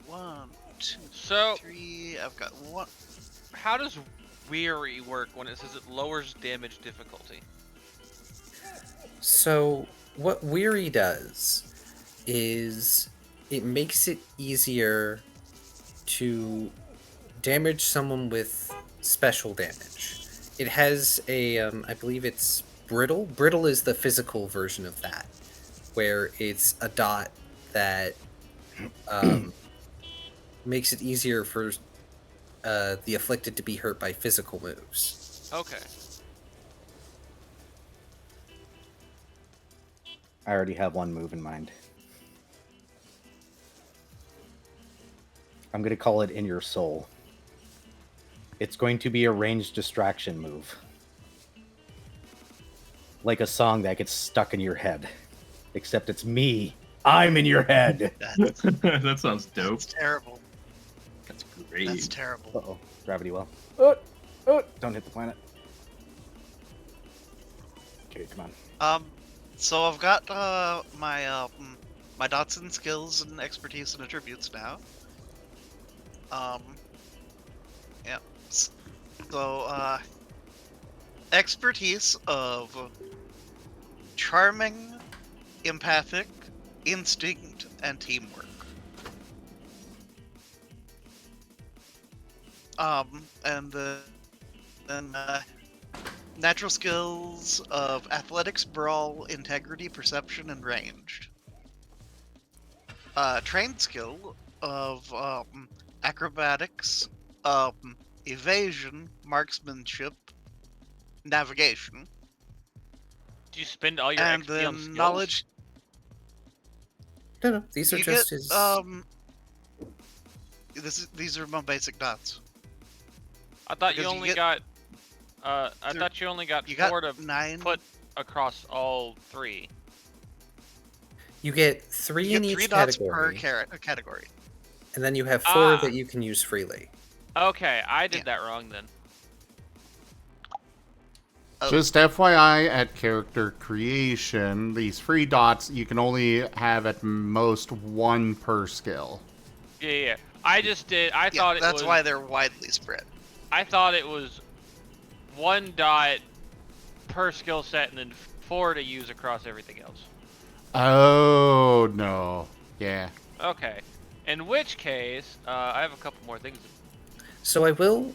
Speaker 10: One, two,
Speaker 3: So,
Speaker 10: three. I've got one.
Speaker 3: how does Weary work when it says it lowers damage difficulty?
Speaker 4: So, what Weary does is it makes it easier to damage someone with special damage. It has a, I believe it's Brittle. Brittle is the physical version of that, where it's a dot that makes it easier for the afflicted to be hurt by physical moves.
Speaker 3: Okay.
Speaker 2: I already have one move in mind. I'm going to call it In Your Soul. It's going to be a ranged distraction move. Like a song that gets stuck in your head. Except it's me. I'm in your head.
Speaker 13: That sounds dope.
Speaker 10: That's terrible.
Speaker 13: That's great.
Speaker 10: That's terrible.
Speaker 2: Uh-oh. Gravity well. Don't hit the planet. Okay, come on.
Speaker 10: So I've got my my dots and skills and expertise and attributes now. Yeah. So, expertise of charming, empathic, instinct, and teamwork. And then natural skills of athletics, brawl, integrity, perception, and ranged. Trained skill of acrobatics, evasion, marksmanship, navigation.
Speaker 3: Do you spend all your
Speaker 10: And
Speaker 3: XP on
Speaker 10: then
Speaker 3: skills?
Speaker 10: knowledge.
Speaker 4: No, these are
Speaker 10: You
Speaker 4: just
Speaker 10: get,
Speaker 4: his.
Speaker 10: These are my basic dots.
Speaker 3: I thought you
Speaker 10: because you
Speaker 3: only
Speaker 10: get-
Speaker 3: got. I thought you only got
Speaker 10: You
Speaker 3: 4
Speaker 10: got
Speaker 3: to
Speaker 10: 9.
Speaker 3: put across all 3.
Speaker 4: You get 3
Speaker 10: You
Speaker 4: in
Speaker 10: get
Speaker 4: each
Speaker 10: 3 dots
Speaker 4: category,
Speaker 10: per category.
Speaker 4: and then you have 4
Speaker 3: Ah.
Speaker 4: that you can use freely.
Speaker 3: Okay, I did that wrong then.
Speaker 1: Just FYI, at character creation, these free dots, you can only have at most 1 per skill.
Speaker 3: Yeah. I just did. I thought it was.
Speaker 10: That's why they're widely spread.
Speaker 3: I thought it was 1 dot per skill set and then 4 to use across everything else.
Speaker 1: Oh, no. Yeah.
Speaker 3: Okay. In which case, I have a couple more things.
Speaker 4: So I will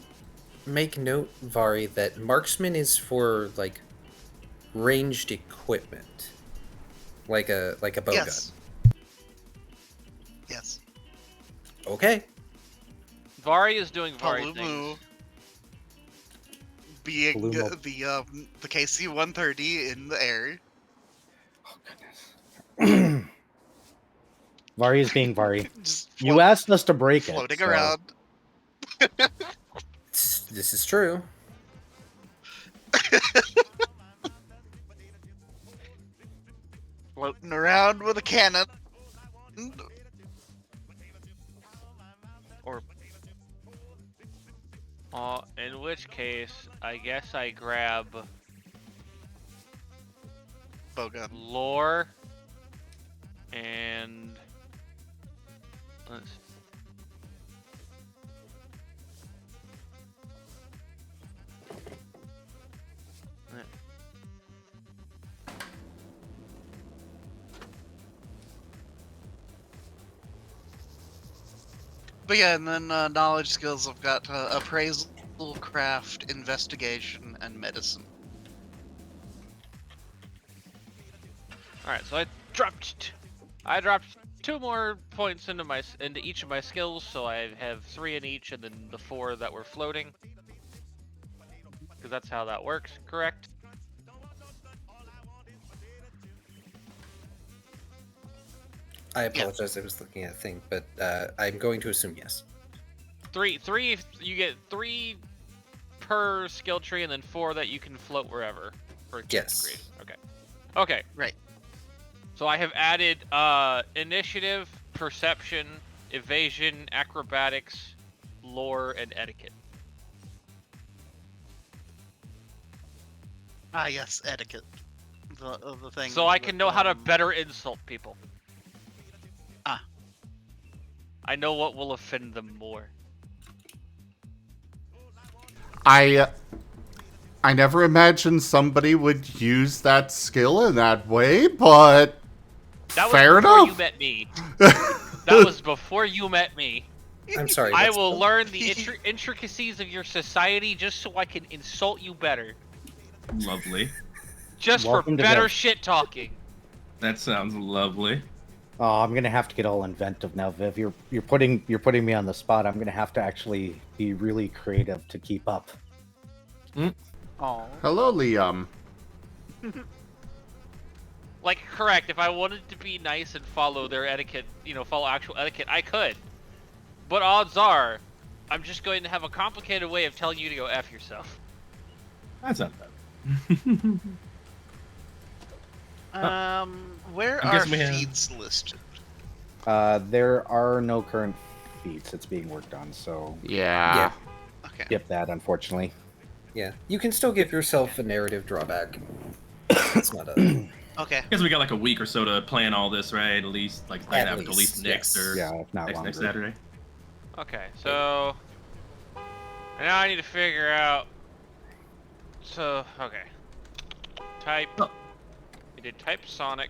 Speaker 4: make note, Vari, that marksman is for like ranged equipment, like a bow
Speaker 10: Yes.
Speaker 4: gun.
Speaker 10: Yes.
Speaker 4: Okay.
Speaker 3: Vari is doing Vari
Speaker 10: Palumu
Speaker 3: things.
Speaker 10: being
Speaker 4: Palumu.
Speaker 10: the KC-130 in the air.
Speaker 2: Vari is being Vari.
Speaker 10: Just
Speaker 2: You asked us to break it.
Speaker 10: floating
Speaker 2: so-
Speaker 10: around.
Speaker 4: This is true.
Speaker 10: Floating around with a cannon.
Speaker 3: Or. In which case, I guess I grab
Speaker 10: Bowgun.
Speaker 3: lore and let's.
Speaker 10: But yeah, and then knowledge skills, I've got appraisal, craft, investigation, and medicine.
Speaker 3: Alright, so I dropped 2 more points into each of my skills, so I have 3 in each, and then the 4 that were floating. Because that's how that works, correct?
Speaker 4: I apologize. I was looking at a thing, but I'm going to assume yes.
Speaker 3: 3 you get 3 per skill tree, and then 4 that you can float wherever. For
Speaker 4: Yes.
Speaker 3: create. Okay.
Speaker 10: Right.
Speaker 3: So I have added initiative, perception, evasion, acrobatics, lore, and etiquette.
Speaker 10: Ah, yes, etiquette. The thing.
Speaker 3: So I
Speaker 10: that,
Speaker 3: can know how to better insult people.
Speaker 10: Ah.
Speaker 3: I know what will offend them more.
Speaker 1: I never imagined somebody would use that skill in that way, but
Speaker 3: That was
Speaker 1: fair
Speaker 3: before
Speaker 1: enough.
Speaker 3: you met me. That was before you met me.
Speaker 4: I'm sorry.
Speaker 3: I
Speaker 4: what's
Speaker 3: will
Speaker 4: the-
Speaker 3: learn the intricacies of your society just so I can insult you better.
Speaker 13: Lovely.
Speaker 3: Just
Speaker 2: Welcome
Speaker 3: for
Speaker 2: to
Speaker 3: better
Speaker 2: bed.
Speaker 3: shit talking.
Speaker 13: That sounds lovely.
Speaker 2: Oh, I'm gonna have to get all inventive now, Viv. You're putting me on the spot. I'm gonna have to actually be really creative to keep up.
Speaker 3: Oh.
Speaker 1: Hello, Liam.
Speaker 3: Like, correct, if I wanted to be nice and follow their etiquette, follow actual etiquette, I could. But odds are, I'm just going to have a complicated way of telling you to go F yourself.
Speaker 13: That's not bad.
Speaker 10: Where
Speaker 13: I'm
Speaker 10: are
Speaker 13: guessing we have-
Speaker 10: feats listed?
Speaker 2: There are no current feats that's being worked on, so
Speaker 1: Yeah.
Speaker 10: Okay.
Speaker 2: skip that, unfortunately.
Speaker 4: Yeah, you can still give yourself a narrative drawback. It's not a.
Speaker 10: Okay.
Speaker 13: Because we got like a week or so to plan all this, right? At least, like, plan out at least next
Speaker 4: yes.
Speaker 13: or
Speaker 2: Yeah, if not
Speaker 13: next
Speaker 2: longer.
Speaker 13: Saturday.
Speaker 3: Okay, so And now I need to figure out. So, okay. Type.
Speaker 13: Oh.
Speaker 3: We did type Sonic.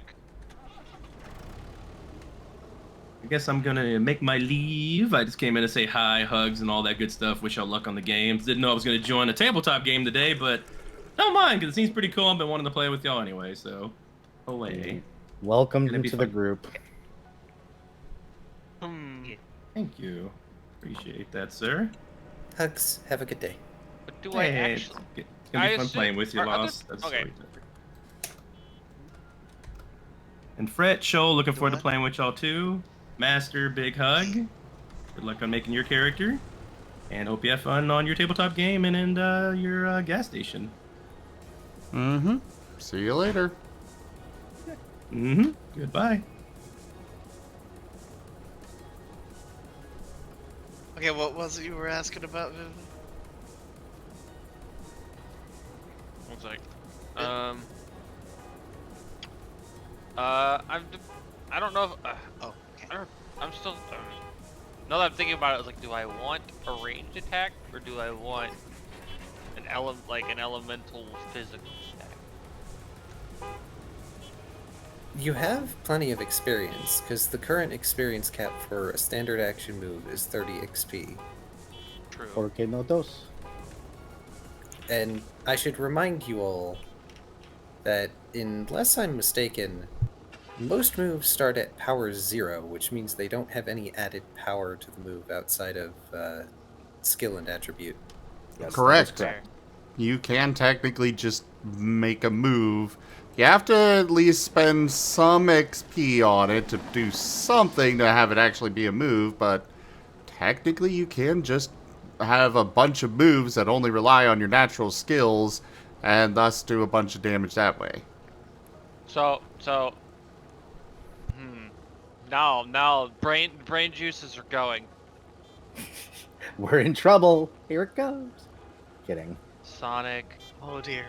Speaker 13: I guess I'm gonna make my leave. I just came in to say hi, hugs, and all that good stuff. Wish y'all luck on the games. Didn't know I was gonna join a tabletop game today, but don't mind because it seems pretty cool. I've been wanting to play with y'all anyway, so away.
Speaker 2: Welcome
Speaker 13: Gonna be
Speaker 2: to the
Speaker 13: fun.
Speaker 2: group.
Speaker 13: Thank you. Appreciate that, sir.
Speaker 4: Hugs. Have a good day.
Speaker 3: But do
Speaker 13: Hey,
Speaker 3: I actually?
Speaker 13: it's gonna be
Speaker 3: I
Speaker 13: fun
Speaker 3: assume-
Speaker 13: playing with you,
Speaker 3: are other-
Speaker 13: Lost. That's
Speaker 3: okay.
Speaker 13: story time. And Fret, Show, looking forward to playing with y'all too. Master, big hug. Good luck on making your character. And hope you have fun on your tabletop game and in your gas station.
Speaker 1: Mm-hmm. See you later.
Speaker 13: Mm-hmm. Goodbye.
Speaker 10: Okay, what was it you were asking about, Viv?
Speaker 3: One sec. I don't know if.
Speaker 10: Oh, okay.
Speaker 3: I'm still. Now that I'm thinking about it, I was like, do I want a ranged attack or do I want an elemental physical attack?
Speaker 4: You have plenty of experience, because the current experience cap for a standard action move is 30 XP.
Speaker 3: True.
Speaker 2: Porque no dos.
Speaker 4: And I should remind you all that, unless I'm mistaken, most moves start at power 0, which means they don't have any added power to the move outside of skill and attribute.
Speaker 2: Yes,
Speaker 1: Correct.
Speaker 2: that is correct.
Speaker 1: You can technically just make a move. You have to at least spend some XP on it to do something to have it actually be a move, but technically you can just have a bunch of moves that only rely on your natural skills and thus do a bunch of damage that way.
Speaker 3: Now brain juices are going.
Speaker 2: We're in trouble. Here it goes. Kidding.
Speaker 3: Sonic.
Speaker 10: Oh dear.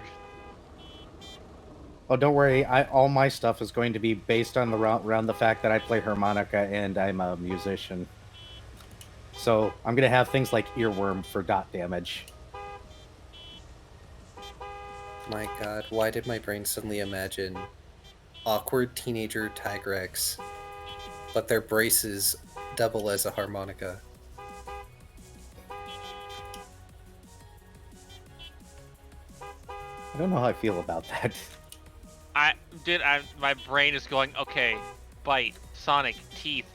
Speaker 2: Oh, don't worry. All my stuff is going to be based on around the fact that I play harmonica and I'm a musician. So I'm gonna have things like earworm for dot damage.
Speaker 4: My god, why did my brain suddenly imagine awkward teenager Tigrex, but their braces double as a harmonica?
Speaker 2: I don't know how I feel about that.
Speaker 3: My brain is going, okay, bite, Sonic, teeth,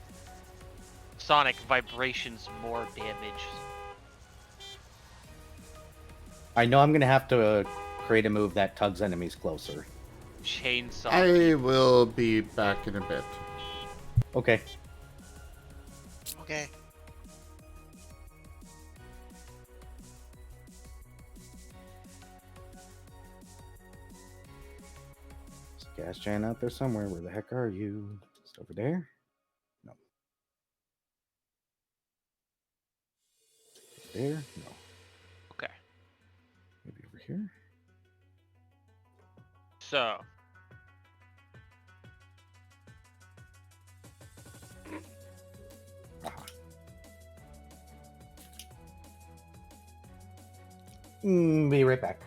Speaker 3: Sonic, vibrations, more damage.
Speaker 2: I know I'm gonna have to create a move that tugs enemies closer.
Speaker 3: Chainsaw.
Speaker 1: I will be back in a bit.
Speaker 2: Okay.
Speaker 10: Okay.
Speaker 2: Gas giant out there somewhere. Where the heck are you? Just over there? No. There? No.
Speaker 3: Okay.
Speaker 2: Maybe over here?
Speaker 3: So.
Speaker 2: Be right back.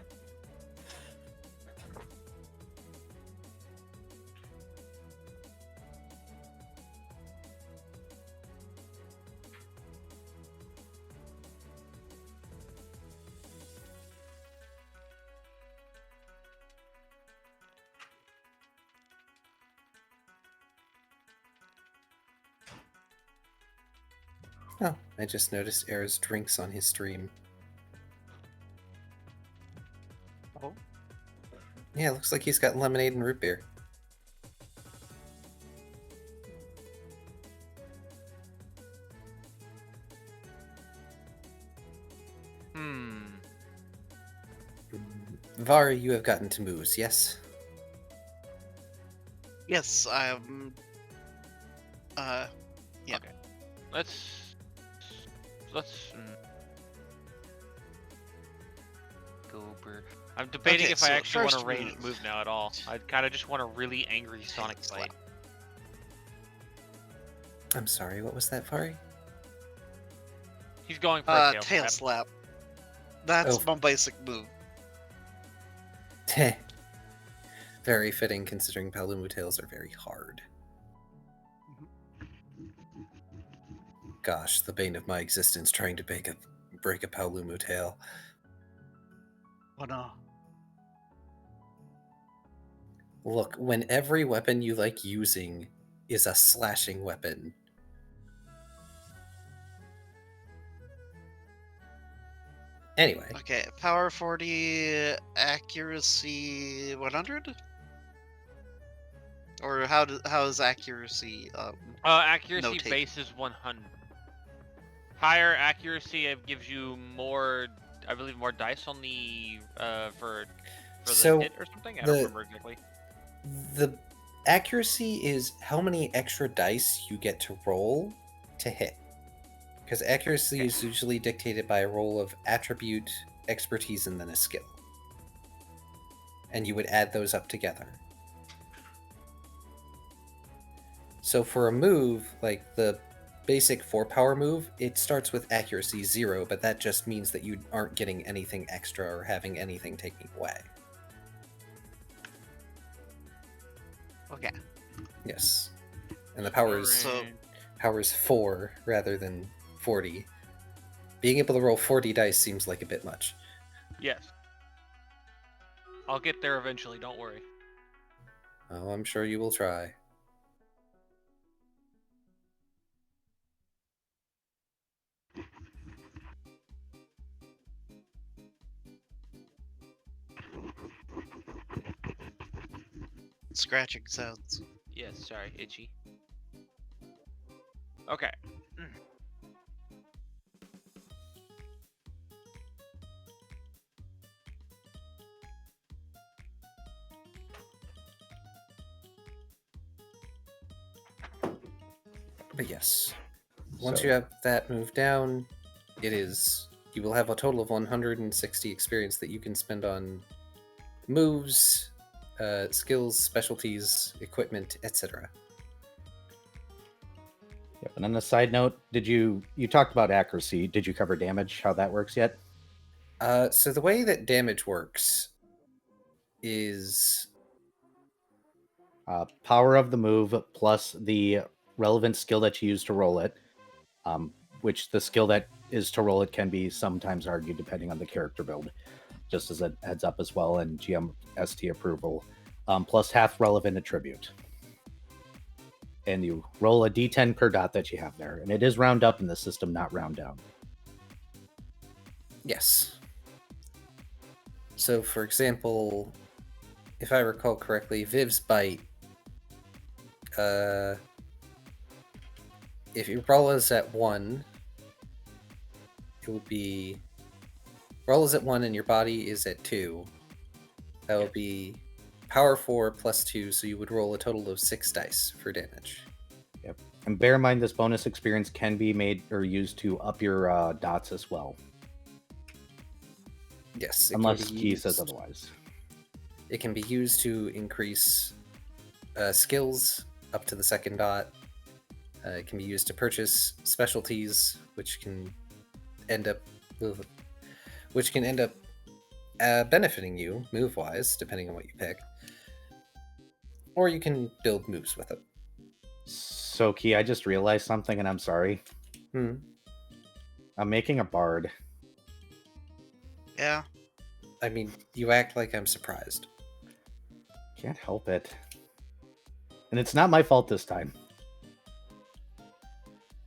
Speaker 4: Oh, I just noticed Era's drinks on his stream.
Speaker 10: Oh.
Speaker 4: Yeah, looks like he's got lemonade and root beer. Vari, you have gotten to moves, yes?
Speaker 10: Yes, I'm. Yeah.
Speaker 3: Okay. Let's go over. I'm debating
Speaker 10: Okay,
Speaker 3: if I
Speaker 10: so
Speaker 3: actually want
Speaker 10: first
Speaker 3: to range move now at all. I kind of just want a really angry Sonic fight.
Speaker 4: I'm sorry, what was that, Vari?
Speaker 3: He's going for a
Speaker 10: Tail slap. That's
Speaker 4: Oh.
Speaker 10: my basic move.
Speaker 4: Very fitting, considering Palumu tails are very hard. Gosh, the bane of my existence trying to break a Palumu tail.
Speaker 10: Oh no.
Speaker 4: Look, when every weapon you like using is a slashing weapon. Anyway.
Speaker 10: Okay, power 40, accuracy 100? Or how is accuracy
Speaker 3: Accuracy
Speaker 10: notated?
Speaker 3: base is 100. Higher accuracy gives you more, I believe, more dice on the for the hit or something. I don't remember exactly.
Speaker 4: The accuracy is how many extra dice you get to roll to hit. Because accuracy is usually dictated by a roll of attribute, expertise, and then a skill. And you would add those up together. So for a move, like the basic 4-power move, it starts with accuracy 0, but that just means that you aren't getting anything extra or having anything taken away.
Speaker 10: Okay.
Speaker 4: Yes. And the power is 4 rather than 40. Being able to roll 40 dice seems like a bit much.
Speaker 3: Yes. I'll get there eventually, don't worry.
Speaker 4: Oh, I'm sure you will try.
Speaker 10: Scratching sounds.
Speaker 3: Yes, sorry, itchy. Okay.
Speaker 4: But yes, once you have that move down, you will have a total of 160 experience that you can spend on moves, skills, specialties, equipment, etc.
Speaker 2: Yep. And on a side note, you talked about accuracy? Did you cover damage? How that works yet?
Speaker 4: So the way that damage works is
Speaker 2: power of the move plus the relevant skill that you use to roll it, which the skill that is to roll it can be sometimes argued depending on the character build, just as a heads up as well, and GMST approval, plus half relevant attribute. And you roll a d10 per dot that you have there, and it is round up in the system, not round down.
Speaker 4: Yes. So, for example, if I recall correctly, Viv's Bite, if your roll is at 1, it would be... Roll is at 1 and your body is at 2. That would be power 4 plus 2, so you would roll a total of 6 dice for damage.
Speaker 2: Yep. And bear in mind, this bonus experience can be made or used to up your dots as well.
Speaker 4: Yes.
Speaker 2: Unless Key says otherwise.
Speaker 4: It can be used to increase skills up to the 2nd dot. It can be used to purchase specialties, which can end up benefiting you move-wise, depending on what you pick. Or you can build moves with it.
Speaker 2: So, Key, I just realized something, and I'm sorry. I'm making a bard.
Speaker 10: Yeah.
Speaker 4: I mean, you act like I'm surprised.
Speaker 2: Can't help it. And it's not my fault this time.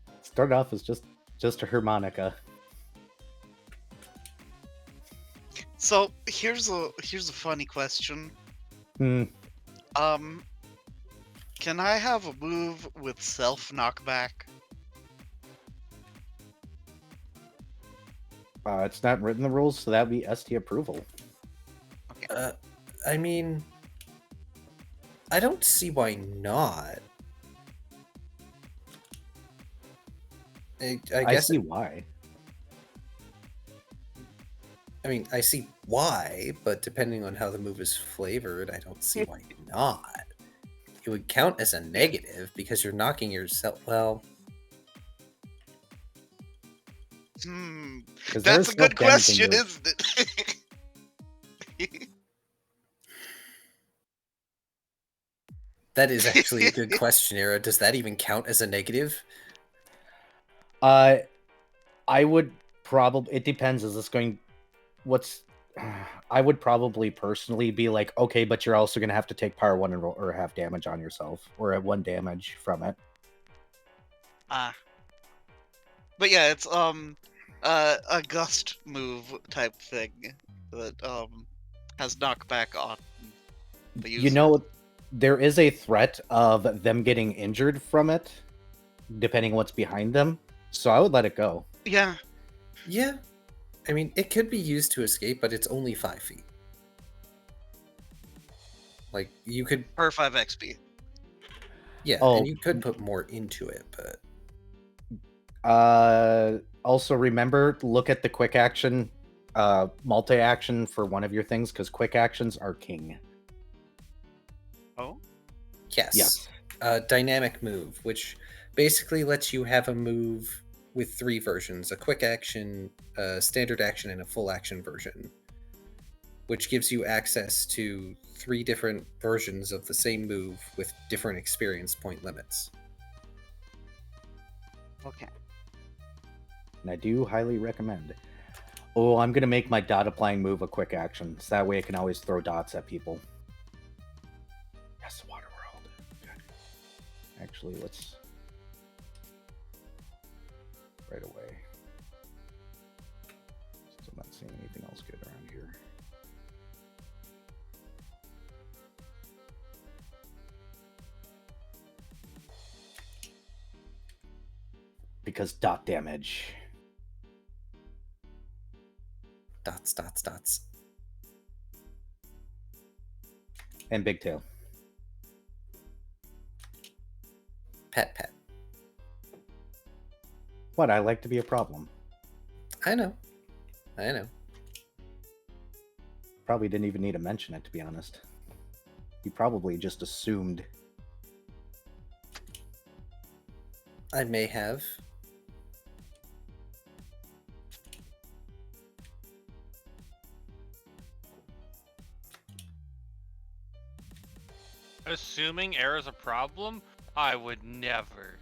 Speaker 2: It started off as just a harmonica.
Speaker 10: So here's a funny question. Can I have a move with self knockback?
Speaker 2: It's not written in the rules, so that'd be ST approval.
Speaker 10: Okay.
Speaker 4: I mean, I don't see why not. I guess
Speaker 2: see why.
Speaker 4: I mean, I see why, but depending on how the move is flavored, I don't see why not. It would count as a negative because you're knocking yourself. Well,
Speaker 2: 'Cause
Speaker 10: That's
Speaker 2: there's
Speaker 10: a good
Speaker 2: no damaging
Speaker 10: question,
Speaker 2: you.
Speaker 10: isn't it?
Speaker 4: That is actually a good question, Era. Does that even count as a negative?
Speaker 2: I would probably. It depends. Is this going? What's? I would probably personally be like, okay, but you're also gonna have to take power 1 and roll, or have damage on yourself, or at 1 damage from it.
Speaker 10: But yeah, it's a gust move type thing that has knockback on the user.
Speaker 2: You know, there is a threat of them getting injured from it, depending what's behind them. So I would let it go.
Speaker 10: Yeah.
Speaker 4: Yeah. I mean, it could be used to escape, but it's only 5 feet. Like, you could...
Speaker 10: Per 5 XP.
Speaker 4: Yeah,
Speaker 2: Oh.
Speaker 4: and you could put more into it, but...
Speaker 2: Also remember, look at the quick action, multi-action for one of your things, because quick actions are king.
Speaker 10: Oh?
Speaker 4: Yes. Dynamic move, which basically lets you have a move with 3 versions: a quick action, a standard action, and a full action version, which gives you access to 3 different versions of the same move with different experience point limits.
Speaker 10: Okay.
Speaker 2: And I do highly recommend. Oh, I'm going to make my dot applying move a quick action, so that way I can always throw dots at people. Yes, Water World. Good. Actually, let's... right away. Since I'm not seeing anything else good around here. Because dot damage.
Speaker 4: Dots, dots, dots.
Speaker 2: And big tail.
Speaker 4: Pet, pet.
Speaker 2: What? I like to be a problem.
Speaker 4: I know. I know.
Speaker 2: Probably didn't even need to mention it, to be honest. You probably just assumed.
Speaker 4: I may have.
Speaker 3: Assuming error's a problem, I would never.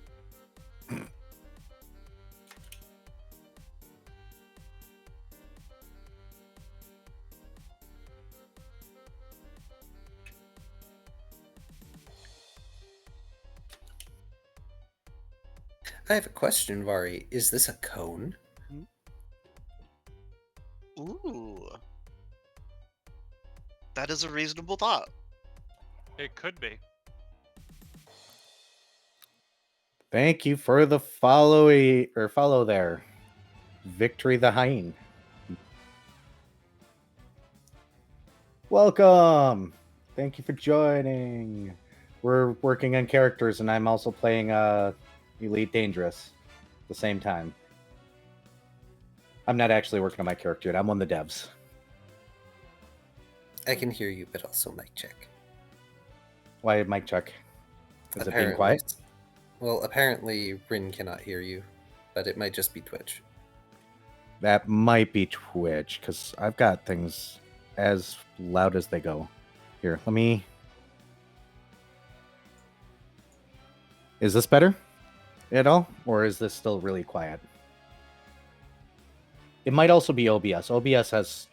Speaker 4: I have a question, Vari. Is this a cone?
Speaker 10: Ooh. That is a reasonable thought.
Speaker 3: It could be.
Speaker 2: Thank you for the follow there. Victory the Hyene. Welcome. Thank you for joining. We're working on characters, and I'm also playing Elite Dangerous at the same time. I'm not actually working on my character yet. I'm on the devs.
Speaker 4: I can hear you, but also mic check.
Speaker 2: Why mic check? Is it being quiet?
Speaker 4: Well, apparently Rin cannot hear you, but it might just be Twitch.
Speaker 2: That might be Twitch, because I've got things as loud as they go. Here, let me... Is this better at all? Or is this still really quiet? It might also be OBS. OBS has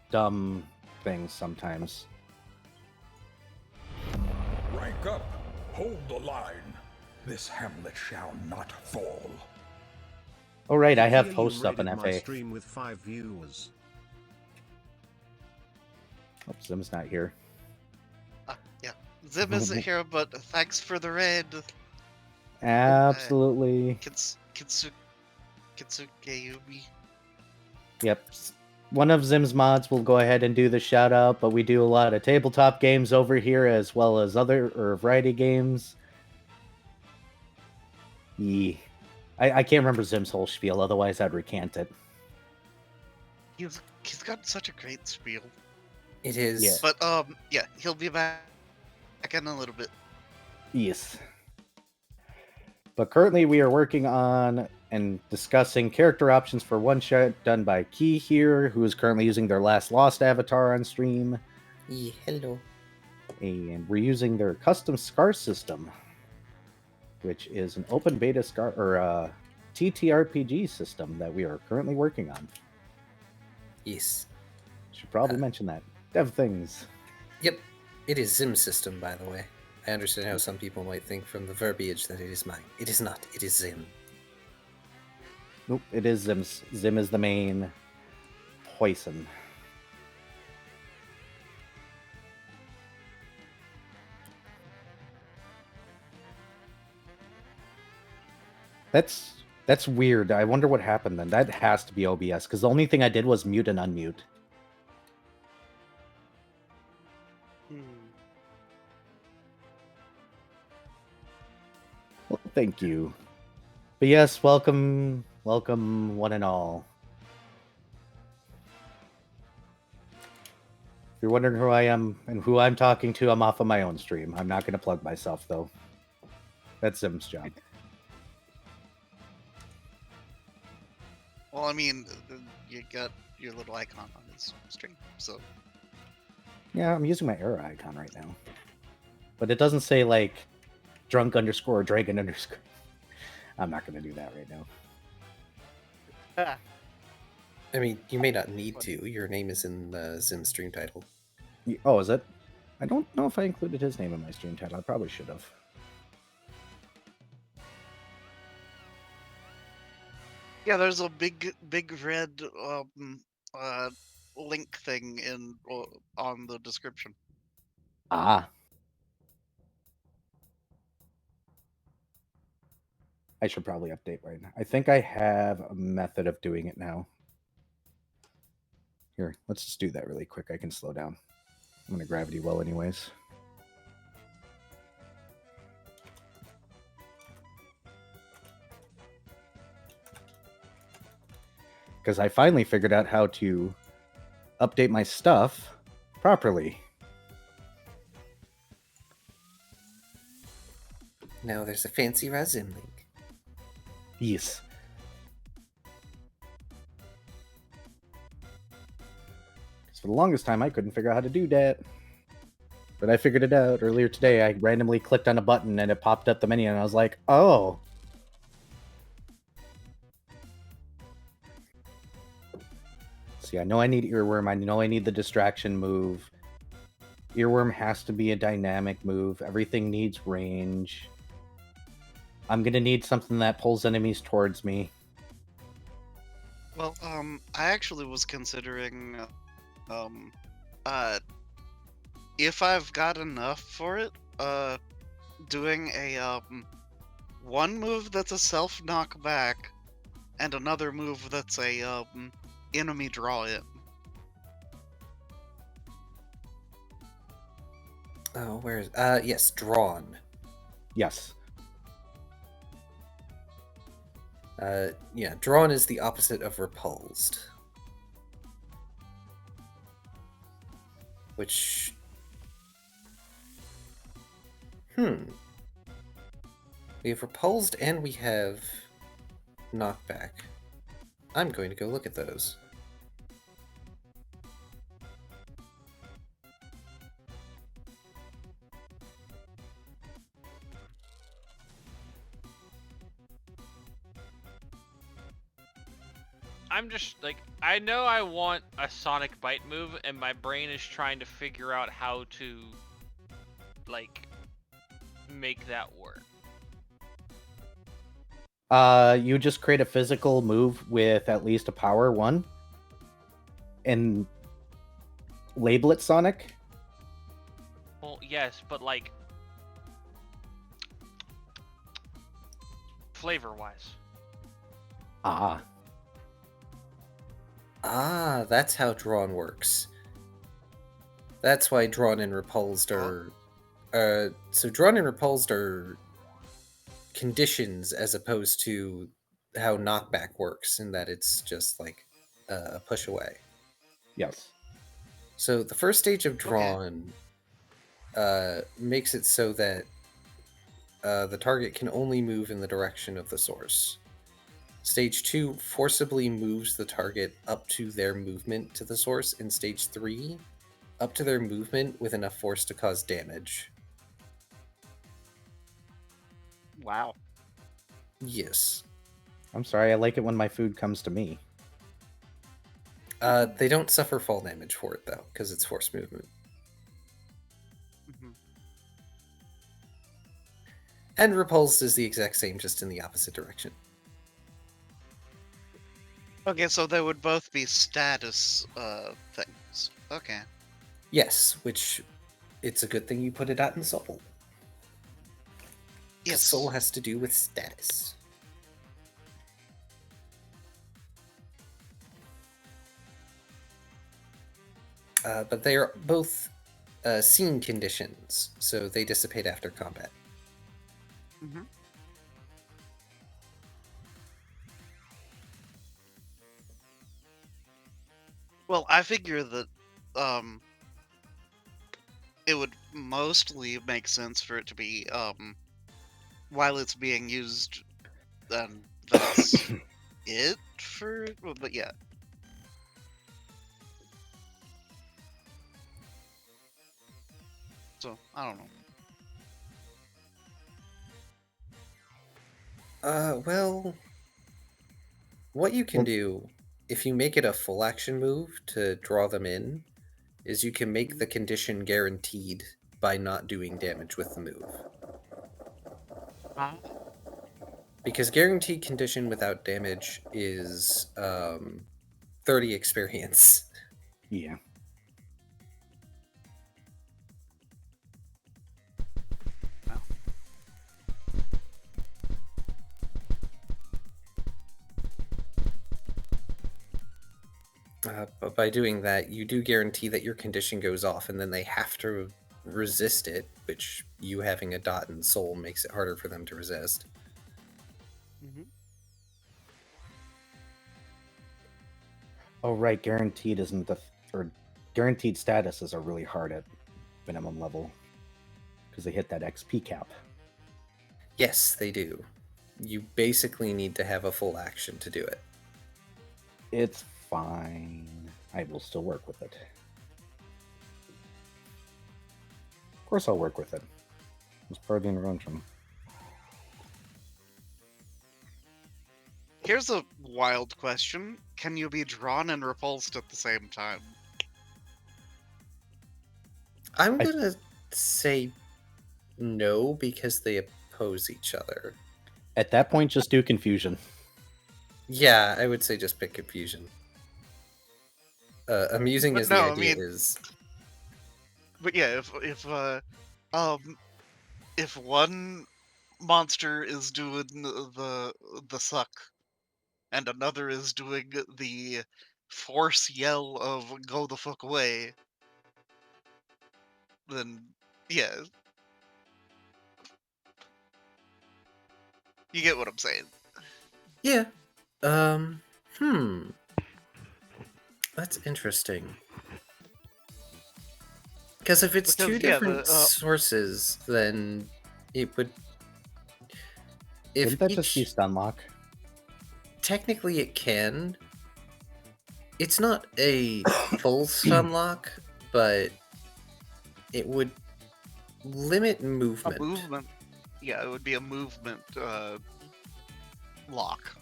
Speaker 2: dumb things sometimes.
Speaker 11: Rank up. Hold the line. This hamlet shall not fall.
Speaker 2: Oh right, I have
Speaker 6: Here you
Speaker 2: hosts up in
Speaker 6: rated my
Speaker 2: FA.
Speaker 6: stream with 5 viewers.
Speaker 2: Oh, Zim's not here.
Speaker 10: Yeah. Zim isn't here, but thanks for the raid.
Speaker 2: Absolutely.
Speaker 10: Kitsuke Yumi.
Speaker 2: Yep. One of Zim's mods will go ahead and do the shout out, but we do a lot of tabletop games over here as well as other variety games. Yeah. I can't remember Zim's whole spiel, otherwise I'd recant it.
Speaker 10: He's got such a great spiel.
Speaker 4: It is.
Speaker 2: Yeah.
Speaker 10: But yeah, he'll be back in a little bit.
Speaker 2: Yes. But currently we are working on and discussing character options for one shot done by Key here, who is currently using their last Lost avatar on stream.
Speaker 4: Yeah, hello.
Speaker 2: And we're using their custom scar system, which is an open beta scar or TTRPG system that we are currently working on.
Speaker 4: Yes.
Speaker 2: Should probably mention that. Dev things.
Speaker 4: Yep. It is Zim system, by the way. I understand how some people might think from the verbiage that it is mine. It is not. It is Zim.
Speaker 2: Nope, it is Zim's. Zim is the main poison. That's weird. I wonder what happened then. That has to be OBS, because the only thing I did was mute and unmute. Well, thank you. But yes, welcome one and all. If you're wondering who I am and who I'm talking to, I'm off of my own stream. I'm not going to plug myself, though. That's Zim's job.
Speaker 10: Well, I mean, you got your little icon on his stream, so...
Speaker 2: Yeah, I'm using my arrow icon right now. But it doesn't say, like, drunk underscore dragon underscore. I'm not going to do that right now.
Speaker 4: I mean, you may not need to. Your name is in the Zim stream title.
Speaker 2: Oh, is it? I don't know if I included his name in my stream title. I probably should have.
Speaker 10: Yeah, there's a big red link thing on the description.
Speaker 2: Ah. I should probably update right now. I think I have a method of doing it now. Here, let's just do that really quick. I can slow down. I'm going to gravity well anyways. Because I finally figured out how to update my stuff properly.
Speaker 4: Now there's a fancy Razim link.
Speaker 2: Yes. Because for the longest time, I couldn't figure out how to do that. But I figured it out earlier today. I randomly clicked on a button and it popped up the menu and I was like, oh. See, I know I need Earworm. I know I need the distraction move. Earworm has to be a dynamic move. Everything needs range. I'm going to need something that pulls enemies towards me.
Speaker 10: Well, I actually was considering, if I've got enough for it, doing a, one move that's a self knockback, and another move that's a, enemy draw in.
Speaker 4: Oh, where's yes, drawn.
Speaker 2: Yes.
Speaker 4: Yeah, drawn is the opposite of repulsed. Which we have repulsed and we have knockback. I'm going to go look at those.
Speaker 3: I'm just like, I know I want a Sonic Bite move, and my brain is trying to figure out how to, like, make that work.
Speaker 2: You just create a physical move with at least a power 1 and label it Sonic.
Speaker 3: Well, yes, but like flavor-wise.
Speaker 4: That's how drawn works. That's why drawn and repulsed are so drawn and repulsed are conditions as opposed to how knockback works, in that it's just like a push away.
Speaker 2: Yes.
Speaker 4: So the first stage of drawn makes it so that the target can only move in the direction of the source. Stage 2 forcibly moves the target up to their movement to the source. And Stage 3, up to their movement with enough force to cause damage.
Speaker 12: Wow.
Speaker 4: Yes.
Speaker 2: I'm sorry, I like it when my food comes to me.
Speaker 4: They don't suffer fall damage for it, though, because it's force movement. And repulsed is the exact same, just in the opposite direction.
Speaker 10: Okay, so they would both be status things. Okay.
Speaker 4: Yes, which it's a good thing you put it out in Soul.
Speaker 10: Yes.
Speaker 4: Soul has to do with status. But they are both scene conditions, so they dissipate after combat.
Speaker 10: Mm-hmm. Well, I figure that it would mostly make sense for it to be while it's being used, then that's it for. Well, but yeah. So I don't know.
Speaker 4: Well, what you can do if you make it a full action move to draw them in is you can make the condition guaranteed by not doing damage with the move. Because guaranteed condition without damage is 30 experience.
Speaker 2: Yeah.
Speaker 4: But by doing that, you do guarantee that your condition goes off, and then they have to resist it, which you having a dot in soul makes it harder for them to resist.
Speaker 10: Mm-hmm.
Speaker 2: Oh, right. Guaranteed isn't or guaranteed statuses are really hard at minimum level because they hit that XP cap.
Speaker 4: Yes, they do. You basically need to have a full action to do it.
Speaker 2: It's fine. I will still work with it. Of course I'll work with it. It's part of the intervention.
Speaker 10: Here's a wild question. Can you be drawn and repulsed at the same time?
Speaker 4: I'm gonna say no, because they oppose each other.
Speaker 2: At that point, just do confusion.
Speaker 4: Yeah, I would say just pick confusion. Amusing
Speaker 10: But
Speaker 4: as
Speaker 10: no,
Speaker 4: the
Speaker 10: I
Speaker 4: idea
Speaker 10: mean-
Speaker 4: is.
Speaker 10: But yeah, if one monster is doing the suck, and another is doing the force yell of "go the fuck away," then yeah, you get what I'm saying.
Speaker 4: Yeah. That's interesting. Because if it's two different sources, then it would. If
Speaker 2: Wouldn't that just be stunlock?
Speaker 4: Technically, it can. It's not a full stunlock, but it would limit movement.
Speaker 10: A movement. Yeah, it would be a movement lock.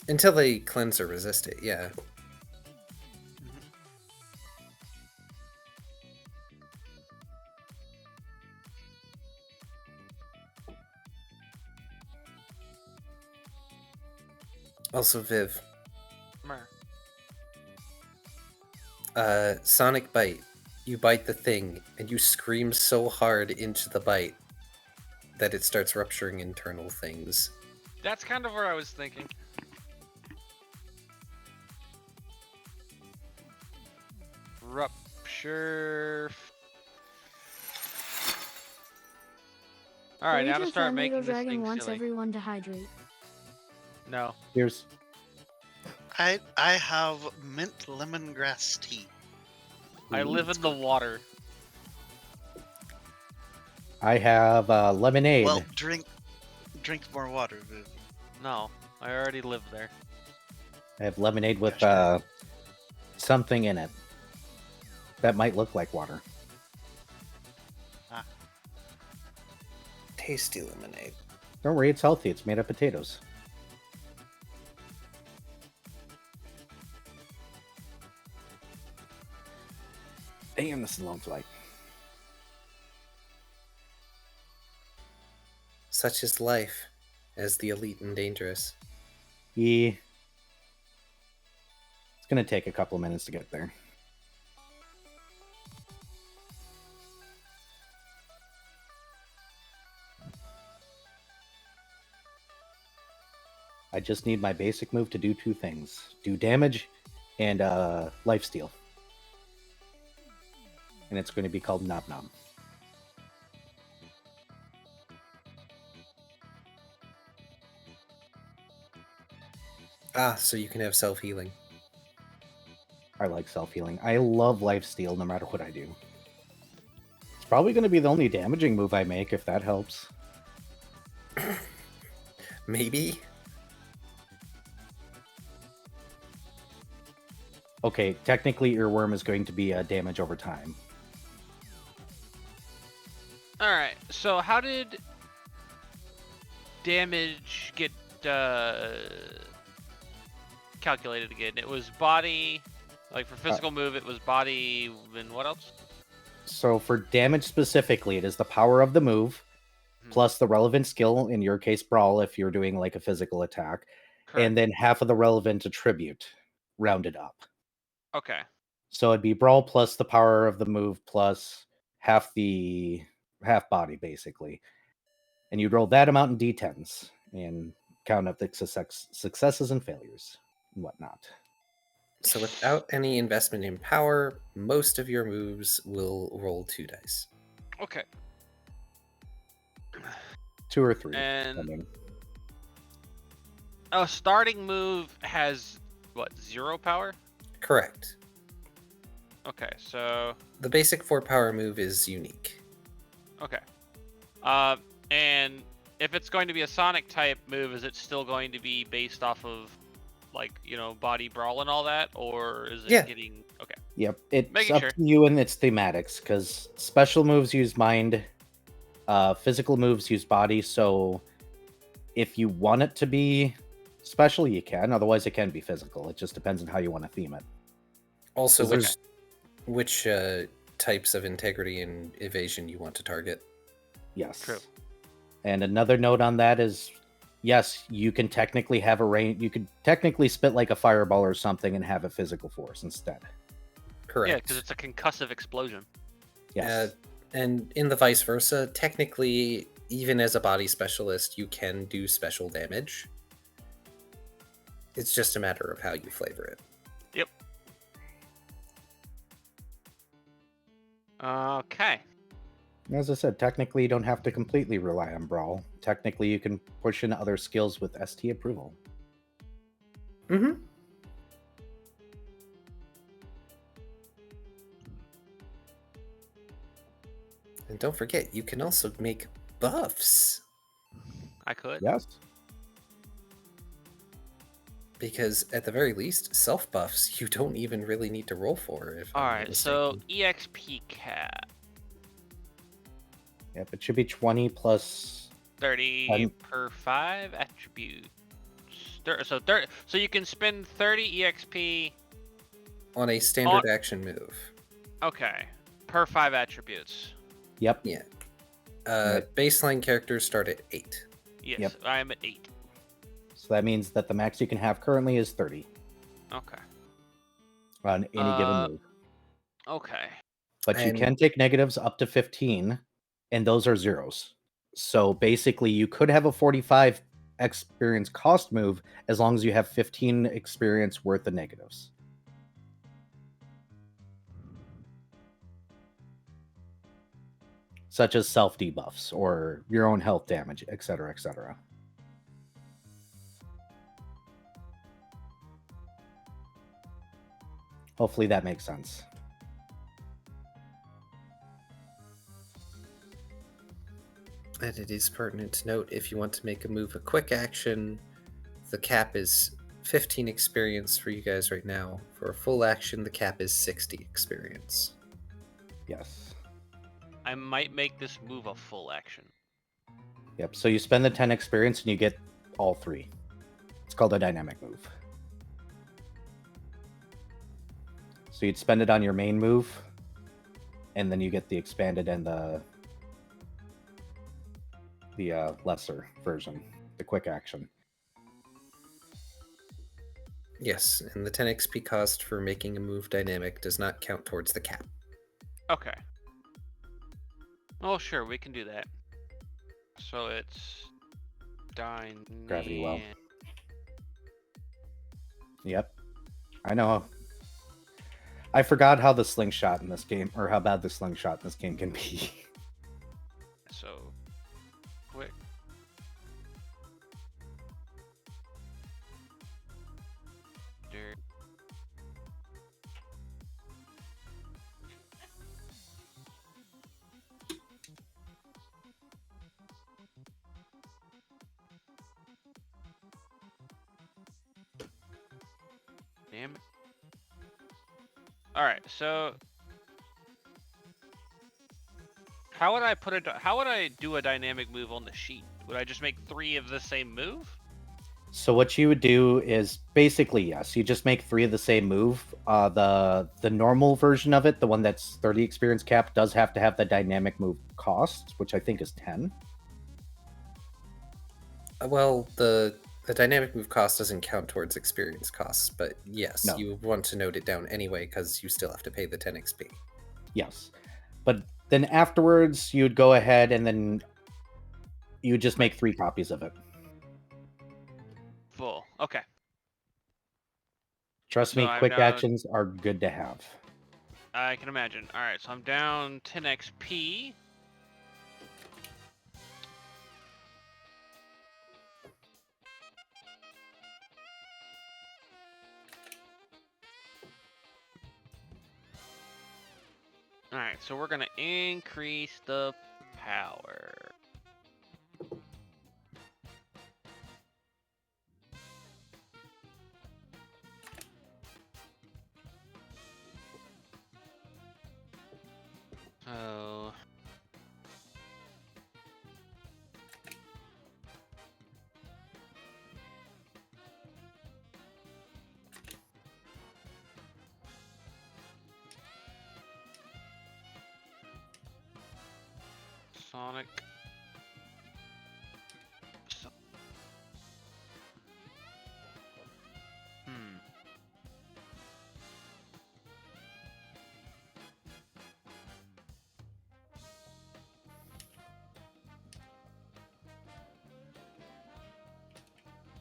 Speaker 4: Until they cleanse or resist it, yeah. Also, Viv. Sonic Bite. You bite the thing, and you scream so hard into the bite that it starts rupturing internal things.
Speaker 3: That's kind of where I was thinking. Rupture. Alright, now to start making this
Speaker 5: Dragon
Speaker 3: thing
Speaker 5: wants
Speaker 3: silly.
Speaker 5: everyone to hydrate.
Speaker 3: No.
Speaker 2: Here's.
Speaker 10: I have mint lemongrass tea.
Speaker 3: I live in the water.
Speaker 2: I have lemonade.
Speaker 10: Well, drink more water, Viv.
Speaker 3: No, I already live there.
Speaker 2: I have lemonade with something in it that might look like water.
Speaker 4: Tasty lemonade.
Speaker 2: Don't worry, it's healthy. It's made of potatoes. Damn, this is a long flight.
Speaker 4: Such is life, as the elite and dangerous.
Speaker 2: Yeah. It's going to take a couple minutes to get there. I just need my basic move to do two things. Do damage and lifesteal. And it's going to be called Nom Nom.
Speaker 4: Ah, so you can have self-healing.
Speaker 2: I like self-healing. I love lifesteal no matter what I do. It's probably going to be the only damaging move I make, if that helps.
Speaker 4: Maybe?
Speaker 2: Okay, technically Earworm is going to be damage over time.
Speaker 3: Alright, so how did damage get calculated again? It was body, like for physical move, it was body, and what else?
Speaker 2: So for damage specifically, it is the power of the move, plus the relevant skill, in your case, Brawl, if you're doing like a physical attack, and then half of the relevant attribute rounded up.
Speaker 3: Okay.
Speaker 2: So it'd be Brawl plus the power of the move plus half body, basically. And you'd roll that amount in d10s and count up the successes and failures and whatnot.
Speaker 4: So without any investment in power, most of your moves will roll 2 dice.
Speaker 3: Okay.
Speaker 2: 2 or 3.
Speaker 3: And a starting move has, what, 0 power?
Speaker 4: Correct.
Speaker 3: Okay, so...
Speaker 4: The basic 4 power move is unique.
Speaker 3: Okay. And if it's going to be a Sonic type move, is it still going to be based off of, like, you know, body brawl and all that? Or is it getting... Okay.
Speaker 2: Yep, it's
Speaker 3: Making
Speaker 2: up
Speaker 3: sure.
Speaker 2: to you and its thematics, because special moves use mind, physical moves use body, so if you want it to be special, you can. Otherwise, it can be physical. It just depends on how you want to theme it.
Speaker 4: Also, which types of integrity and evasion you want to target.
Speaker 2: Yes.
Speaker 3: True.
Speaker 2: And another note on that is, yes, you can technically have a range. You could technically spit like a fireball or something and have a physical force instead.
Speaker 4: Correct.
Speaker 3: Yeah, because it's a concussive explosion.
Speaker 2: Yes.
Speaker 4: And in the vice versa, technically, even as a body specialist, you can do special damage. It's just a matter of how you flavor it.
Speaker 3: Yep. Okay.
Speaker 2: As I said, technically you don't have to completely rely on Brawl. Technically you can push in other skills with ST approval.
Speaker 4: Mm-hmm. And don't forget, you can also make buffs.
Speaker 3: I could.
Speaker 2: Yes.
Speaker 4: Because at the very least, self buffs you don't even really need to roll for.
Speaker 3: Alright, so EXP cap.
Speaker 2: Yep, it should be 20 plus
Speaker 3: 30 per 5 attributes. So you can spend 30 EXP
Speaker 4: on a standard action move.
Speaker 3: Okay. Per 5 attributes.
Speaker 2: Yep.
Speaker 4: Yeah. Baseline characters start at 8.
Speaker 3: Yes,
Speaker 2: Yep.
Speaker 3: I am at 8.
Speaker 2: So that means that the max you can have currently is 30
Speaker 3: Okay.
Speaker 2: on any given move.
Speaker 3: Okay.
Speaker 2: But you can take negatives up to 15, and those are zeros. So basically, you could have a 45 experience cost move as long as you have 15 experience worth of negatives. Such as self debuffs or your own health damage, etc., etc. Hopefully that makes sense.
Speaker 4: And it is pertinent to note, if you want to make a move a quick action, the cap is 15 experience for you guys right now. For a full action, the cap is 60 experience.
Speaker 2: Yes.
Speaker 3: I might make this move a full action.
Speaker 2: Yep. So you spend the 10 experience and you get all 3. It's called a dynamic move. So you'd spend it on your main move, and then you get the expanded and the lesser version, the quick action.
Speaker 4: Yes, and the 10 XP cost for making a move dynamic does not count towards the cap.
Speaker 3: Okay. Oh, sure, we can do that. So it's
Speaker 2: Gravity well.
Speaker 3: dynamic.
Speaker 2: Yep. I know. I forgot how the slingshot in this game, or how bad the slingshot in this game can be.
Speaker 3: So, quick. Dirt. Damn it. Alright, so how would I do a dynamic move on the sheet? Would I just make 3 of the same move?
Speaker 2: So what you would do is basically, yes, you just make 3 of the same move. The normal version of it, the one that's 30 experience cap, does have to have the dynamic move cost, which I think is 10.
Speaker 4: Well, the dynamic move cost doesn't count towards experience costs, but yes,
Speaker 2: No.
Speaker 4: you want to note it down anyway because you still have to pay the 10 XP.
Speaker 2: Yes. But then afterwards, you'd go ahead and then you would just make 3 copies of it.
Speaker 3: Full. Okay.
Speaker 2: Trust
Speaker 3: So
Speaker 2: me,
Speaker 3: I'm
Speaker 2: quick
Speaker 3: down-
Speaker 2: actions are good to have.
Speaker 3: I can imagine. Alright, so I'm down 10 XP. Alright, so we're gonna increase the power. So Sonic. Hmm.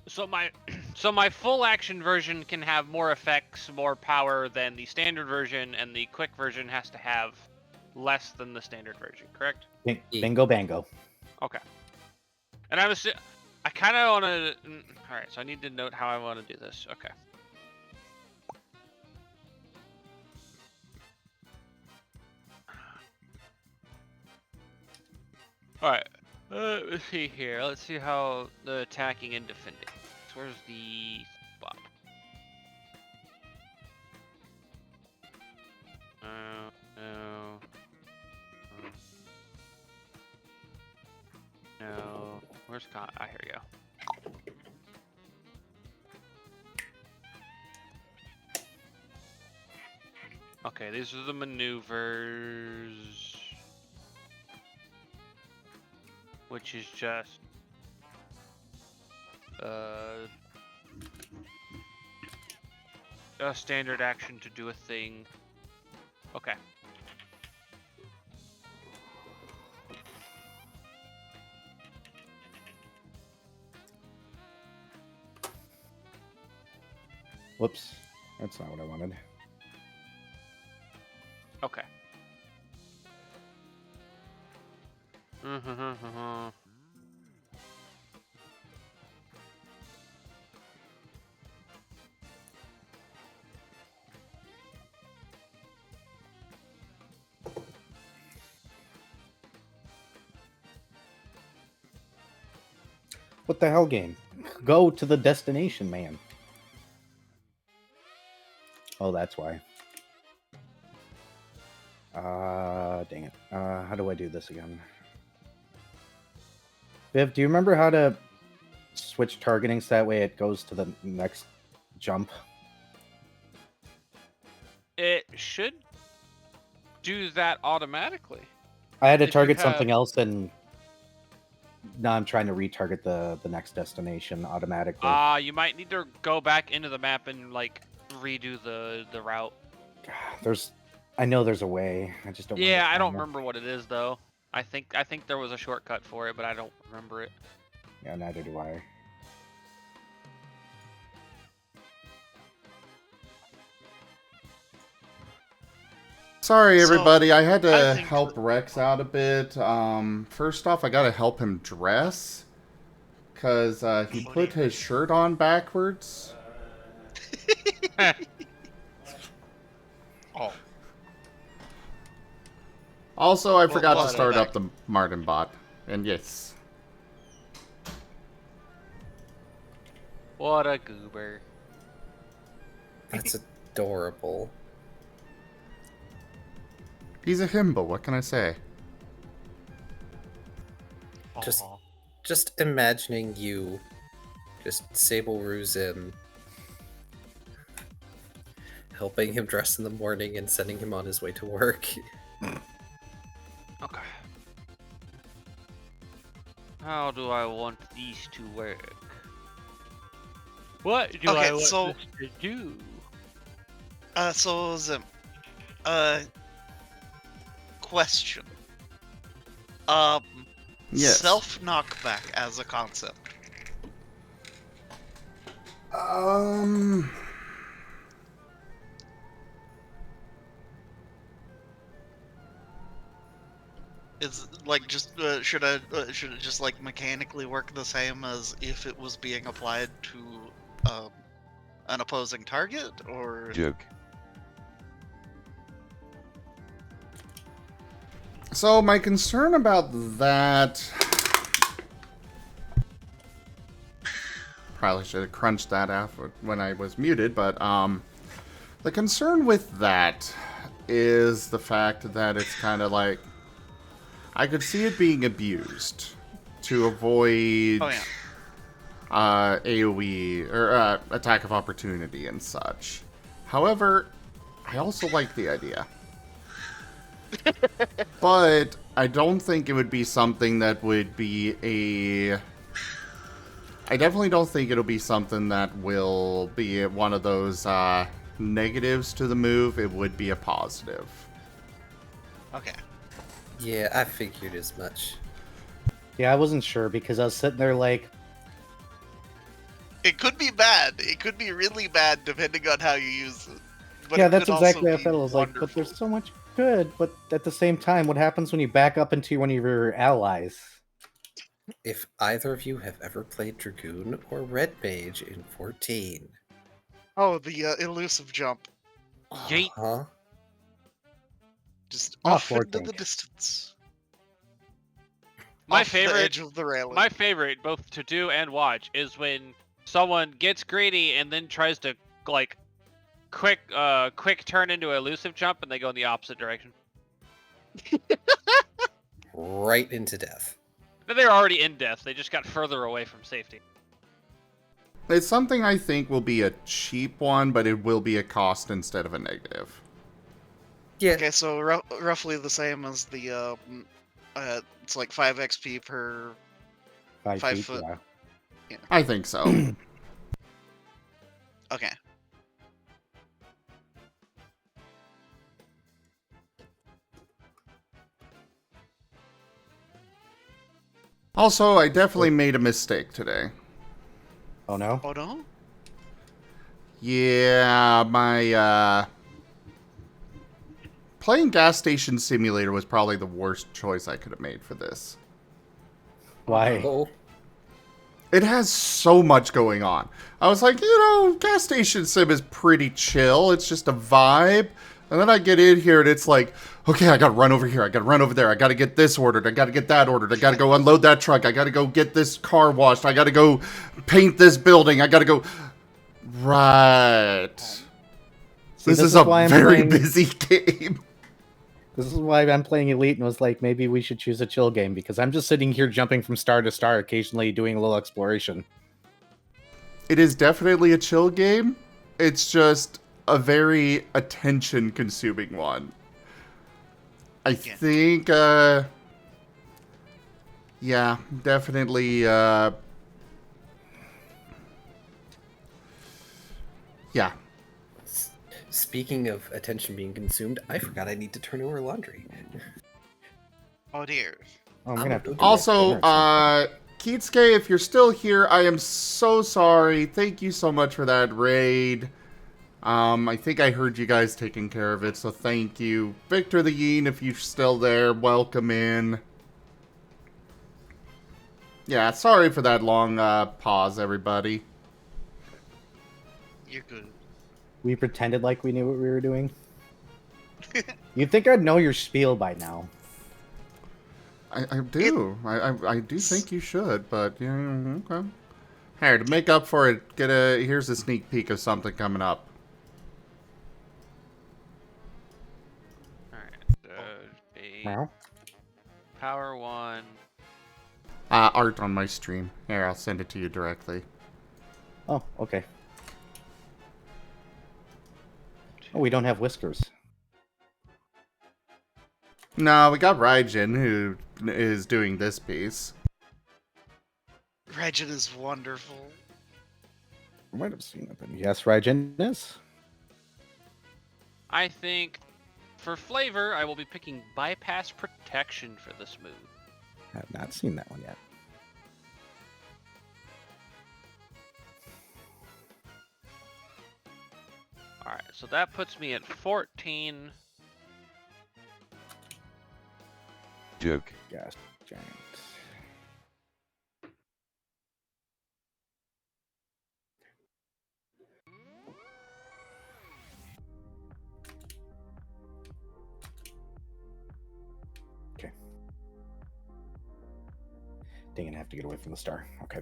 Speaker 3: So my full action version can have more effects, more power than the standard version, and the quick version has to have less than the standard version, correct?
Speaker 2: Bingo bango.
Speaker 3: Okay. And I kind of want to. All right, so I need to note how I want to do this. Okay. All right. Let's see here. Let's see how the attacking and defending. So where's the spot? No. No. Where's Con? Ah, here we go. Okay, these are the maneuvers. Which is just a standard action to do a thing. Okay.
Speaker 2: Whoops. That's not what I wanted.
Speaker 3: Okay.
Speaker 2: What the hell, game? go to the destination, man. Oh, that's why. Dang it. How do I do this again? Viv, do you remember how to switch targeting so that way it goes to the next jump?
Speaker 3: It should do that automatically.
Speaker 2: I had to
Speaker 3: If you
Speaker 2: target
Speaker 3: have-
Speaker 2: something else, and now I'm trying to retarget the next destination automatically.
Speaker 3: You might need to go back into the map and like redo the route.
Speaker 2: I know there's a way. I just don't.
Speaker 3: Yeah, I don't
Speaker 2: find it.
Speaker 3: remember what it is though. I think there was a shortcut for it, but I don't remember it.
Speaker 2: Yeah, neither do I.
Speaker 1: Sorry,
Speaker 10: So,
Speaker 1: everybody. I had
Speaker 10: I
Speaker 1: to
Speaker 10: think
Speaker 1: help Rex out a bit. First off, I gotta help him dress. Because he put his shirt on backwards.
Speaker 10: Oh.
Speaker 1: Also, I
Speaker 10: Well,
Speaker 1: forgot to
Speaker 10: what
Speaker 1: start
Speaker 10: back-
Speaker 1: up the Marten bot. And yes.
Speaker 3: What a goober.
Speaker 4: That's adorable.
Speaker 1: He's a himbo, what can I say?
Speaker 4: Just imagining you just Sable Ruse him, helping him dress in the morning and sending him on his way to work.
Speaker 3: Okay. How do I want these to work? What do
Speaker 10: Okay,
Speaker 3: I want
Speaker 10: so-
Speaker 3: this to do?
Speaker 10: So Zim, question.
Speaker 1: Yes.
Speaker 10: Self knockback as a concept. Is like just should it just like mechanically work the same as if it was being applied to an opposing target, or
Speaker 14: Joke.
Speaker 1: So my concern about that... Probably should have crunched that out when I was muted, but the concern with that is the fact that it's kind of like... I could see it being abused to avoid AoE or attack of opportunity and such. However, I also like the idea. But I don't think it would be something that would be a... I definitely don't think it'll be something that will be one of those negatives to the move. It would be a positive.
Speaker 10: Okay.
Speaker 4: Yeah, I figured as much.
Speaker 2: Yeah, I wasn't sure because I was sitting there like,
Speaker 10: it could be bad. It could be really bad depending on how you use it. But
Speaker 2: yeah,
Speaker 10: it
Speaker 2: that's
Speaker 10: could also
Speaker 2: exactly how I
Speaker 10: be
Speaker 2: felt. I was like, but there's so much good. But at the same time, what happens when you back up into one of your allies?
Speaker 4: If either of you have ever played Dragoon or Red Mage in 14.
Speaker 10: Oh, the elusive jump.
Speaker 3: Yeet.
Speaker 4: Huh?
Speaker 10: Just
Speaker 2: Ah,
Speaker 10: off into
Speaker 2: 14.
Speaker 10: the distance.
Speaker 3: My
Speaker 10: Off the
Speaker 3: favorite,
Speaker 10: edge of the railing.
Speaker 3: my favorite, both to do and watch, is when someone gets greedy and then tries to like quick turn into an elusive jump and they go in the opposite direction.
Speaker 4: Right into death.
Speaker 3: But they're already in death. They just got further away from safety.
Speaker 1: It's something I think will be a cheap one, but it will be a cost instead of a negative.
Speaker 4: Yeah.
Speaker 10: Okay, so roughly the same as the it's like 5 XP per
Speaker 2: 5
Speaker 10: 5
Speaker 2: feet,
Speaker 10: foot.
Speaker 2: yeah.
Speaker 1: I think so.
Speaker 10: Okay.
Speaker 1: Also, I definitely made a mistake today.
Speaker 2: Oh no?
Speaker 10: Oh no?
Speaker 1: Yeah, my playing Gas Station Simulator was probably the worst choice I could have made for this.
Speaker 2: Why?
Speaker 4: Oh.
Speaker 1: It has so much going on. I was like, Gas Station Sim is pretty chill. It's just a vibe. And then I get in here and it's like, okay, I gotta run over here, I gotta run over there, I gotta get this ordered, I gotta get that ordered, I gotta go unload that truck, I gotta go get this car washed, I gotta go paint this building, I gotta go... Right. This is a very busy game.
Speaker 2: This is why I'm playing Elite and was like, maybe we should choose a chill game, because I'm just sitting here jumping from star to star, occasionally doing a little exploration.
Speaker 1: It is definitely a chill game. It's just a very attention-consuming one. I think, yeah, definitely, yeah.
Speaker 4: Speaking of attention being consumed, I forgot I need to turn over laundry.
Speaker 10: Oh dear.
Speaker 2: Oh, I'm gonna have to
Speaker 1: Also, Keatsuke, if you're still here, I am so sorry. Thank you so much for that raid. I think I heard you guys taking care of it, so thank you. Victor the Yeen, if you're still there, welcome in. Yeah, sorry for that long pause, everybody.
Speaker 10: You're good.
Speaker 2: We pretended like we knew what we were doing. You'd think I'd know your spiel by now.
Speaker 1: I do. I do think you should, but yeah, okay. Here, to make up for it, here's a sneak peek of something coming up.
Speaker 3: Alright, Power 1.
Speaker 1: Art on my stream. Here, I'll send it to you directly.
Speaker 2: Oh, okay. Oh, we don't have whiskers.
Speaker 1: No, we got Raijin, who is doing this piece.
Speaker 10: Raijin is wonderful.
Speaker 2: I might have seen it, but yes, Raijin is.
Speaker 3: I think for flavor, I will be picking Bypass Protection for this move.
Speaker 2: I have not seen that one yet.
Speaker 3: Alright, so that puts me at 14.
Speaker 14: Joke.
Speaker 2: Gas giant. Okay. Dang it, I have to get away from the star. Okay.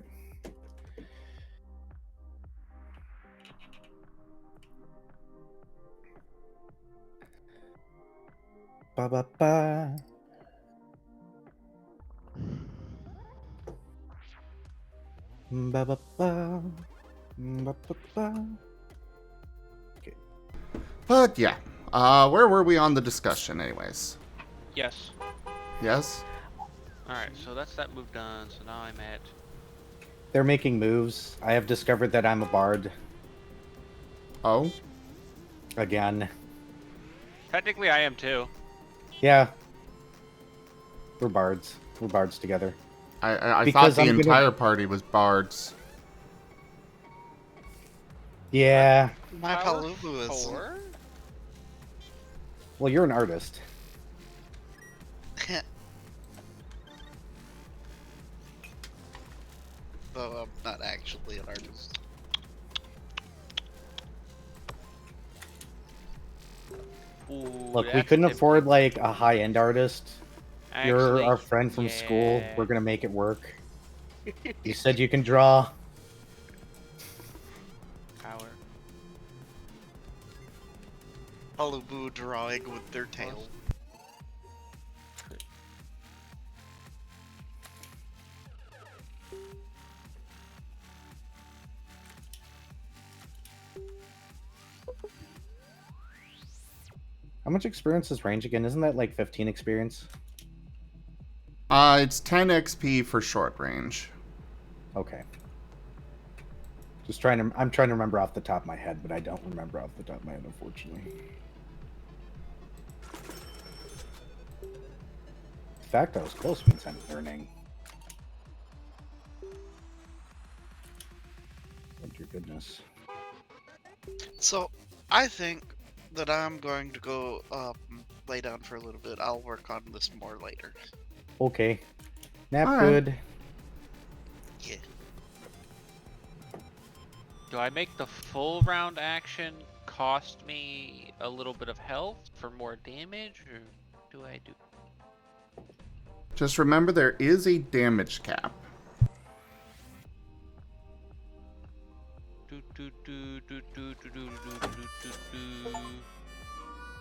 Speaker 2: Ba ba ba. Ba ba ba. Ba ba ba. Okay.
Speaker 1: But yeah, where were we on the discussion, anyways?
Speaker 3: Yes.
Speaker 1: Yes.
Speaker 3: Alright, so that's that move done. So now I'm at...
Speaker 2: They're making moves. I have discovered that I'm a bard.
Speaker 1: Oh?
Speaker 2: Again.
Speaker 3: Technically, I am too.
Speaker 2: Yeah. We're bards. We're bards together.
Speaker 1: I thought the entire party was bards.
Speaker 2: Yeah.
Speaker 10: My Palubu is...
Speaker 3: 4?
Speaker 2: Well, you're an artist.
Speaker 10: Though I'm not actually an artist.
Speaker 3: Ooh,
Speaker 2: Look, we couldn't afford like a high-end artist. You're
Speaker 3: Actually,
Speaker 2: our friend from school. We're gonna make it work. You said you can draw.
Speaker 3: Power.
Speaker 10: Palubu drawing with their tail.
Speaker 2: How much experience is range again? Isn't that like 15 experience?
Speaker 1: It's 10 XP for short range.
Speaker 2: Okay. I'm trying to remember off the top of my head, but I don't remember off the top of my head, unfortunately. The fact I was close means I'm learning. Oh dear goodness.
Speaker 10: So, I think that I'm going to go lay down for a little bit. I'll work on this more later.
Speaker 2: Okay. Nap
Speaker 1: All right.
Speaker 2: good.
Speaker 10: Yeah.
Speaker 3: Do I make the full round action cost me a little bit of health for more damage, or do I do?
Speaker 1: Just remember there is a damage cap.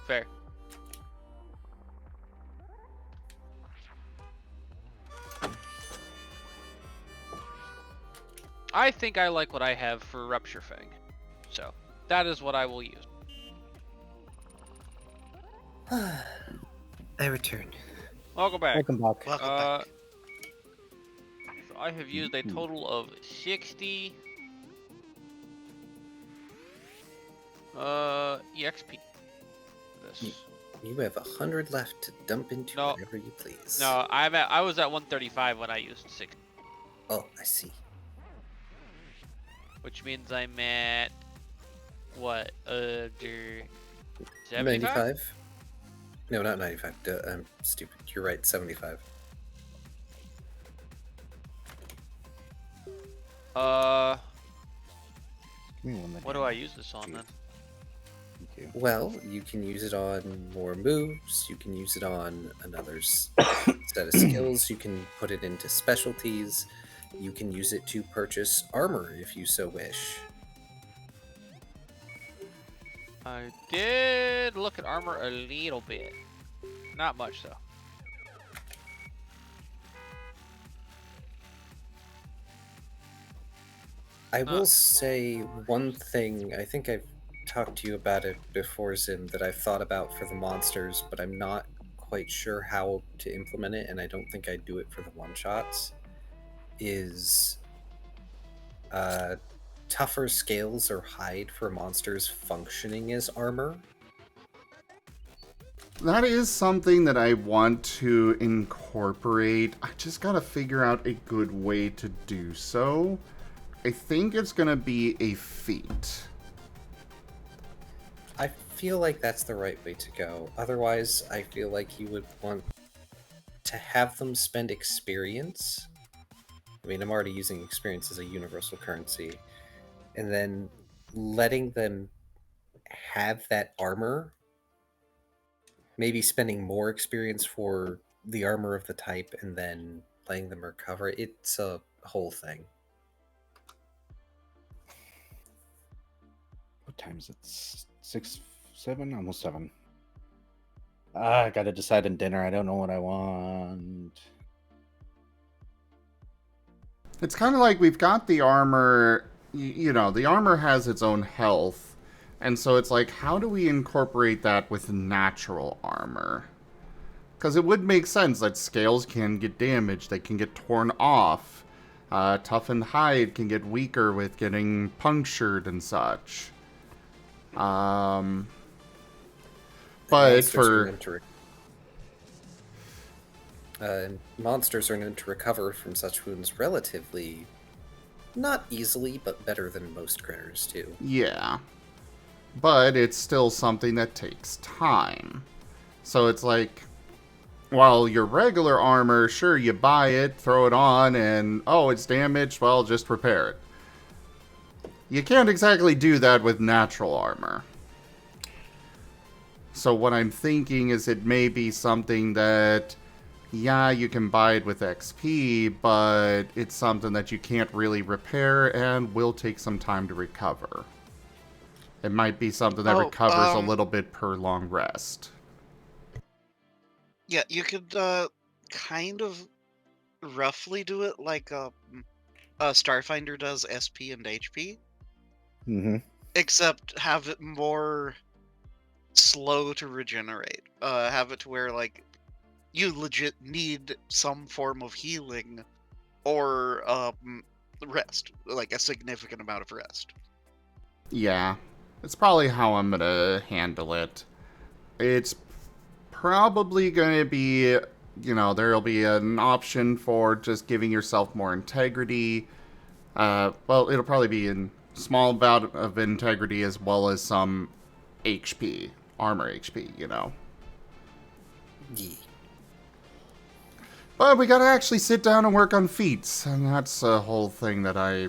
Speaker 3: Fair. I think I like what I have for Rupture Fang. So, that is what I will use.
Speaker 4: I return.
Speaker 3: Welcome back.
Speaker 2: Welcome back.
Speaker 10: Welcome back.
Speaker 3: So I have used a total of 60 EXP. This.
Speaker 4: You have 100 left to dump into
Speaker 3: No.
Speaker 4: whenever you please.
Speaker 3: No, I was at 135 when I used 60.
Speaker 4: Oh, I see.
Speaker 3: Which means I'm at what? 75?
Speaker 4: 95? No, not 95. I'm stupid. You're right, 75.
Speaker 3: What do I use this on then?
Speaker 4: Well, you can use it on more moves. You can use it on another set of skills. You can put it into specialties. You can use it to purchase armor if you so wish.
Speaker 3: I did look at armor a little bit. Not much though.
Speaker 4: I will say one thing. I think I've talked to you about it before, Zim, that I've thought about for the monsters, but I'm not quite sure how to implement it, and I don't think I'd do it for the one-shots, is tougher scales or hide for monsters functioning as armor.
Speaker 1: That is something that I want to incorporate. I just gotta figure out a good way to do so. I think it's gonna be a feat.
Speaker 4: I feel like that's the right way to go. Otherwise, I feel like you would want to have them spend experience. I mean, I'm already using experience as a universal currency. And then letting them have that armor, maybe spending more experience for the armor of the type, and then letting them recover. It's a whole thing.
Speaker 2: What time is it? 6, 7? Almost 7. I gotta decide on dinner. I don't know what I want.
Speaker 1: It's kind of like we've got the armor, you know, the armor has its own health. And so it's like, how do we incorporate that with natural armor? Because it would make sense that scales can get damaged, they can get torn off. Toughened hide can get weaker with getting punctured and such. But
Speaker 4: monsters are known to recover from such wounds relatively, not easily, but better than most critters too.
Speaker 1: Yeah. But it's still something that takes time. So it's like, while your regular armor, sure, you buy it, throw it on, and, oh, it's damaged, well, just repair it. You can't exactly do that with natural armor. So what I'm thinking is it may be something that, yeah, you can buy it with XP, but it's something that you can't really repair and will take some time to recover. It might be something that recovers a little bit per long rest.
Speaker 10: Yeah, you could kind of roughly do it like Starfinder does SP and HP.
Speaker 2: Mm-hmm.
Speaker 10: Except have it more slow to regenerate. Have it to where, like, you legit need some form of healing or rest. Like, a significant amount of rest.
Speaker 1: Yeah. It's probably how I'm gonna handle it. It's probably gonna be, you know, there'll be an option for just giving yourself more integrity. Well, it'll probably be a small bout of integrity as well as some HP, armor HP, you know.
Speaker 4: Yeah.
Speaker 1: But we gotta actually sit down and work on feats, and that's a whole thing that I...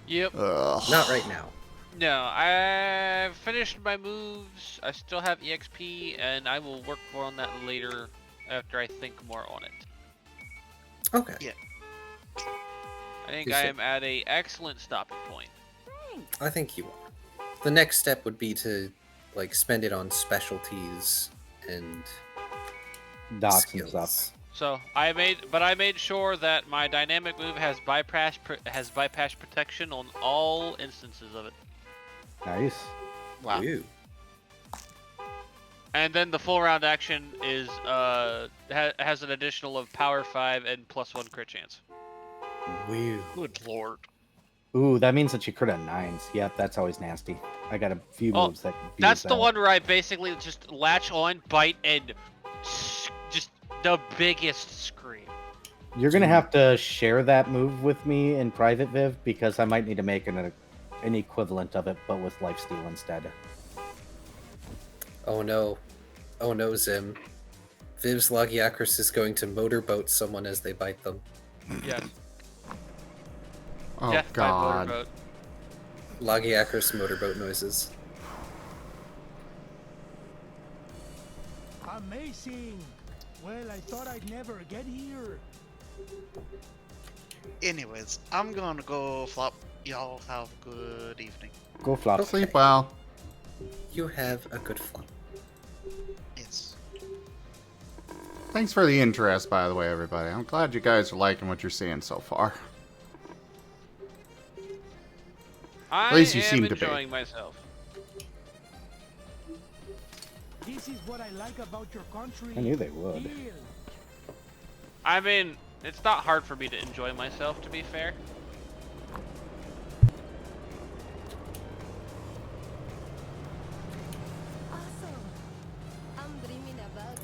Speaker 3: Yep.
Speaker 4: Not right now.
Speaker 3: No, I've finished my moves. I still have EXP, and I will work more on that later after I think more on it.
Speaker 4: Okay.
Speaker 10: Yeah.
Speaker 3: I think I am at a excellent stopping point.
Speaker 4: I think you are. The next step would be to like spend it on specialties and
Speaker 2: Dots and
Speaker 4: skills.
Speaker 2: stuff.
Speaker 3: So I made sure that my dynamic move has bypass protection on all instances of it.
Speaker 2: Nice.
Speaker 10: Wow.
Speaker 4: Ew.
Speaker 3: And then the full round action is has an additional of power 5 and +1 crit chance.
Speaker 2: Weird.
Speaker 10: Good lord.
Speaker 2: Ooh, that means that you crit on 9s. Yep, that's always nasty. I got a few moves that can
Speaker 3: That's
Speaker 2: use
Speaker 3: the
Speaker 2: that.
Speaker 3: one where I basically just latch on, bite, and just the biggest scream.
Speaker 2: You're gonna have to share that move with me in private, Viv, because I might need to make an equivalent of it, but with lifesteal instead.
Speaker 4: Oh no. Oh no, Zim. Viv's Lagiacrus is going to motorboat someone as they bite them.
Speaker 3: Yes.
Speaker 1: Oh
Speaker 3: Death by
Speaker 1: God.
Speaker 3: motorboat.
Speaker 4: Lagiacrus motorboat noises.
Speaker 8: Amazing. Well, I thought I'd never get here.
Speaker 10: Anyways, I'm gonna go flop. Y'all have a good evening.
Speaker 2: Go flop.
Speaker 1: Sleep well.
Speaker 4: You have a good flop.
Speaker 10: Yes.
Speaker 1: Thanks for the interest, by the way, everybody. I'm glad you guys are liking what you're seeing so far.
Speaker 3: I
Speaker 1: least you
Speaker 3: am
Speaker 1: seem to be.
Speaker 3: enjoying myself.
Speaker 8: This is what I like about your country.
Speaker 2: I knew they would.
Speaker 8: Deal.
Speaker 3: I mean, it's not hard for me to enjoy myself, to be fair.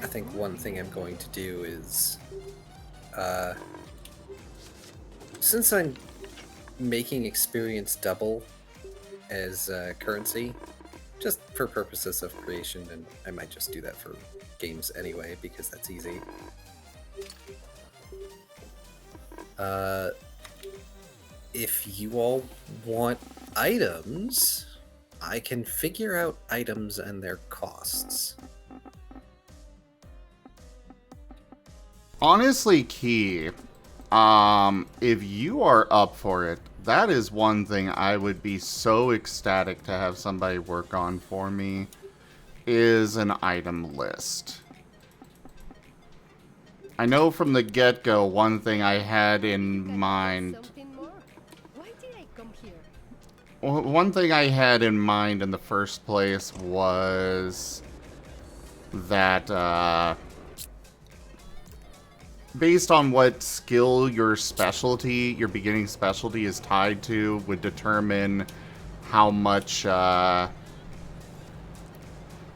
Speaker 4: I think one thing I'm going to do is, since I'm making experience double as currency, just for purposes of creation, and I might just do that for games anyway, because that's easy. If you all want items, I can figure out items and their costs.
Speaker 1: Honestly, Key, if you are up for it, that is one thing I would be so ecstatic to have somebody work on for me, is an item list. I know from the get-go, one thing I had in mind... One thing I had in mind in the first place was that, based on what skill your specialty, your beginning specialty is tied to, would determine how much,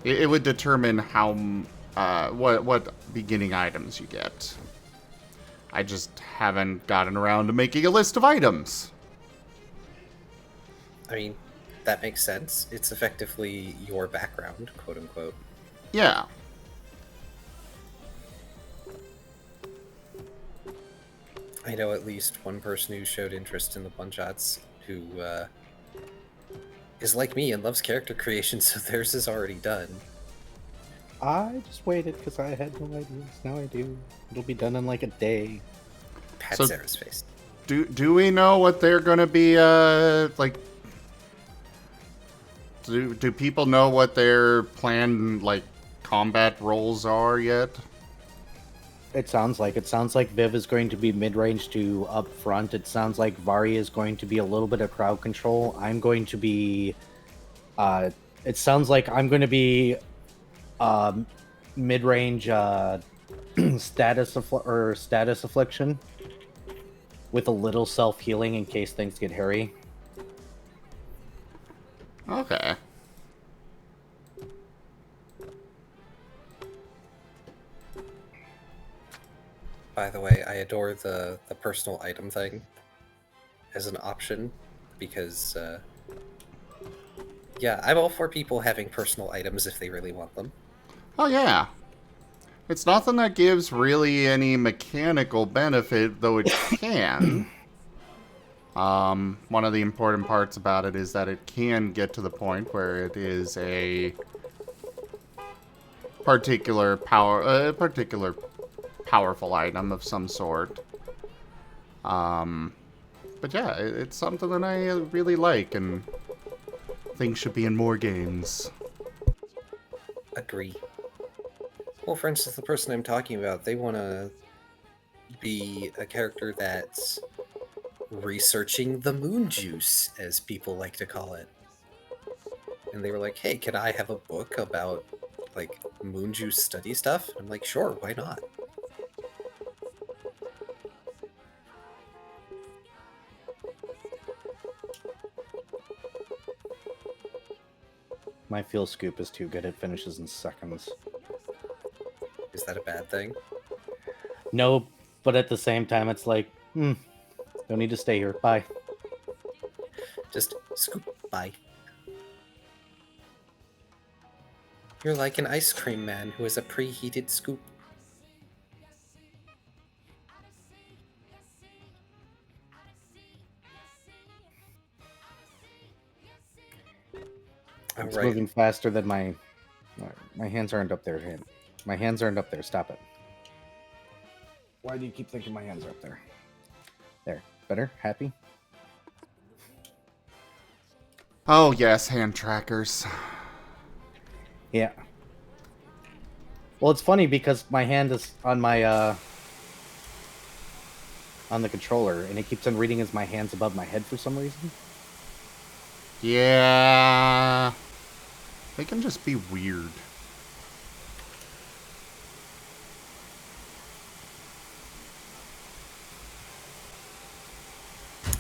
Speaker 1: it would determine how, what beginning items you get. I just haven't gotten around to making a list of items.
Speaker 4: I mean, that makes sense. It's effectively your background, quote unquote.
Speaker 1: Yeah.
Speaker 4: I know at least one person who showed interest in the one-shots who is like me and loves character creation, so theirs is already done.
Speaker 2: I just waited because I had no ideas. Now I do. It'll be done in like a day.
Speaker 4: Pat
Speaker 1: So-
Speaker 4: Sarah's face.
Speaker 1: Do we know what they're gonna be, like... Do people know what their planned, like, combat roles are yet?
Speaker 2: It sounds like Viv is going to be mid-range to up front. It sounds like Vari is going to be a little bit of crowd control. I'm going to be it sounds like I'm going to be mid-range status affliction with a little self-healing in case things get hairy.
Speaker 1: Okay.
Speaker 4: By the way, I adore the personal item thing as an option because, yeah, I'm all for people having personal items if they really want them.
Speaker 1: Oh, yeah. It's nothing that gives really any mechanical benefit, though it can. One of the important parts about it is that it can get to the point where it is a particular powerful item of some sort. But yeah, it's something that I really like and think should be in more games.
Speaker 4: Agree. Well, for instance, the person I'm talking about, they want to be a character that's researching the moon juice, as people like to call it. And they were like, hey, can I have a book about, like, moon juice study stuff? I'm like, sure, why not?
Speaker 2: My fuel scoop is too good, it finishes in seconds.
Speaker 4: Is that a bad thing?
Speaker 2: No, but at the same time, it's like, don't need to stay here. Bye.
Speaker 4: Just scoop, bye. You're like an ice cream man who has a preheated scoop.
Speaker 2: It's moving faster than my hands aren't up there. My hands aren't up there. Stop it. Why do you keep thinking my hands are up there? There. Better? Happy?
Speaker 1: Oh yes, hand trackers.
Speaker 2: Yeah. Well, it's funny because my hand is on my on the controller, and it keeps on reading as my hand's above my head for some reason.
Speaker 1: Yeah. They can just be weird.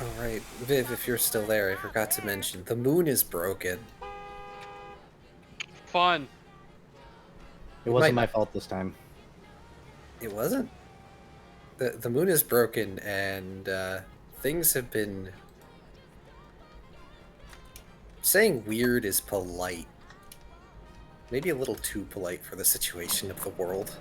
Speaker 4: Alright, Viv, if you're still there, I forgot to mention, the moon is broken.
Speaker 3: Fun.
Speaker 2: It wasn't my fault this time.
Speaker 4: It wasn't? The moon is broken, and things have been... Saying weird is polite. Maybe a little too polite for the situation of the world.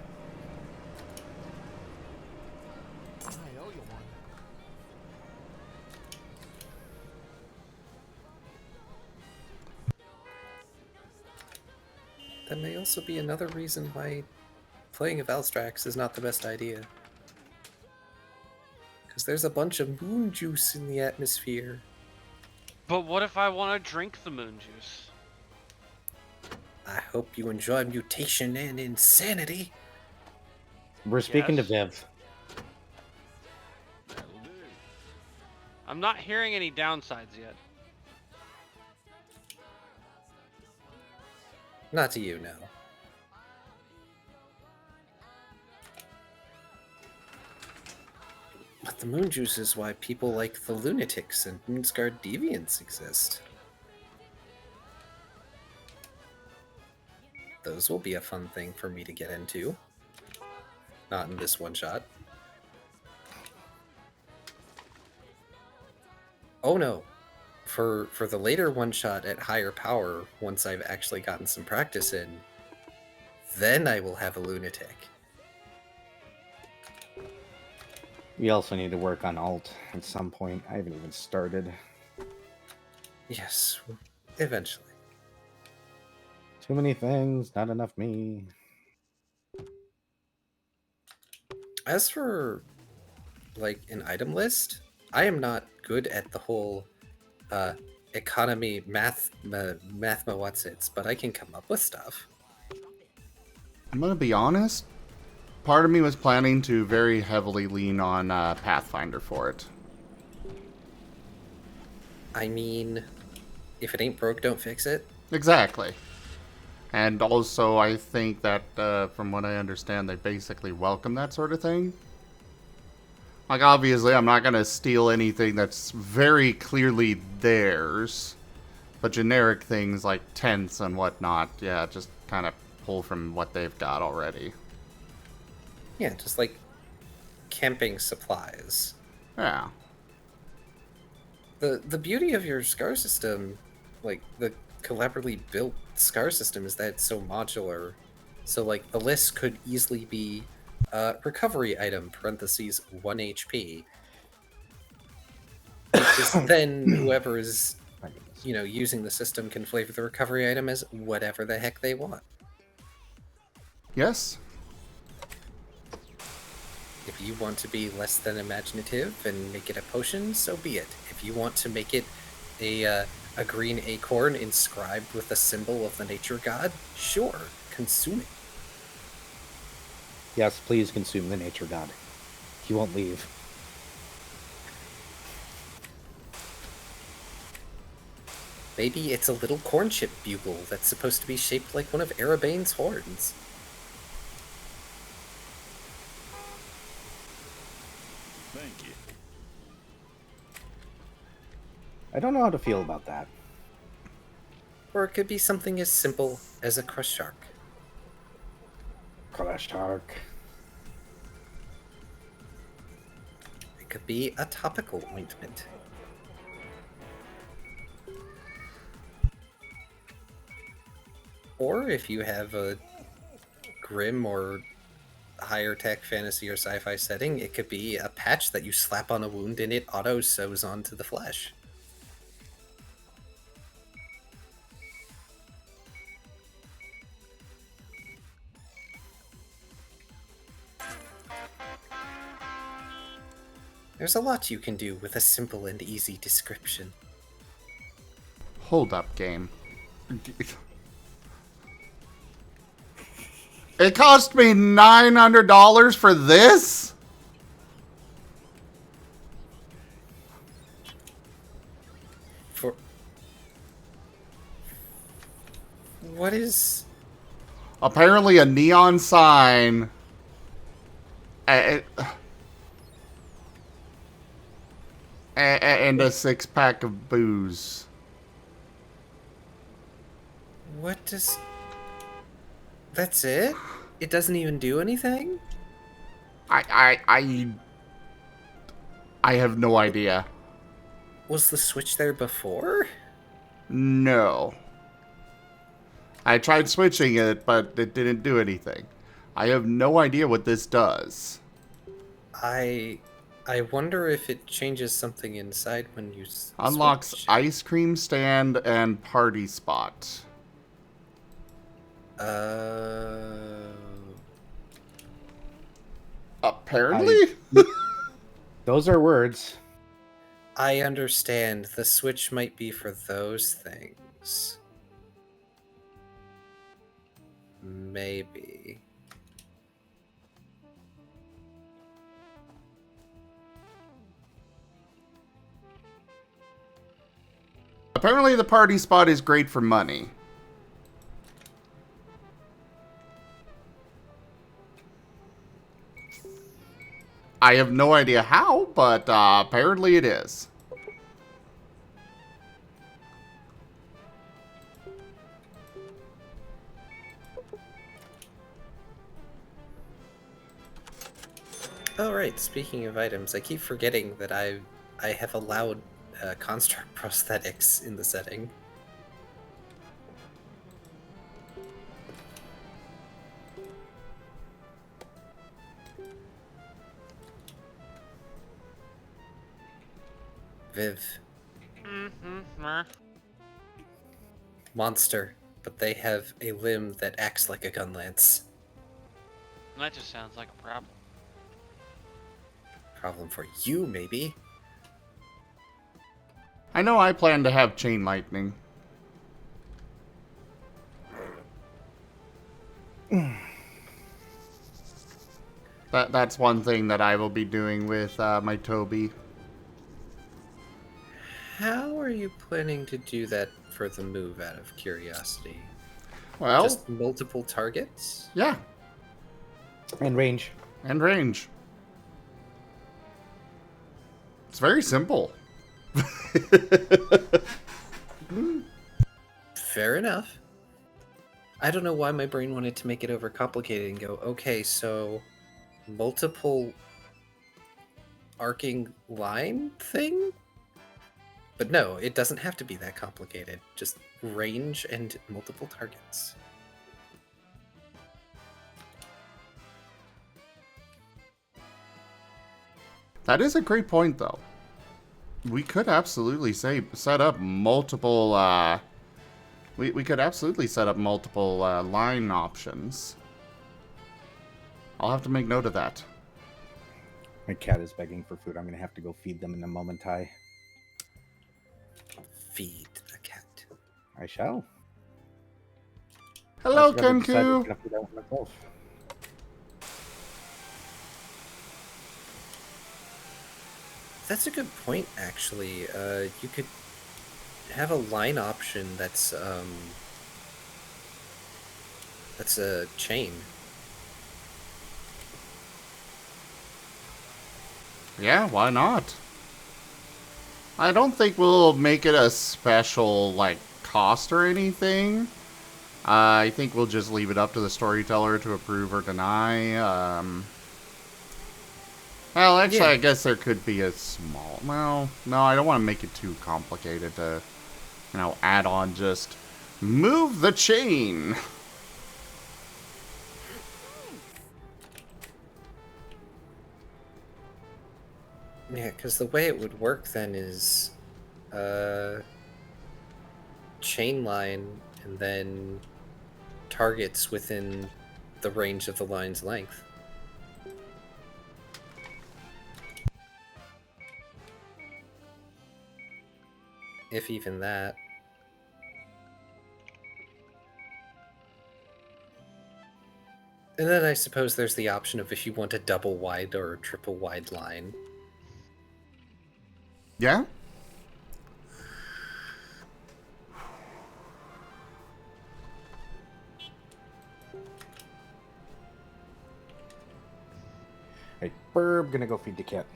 Speaker 4: That may also be another reason why playing a Valstrax is not the best idea. Because there's a bunch of moon juice in the atmosphere.
Speaker 3: But what if I want to drink the moon juice?
Speaker 4: I hope you enjoy mutation and insanity.
Speaker 2: We're speaking to Viv.
Speaker 3: I'm not hearing any downsides yet.
Speaker 4: Not to you, no. But the moon juice is why people like the lunatics and moonscarred deviants exist. Those will be a fun thing for me to get into. Not in this one shot. Oh no. For the later one shot at higher power, once I've actually gotten some practice in, then I will have a lunatic.
Speaker 2: We also need to work on alt at some point. I haven't even started.
Speaker 4: Yes, eventually.
Speaker 2: Too many things, not enough me.
Speaker 4: As for, like, an item list, I am not good at the whole economy mathma what's-its, but I can come up with stuff.
Speaker 1: I'm gonna be honest. Part of me was planning to very heavily lean on Pathfinder for it.
Speaker 4: I mean, if it ain't broke, don't fix it.
Speaker 1: Exactly. And also, I think that, from what I understand, they basically welcome that sort of thing. Like, obviously, I'm not going to steal anything that's very clearly theirs. But generic things like tents and whatnot, yeah, just kind of pull from what they've got already.
Speaker 4: Yeah, just like camping supplies.
Speaker 1: Yeah.
Speaker 4: The beauty of your SCAR system, like the collaboratively built SCAR system, is that it's so modular. So like the list could easily be recovery item, parentheses, 1 HP. Because then whoever is, using the system can flavor the recovery item as whatever the heck they want.
Speaker 1: Yes.
Speaker 4: If you want to be less than imaginative and make it a potion, so be it. If you want to make it a green acorn inscribed with a symbol of the nature god, sure, consume it.
Speaker 2: Yes, please consume the nature god. He won't leave.
Speaker 4: Maybe it's a little corn chip bugle that's supposed to be shaped like one of Arabane's horns.
Speaker 11: Thank you.
Speaker 2: I don't know how to feel about that.
Speaker 4: Or it could be something as simple as a crushed shark.
Speaker 2: Crushed shark.
Speaker 4: It could be a topical ointment. Or if you have a grim or higher tech fantasy or sci-fi setting, it could be a patch that you slap on a wound and it auto sews onto the flesh. There's a lot you can do with a simple and easy description.
Speaker 1: Hold up, game. It cost me $900 for this?
Speaker 4: For... What is...
Speaker 1: Apparently a neon sign. And a 6-pack of booze.
Speaker 4: What does... That's it? It doesn't even do anything?
Speaker 1: I have no idea.
Speaker 4: Was the switch there before?
Speaker 1: No. I tried switching it, but it didn't do anything. I have no idea what this does.
Speaker 4: I wonder if it changes something inside when you
Speaker 1: Unlocks
Speaker 4: switch.
Speaker 1: ice cream stand and party spot. Apparently?
Speaker 2: Those are words.
Speaker 4: I understand. The switch might be for those things. Maybe.
Speaker 1: Apparently the party spot is great for money. I have no idea how, but apparently it is.
Speaker 4: Oh right, speaking of items, I keep forgetting that I have allowed construct prosthetics in the setting. Viv. Monster, but they have a limb that acts like a gun lance.
Speaker 3: That just sounds like a problem.
Speaker 4: Problem for you, maybe.
Speaker 1: I know I plan to have chain lightning. That's one thing that I will be doing with my Toby.
Speaker 4: How are you planning to do that for the move, out of curiosity?
Speaker 1: Well...
Speaker 4: Just multiple targets?
Speaker 1: Yeah.
Speaker 2: And range.
Speaker 1: And range. It's very simple.
Speaker 4: Fair enough. I don't know why my brain wanted to make it overcomplicated and go, okay, so multiple arcing line thing? But no, it doesn't have to be that complicated. Just range and multiple targets.
Speaker 1: That is a great point, though. we could absolutely set up multiple, we could absolutely set up multiple line options. I'll have to make note of that.
Speaker 2: My cat is begging for food. I'm going to have to go feed them in a moment.
Speaker 4: Feed the cat.
Speaker 2: I shall.
Speaker 1: Hello,
Speaker 2: I gotta decide
Speaker 1: Kenku.
Speaker 2: what's gonna feed that myself.
Speaker 4: That's a good point, actually. You could have a line option that's a chain.
Speaker 1: Yeah, why not? I don't think we'll make it a special, like, cost or anything. I think we'll just leave it up to the storyteller to approve or deny. Well, actually,
Speaker 4: Yeah.
Speaker 1: I guess there could be a small... Well, no, I don't want to make it too complicated to, you know, add on just... Move the chain!
Speaker 4: Yeah, because the way it would work then is chain line and then targets within the range of the line's length. If even that. And then I suppose there's the option of if you want a double wide or a triple wide line.
Speaker 1: Yeah?
Speaker 2: Hey, Burb, gonna go feed the cat.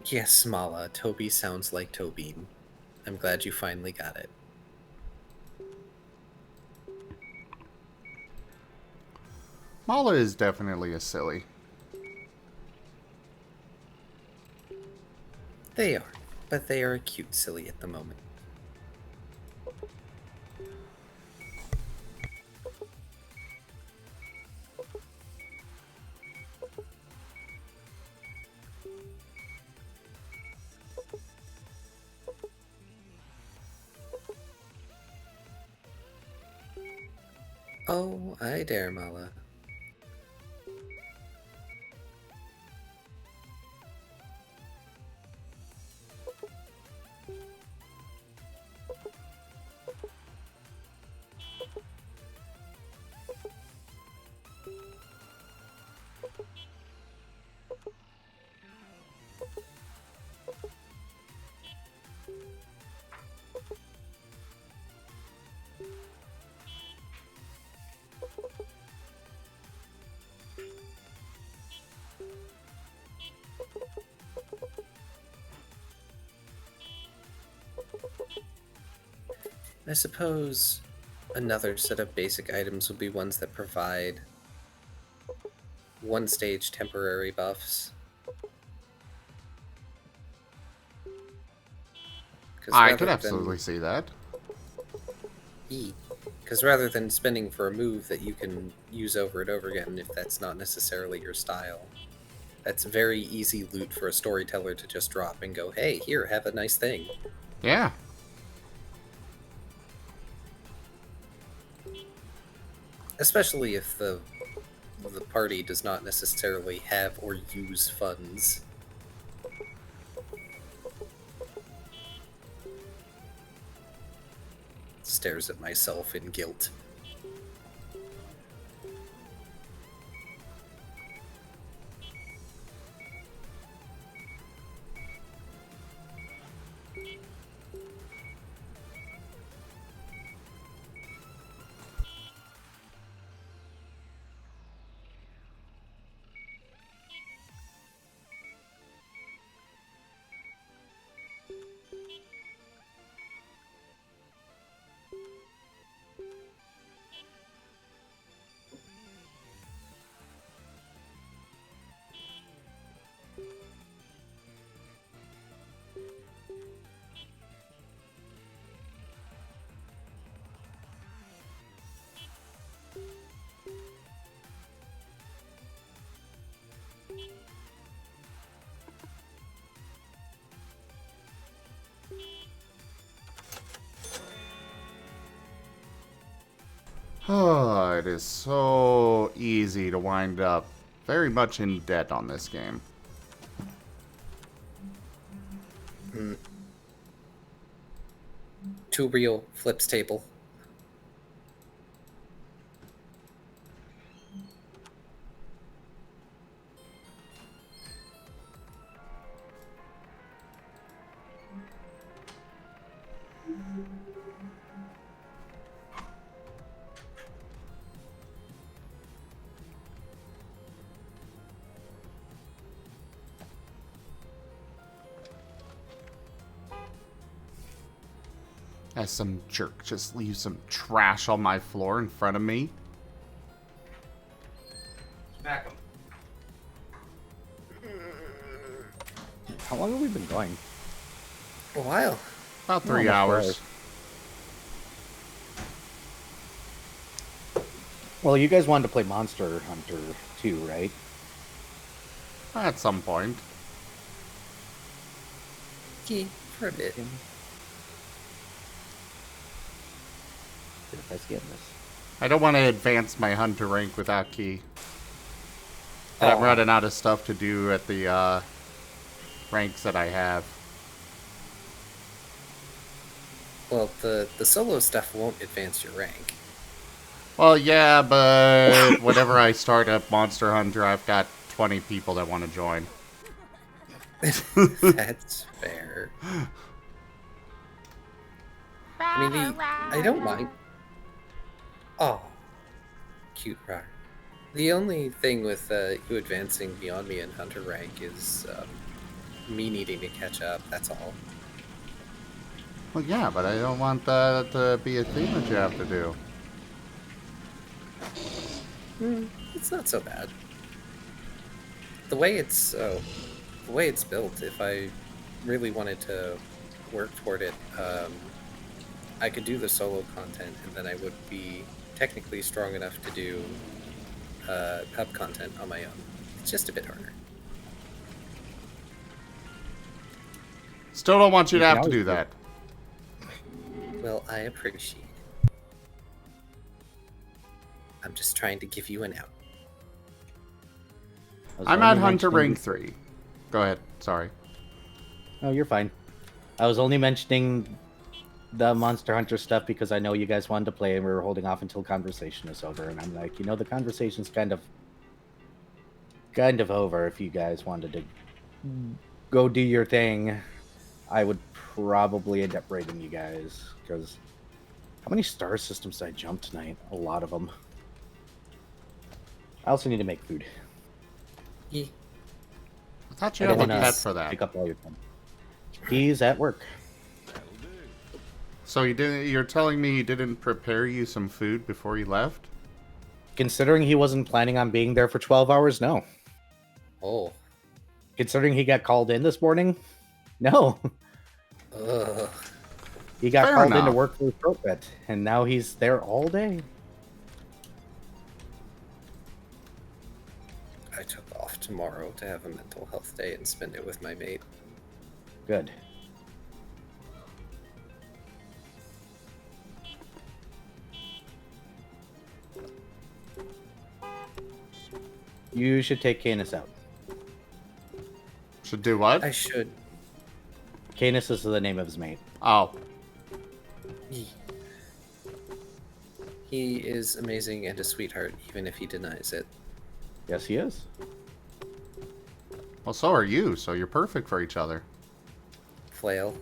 Speaker 4: Yes, Mala, Toby sounds like Tobin. I'm glad you finally got it.
Speaker 1: Mala is definitely a silly.
Speaker 4: They are, but they are a cute silly at the moment. Oh, I dare, Mala. I suppose another set of basic items would be ones that provide one stage temporary buffs.
Speaker 1: I could absolutely see that.
Speaker 4: Because rather than spending for a move that you can use over and over again if that's not necessarily your style, that's very easy loot for a storyteller to just drop and go, hey, here, have a nice thing.
Speaker 1: Yeah.
Speaker 4: Especially if the party does not necessarily have or use funds. Stares at myself in guilt.
Speaker 1: Oh, it is so easy to wind up very much in debt on this game.
Speaker 4: Two real flips table.
Speaker 1: As some jerk just leaves some trash on my floor in front of me.
Speaker 2: Smack him. How long have we been going?
Speaker 4: A while.
Speaker 1: About 3 hours.
Speaker 2: Well, you guys wanted to play Monster Hunter too, right?
Speaker 1: At some point.
Speaker 4: Key for a bit.
Speaker 1: I don't want to advance my hunter rank without key. I'm running out of stuff to do at the ranks that I have.
Speaker 4: Well, the solo stuff won't advance your rank.
Speaker 1: Well, yeah, but whenever I start up Monster Hunter, I've got 20 people that want to join.
Speaker 4: That's fair. I mean, I don't mind. Oh, cute rar. The only thing with you advancing beyond me in Hunter rank is me needing to catch up, that's all.
Speaker 1: Well, yeah, but I don't want that to be a thing that you have to do.
Speaker 4: It's not so bad. The way it's built, if I really wanted to work toward it, I could do the solo content, and then I would be technically strong enough to do hub content on my own. It's just a bit harder.
Speaker 1: Still don't want you to have to do that.
Speaker 4: Well, I appreciate it. I'm just trying to give you an out.
Speaker 1: I'm at Hunter rank 3. Go ahead. Sorry.
Speaker 2: Oh, you're fine. I was only mentioning the Monster Hunter stuff because I know you guys wanted to play and we were holding off until conversation is over. And I'm like, the conversation's kind of over. If you guys wanted to go do your thing, I would probably end up raiding you guys. Because how many star systems did I jump tonight? A lot of them. I also need to make food.
Speaker 4: Yeah.
Speaker 1: I thought you had a pet for that.
Speaker 2: Pick up all your time. He's at work.
Speaker 1: So you're telling me he didn't prepare you some food before he left?
Speaker 2: Considering he wasn't planning on being there for 12 hours, no.
Speaker 4: Oh.
Speaker 2: Considering he got called in this morning, no.
Speaker 4: Ugh.
Speaker 2: He got
Speaker 1: Fair
Speaker 2: called in
Speaker 1: enough.
Speaker 2: to work for the throat vet, and now he's there all day.
Speaker 4: I took off tomorrow to have a mental health day and spend it with my mate.
Speaker 2: Good. You should take Canis out.
Speaker 1: Should do what?
Speaker 4: I should.
Speaker 2: Canis is the name of his mate.
Speaker 1: Oh.
Speaker 4: He is amazing and a sweetheart, even if he denies it.
Speaker 2: Yes, he is.
Speaker 1: Well, so are you, so you're perfect for each other.
Speaker 4: Flail.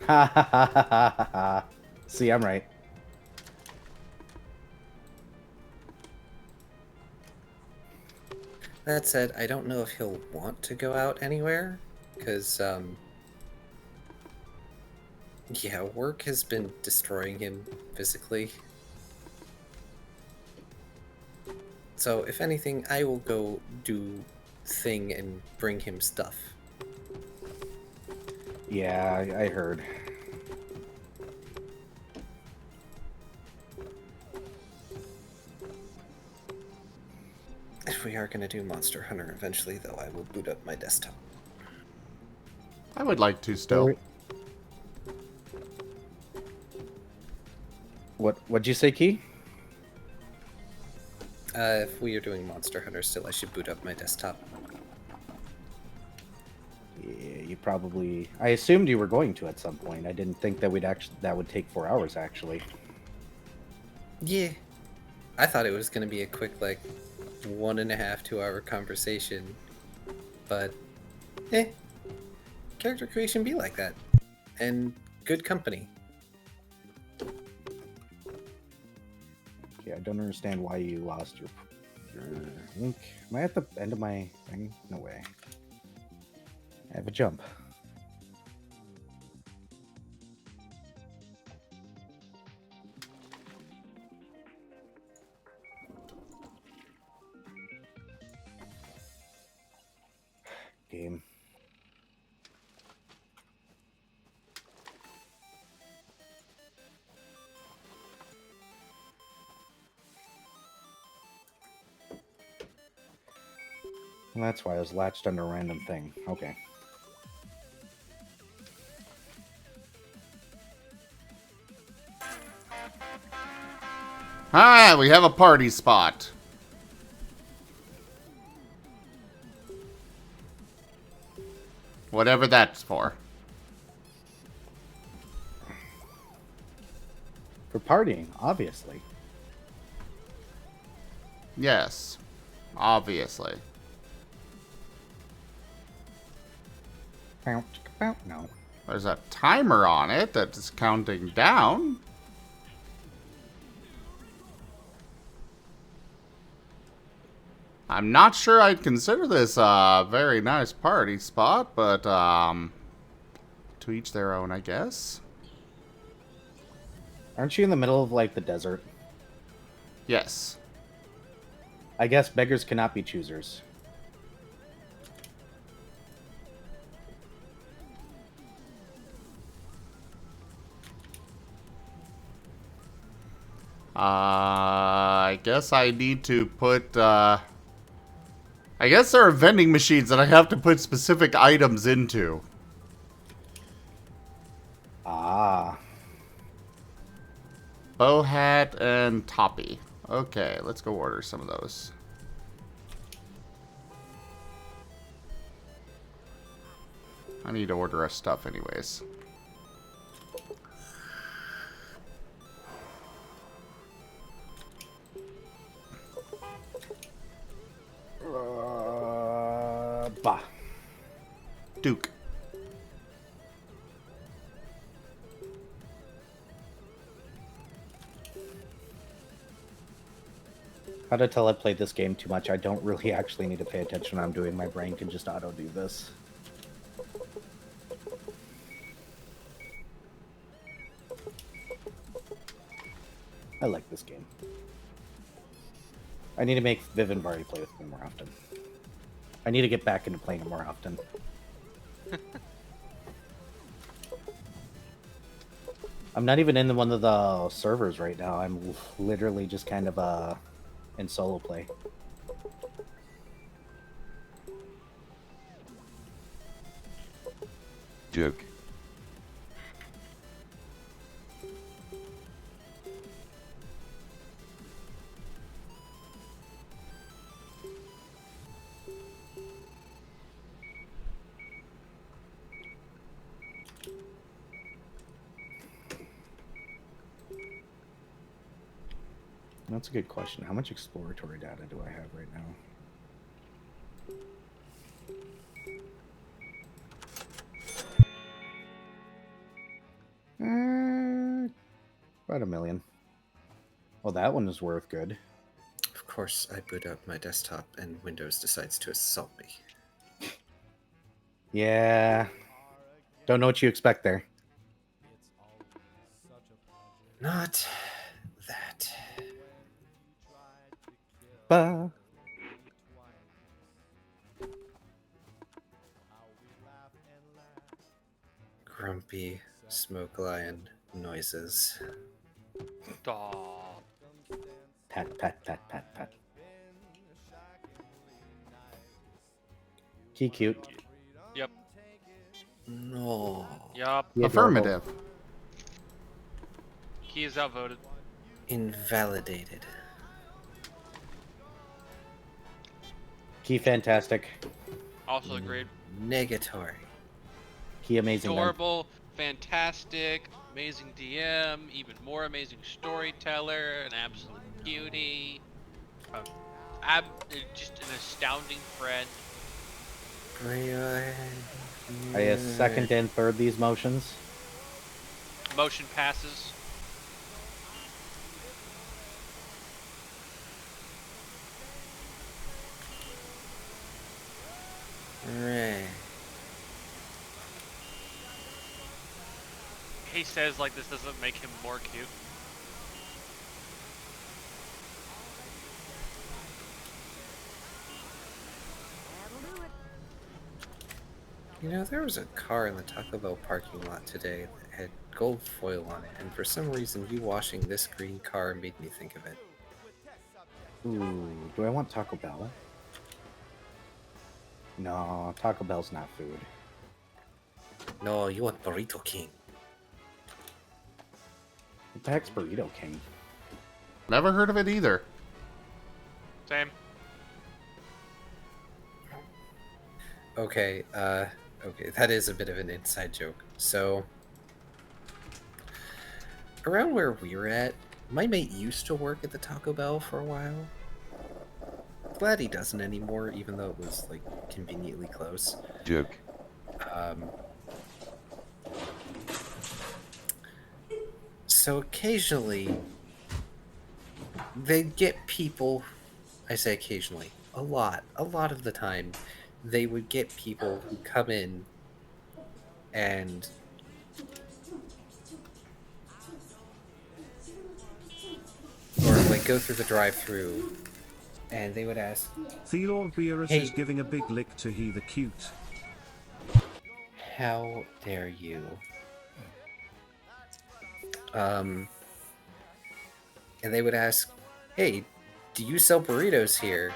Speaker 2: Ha ha ha ha ha ha. See, I'm right.
Speaker 4: That said, I don't know if he'll want to go out anywhere, because, yeah, work has been destroying him physically. So, if anything, I will go do thing and bring him stuff.
Speaker 2: Yeah, I heard.
Speaker 4: If we are going to do Monster Hunter eventually, though, I will boot up my desktop.
Speaker 1: I would like to still.
Speaker 2: What'd you say, Key?
Speaker 4: If we are doing Monster Hunter still, I should boot up my desktop.
Speaker 2: Yeah, you probably. I assumed you were going to at some point. I didn't think that that would take 4 hours actually.
Speaker 4: Yeah. I thought it was gonna be a quick, like, 1.5, 2 hour conversation. But, character creation be like that. And good company.
Speaker 2: Okay, I don't understand why you lost your link. Am I at the end of my thing? No way. I have a jump. Game. Well, that's why I was latched on a random thing. Okay.
Speaker 1: Ah, we have a party spot. Whatever that's for.
Speaker 2: For partying, obviously.
Speaker 1: Yes. Obviously.
Speaker 2: No.
Speaker 1: There's a timer on it that's counting down. I'm not sure I'd consider this a very nice party spot, but to each their own, I guess.
Speaker 2: Aren't you in the middle of, like, the desert?
Speaker 1: Yes.
Speaker 2: I guess beggars cannot be choosers.
Speaker 1: I guess I need to put, I guess there are vending machines that I have to put specific items into.
Speaker 2: Ah.
Speaker 1: Bow hat and toppy. Okay, let's go order some of those. I need to order our stuff anyways.
Speaker 2: Bah.
Speaker 1: Duke.
Speaker 2: How to tell I played this game too much. I don't really actually need to pay attention when I'm doing. My brain can just auto do this. I like this game. I need to make Viv and Vardy play with me more often. I need to get back into playing it more often. I'm not even in one of the servers right now. I'm literally just kind of in solo play.
Speaker 14: Joke.
Speaker 2: That's a good question. How much exploratory data do I have right now? About 1 million. Well, that one is worth good.
Speaker 4: Of course, I boot up my desktop and Windows decides to assault me.
Speaker 2: Yeah. Don't know what you expect there.
Speaker 4: Not that.
Speaker 2: Bah.
Speaker 4: Grumpy smoke lion noises.
Speaker 3: Dog.
Speaker 2: Pat, pat, pat, pat, pat. Key cute.
Speaker 3: Yep.
Speaker 4: No.
Speaker 3: Yup.
Speaker 1: Affirmative.
Speaker 3: Key is outvoted.
Speaker 4: Invalidated.
Speaker 2: Key fantastic.
Speaker 3: Also agreed.
Speaker 4: Negatory.
Speaker 2: Key amazing.
Speaker 3: Adorable, fantastic, amazing DM, even more amazing storyteller, an absolute cutie, just an astounding friend.
Speaker 2: I second and third these motions.
Speaker 3: Motion passes.
Speaker 4: Right.
Speaker 3: He says like this doesn't make him more cute.
Speaker 4: You know, there was a car in the Taco Bell parking lot today that had gold foil on it, and for some reason you washing this green car made me think of it.
Speaker 2: Ooh, do I want Taco Bell? No, Taco Bell's not food.
Speaker 4: No, you want Burrito King.
Speaker 2: What the heck's Burrito King?
Speaker 1: Never heard of it either.
Speaker 3: Same.
Speaker 4: Okay, okay, that is a bit of an inside joke. So, around where we were at, my mate used to work at the Taco Bell for a while. Glad he doesn't anymore, even though it was, like, conveniently close.
Speaker 14: Joke.
Speaker 4: So occasionally, they'd get people, I say occasionally, a lot of the time, they would get people who come in and or like go through the drive-through and they would ask,
Speaker 6: Theodore Beerus
Speaker 4: Hey.
Speaker 6: is giving a big lick to he the cute.
Speaker 4: how dare you? And they would ask, hey, do you sell burritos here?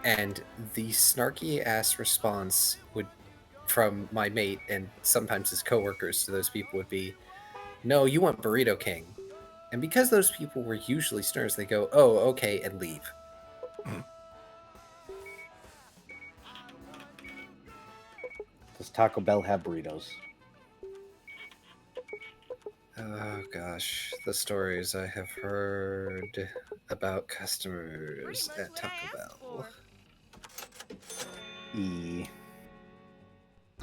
Speaker 4: And the snarky ass response would, from my mate and sometimes his coworkers to those people would be, no, you want Burrito King. And because those people were usually snurs, they go, oh, okay, and leave.
Speaker 2: Does Taco Bell have burritos?
Speaker 4: Oh gosh, the stories I have heard about customers at Taco Bell.
Speaker 2: E.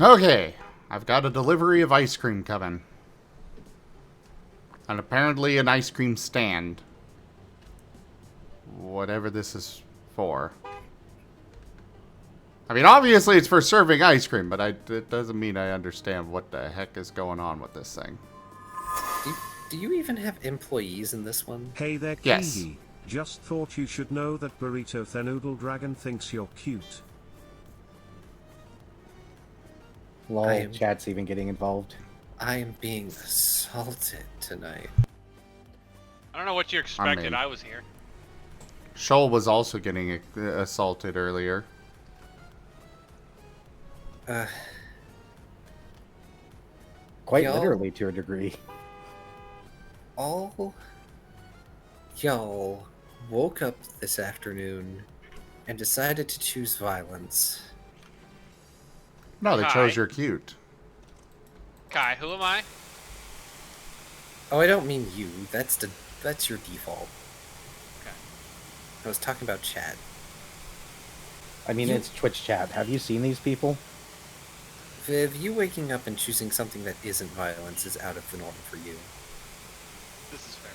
Speaker 1: Okay, I've got a delivery of ice cream coming. And apparently an ice cream stand. Whatever this is for. I mean, obviously it's for serving ice cream, but it doesn't mean I understand what the heck is going on with this thing.
Speaker 4: Do you even have employees in this one?
Speaker 6: Hey there, Kihi.
Speaker 1: Yes.
Speaker 6: Just thought you should know that Burrito Thenoodle Dragon thinks you're cute.
Speaker 2: Lol, chat's even getting involved.
Speaker 4: I am being assaulted tonight.
Speaker 3: I don't know what you expected.
Speaker 1: mean-
Speaker 3: I was here.
Speaker 1: Shoal was also getting assaulted earlier.
Speaker 2: Quite
Speaker 4: y'all-
Speaker 2: literally to a degree.
Speaker 4: All y'all woke up this afternoon and decided to choose violence.
Speaker 1: No, they
Speaker 3: Hi.
Speaker 1: chose you're cute.
Speaker 3: Kai, who am I?
Speaker 4: Oh, I don't mean you. That's your default.
Speaker 3: Okay.
Speaker 4: I was talking about chat.
Speaker 2: I mean, it's Twitch chat. Have you seen these people?
Speaker 4: Viv, you waking up and choosing something that isn't violence is out of the norm for you.
Speaker 3: This is fair.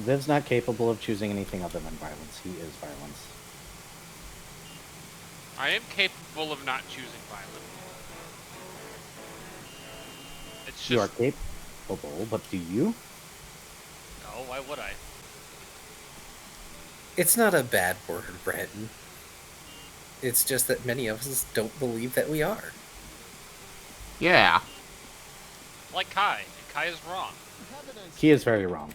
Speaker 2: Viv's not capable of choosing anything other than violence. He is violence.
Speaker 3: I am capable of not choosing violence. It's just
Speaker 2: You are capable, but do you?
Speaker 3: no. Why would I?
Speaker 4: It's not a bad word, Brenton. It's just that many of us don't believe that we are.
Speaker 1: Yeah.
Speaker 3: Like Kai, and Kai is wrong.
Speaker 2: He is very wrong.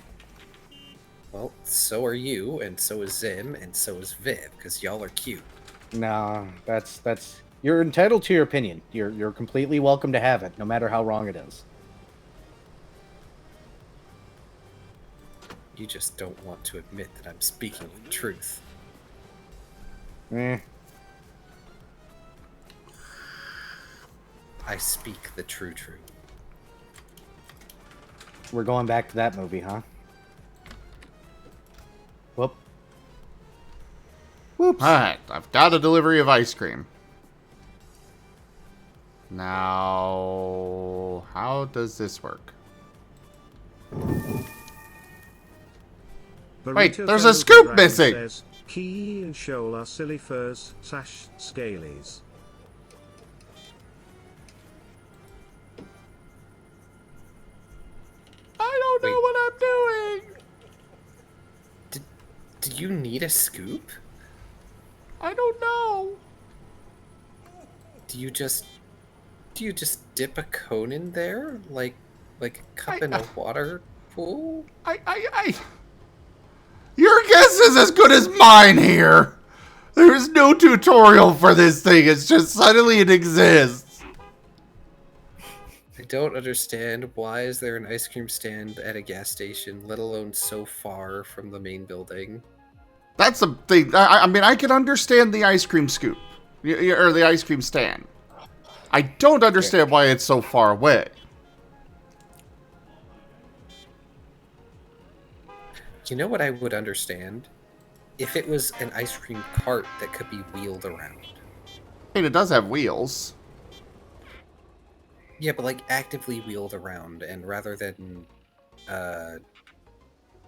Speaker 4: Well, so are you, and so is Zim, and so is Viv, because y'all are cute.
Speaker 2: Nah, that's you're entitled to your opinion. You're completely welcome to have it, no matter how wrong it is.
Speaker 4: You just don't want to admit that I'm speaking the truth.
Speaker 2: Eh.
Speaker 4: I speak the true truth.
Speaker 2: We're going back to that movie, huh? Whoop. Whoops.
Speaker 1: Alright, I've got a delivery of ice cream. Now, how does this work? Wait, there's a scoop missing!
Speaker 6: Says, Key and Shoal are silly furs, scalies.
Speaker 1: I don't know what I'm doing!
Speaker 4: Do you need a scoop?
Speaker 1: I don't know.
Speaker 4: Do you just dip a cone in there? Like a cup in a water pool?
Speaker 1: Your guess is as good as mine here! There's no tutorial for this thing, it's just suddenly it exists.
Speaker 4: I don't understand. Why is there an ice cream stand at a gas station, let alone so far from the main building?
Speaker 1: That's the thing. I mean, I can understand the ice cream scoop. Or the ice cream stand. I don't understand why it's so far away.
Speaker 4: You know what I would understand? If it was an ice cream cart that could be wheeled around.
Speaker 1: I mean, it does have wheels.
Speaker 4: Yeah, but like actively wheeled around, and rather than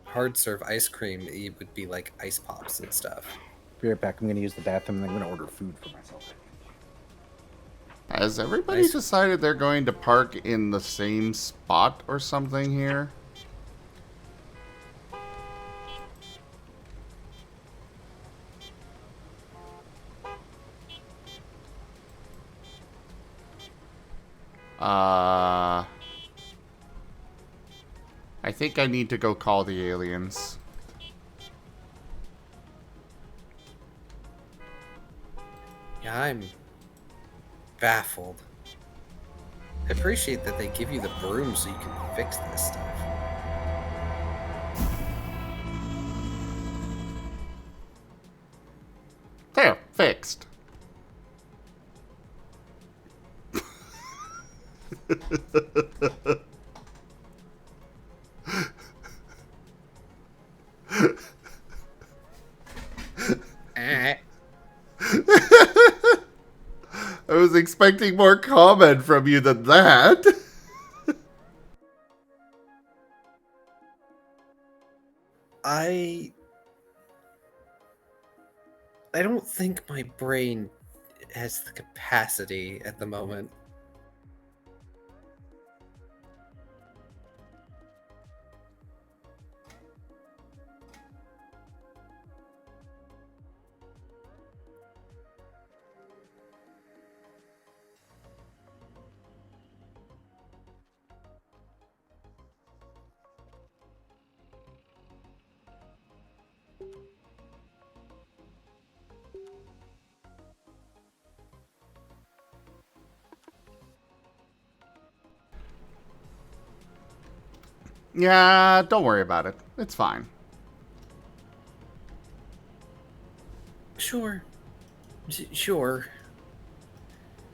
Speaker 4: hard serve ice cream, it would be like ice pops and stuff.
Speaker 2: Be right back. I'm gonna use the bathroom and I'm gonna order food for myself.
Speaker 1: Has everybody decided they're going to park in the same spot or something here? I think I need to go call the aliens.
Speaker 4: Yeah, I'm baffled. I appreciate that they give you the broom so you can fix this stuff.
Speaker 1: There, fixed. I was expecting more comment from you than that.
Speaker 4: I don't think my brain has the capacity at the moment.
Speaker 1: Yeah, don't worry about it. It's fine.
Speaker 4: Sure. Sure.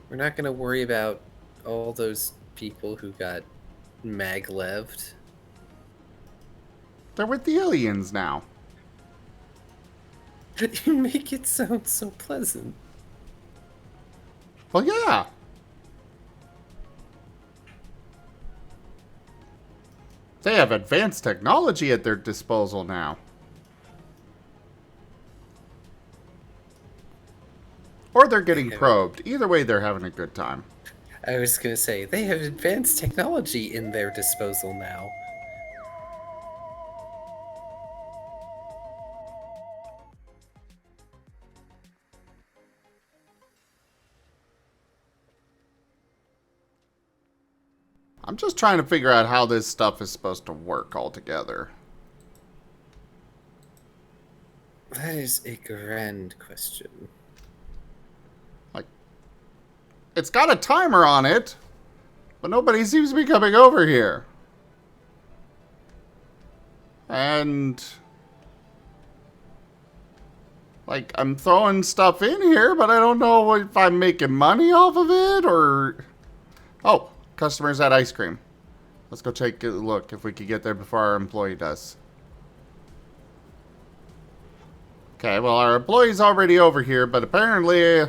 Speaker 4: We're not gonna worry about all those people who got magleved.
Speaker 1: They're with the aliens now.
Speaker 4: You make it sound so pleasant.
Speaker 1: Well, yeah. They have advanced technology at their disposal now. Or they're getting probed. Either way, they're having a good time.
Speaker 4: I was gonna say, they have advanced technology in their disposal now.
Speaker 1: I'm just trying to figure out how this stuff is supposed to work altogether.
Speaker 4: That is a grand question.
Speaker 1: Like, it's got a timer on it, but nobody seems to be coming over here. And Like, I'm throwing stuff in here, but I don't know if I'm making money off of it, or... Oh, customers at ice cream. Let's go take a look if we could get there before our employee does. Okay, well, our employee's already over here, but apparently...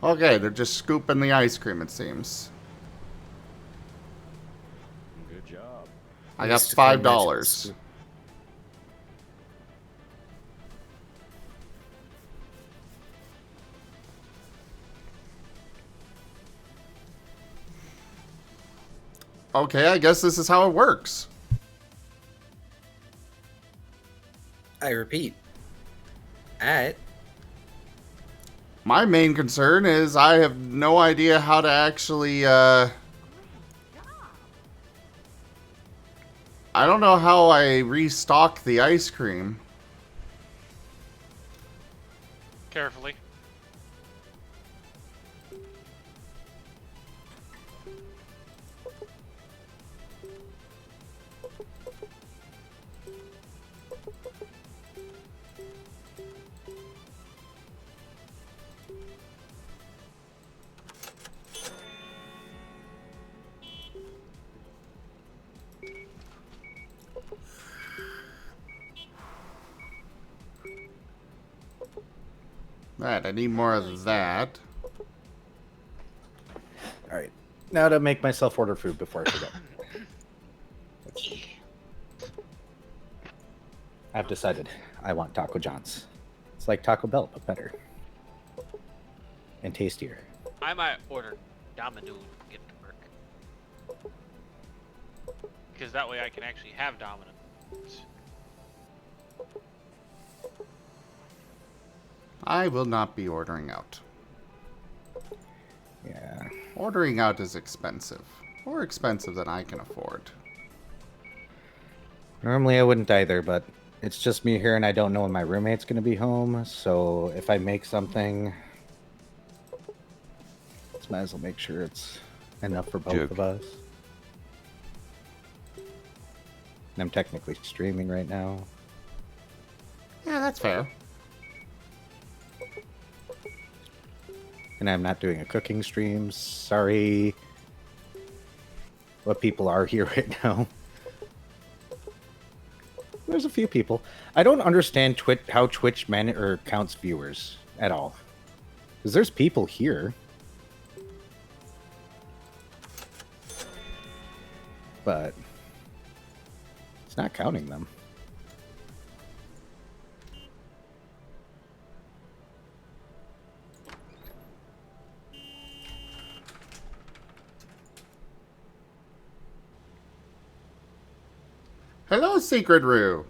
Speaker 1: Okay, they're just scooping the ice cream, it seems.
Speaker 6: Good job.
Speaker 1: I got $5. Okay, I guess this is how it works.
Speaker 4: I repeat. At.
Speaker 1: My main concern is I have no idea how to actually, I don't know how I restock the ice cream.
Speaker 3: Carefully.
Speaker 1: Right, I need more of that.
Speaker 2: Alright. Now to make myself order food before I forget. I've decided I want Taco John's. It's like Taco Bell, but better. And tastier.
Speaker 3: I might order Domino's and get to work. Because that way I can actually have Domino's.
Speaker 1: I will not be ordering out.
Speaker 2: Yeah.
Speaker 1: Ordering out is expensive. More expensive than I can afford.
Speaker 2: Normally I wouldn't either, but it's just me here and I don't know when my roommate's going to be home. So if I make something, just might as well make sure it's enough for both of us. And I'm technically streaming right now.
Speaker 1: Yeah, that's fair.
Speaker 2: And I'm not doing a cooking stream. Sorry. But people are here right now. There's a few people. I don't understand how Twitch counts viewers at all. Because there's people here. But it's not counting them.
Speaker 1: Hello, Secret Roo.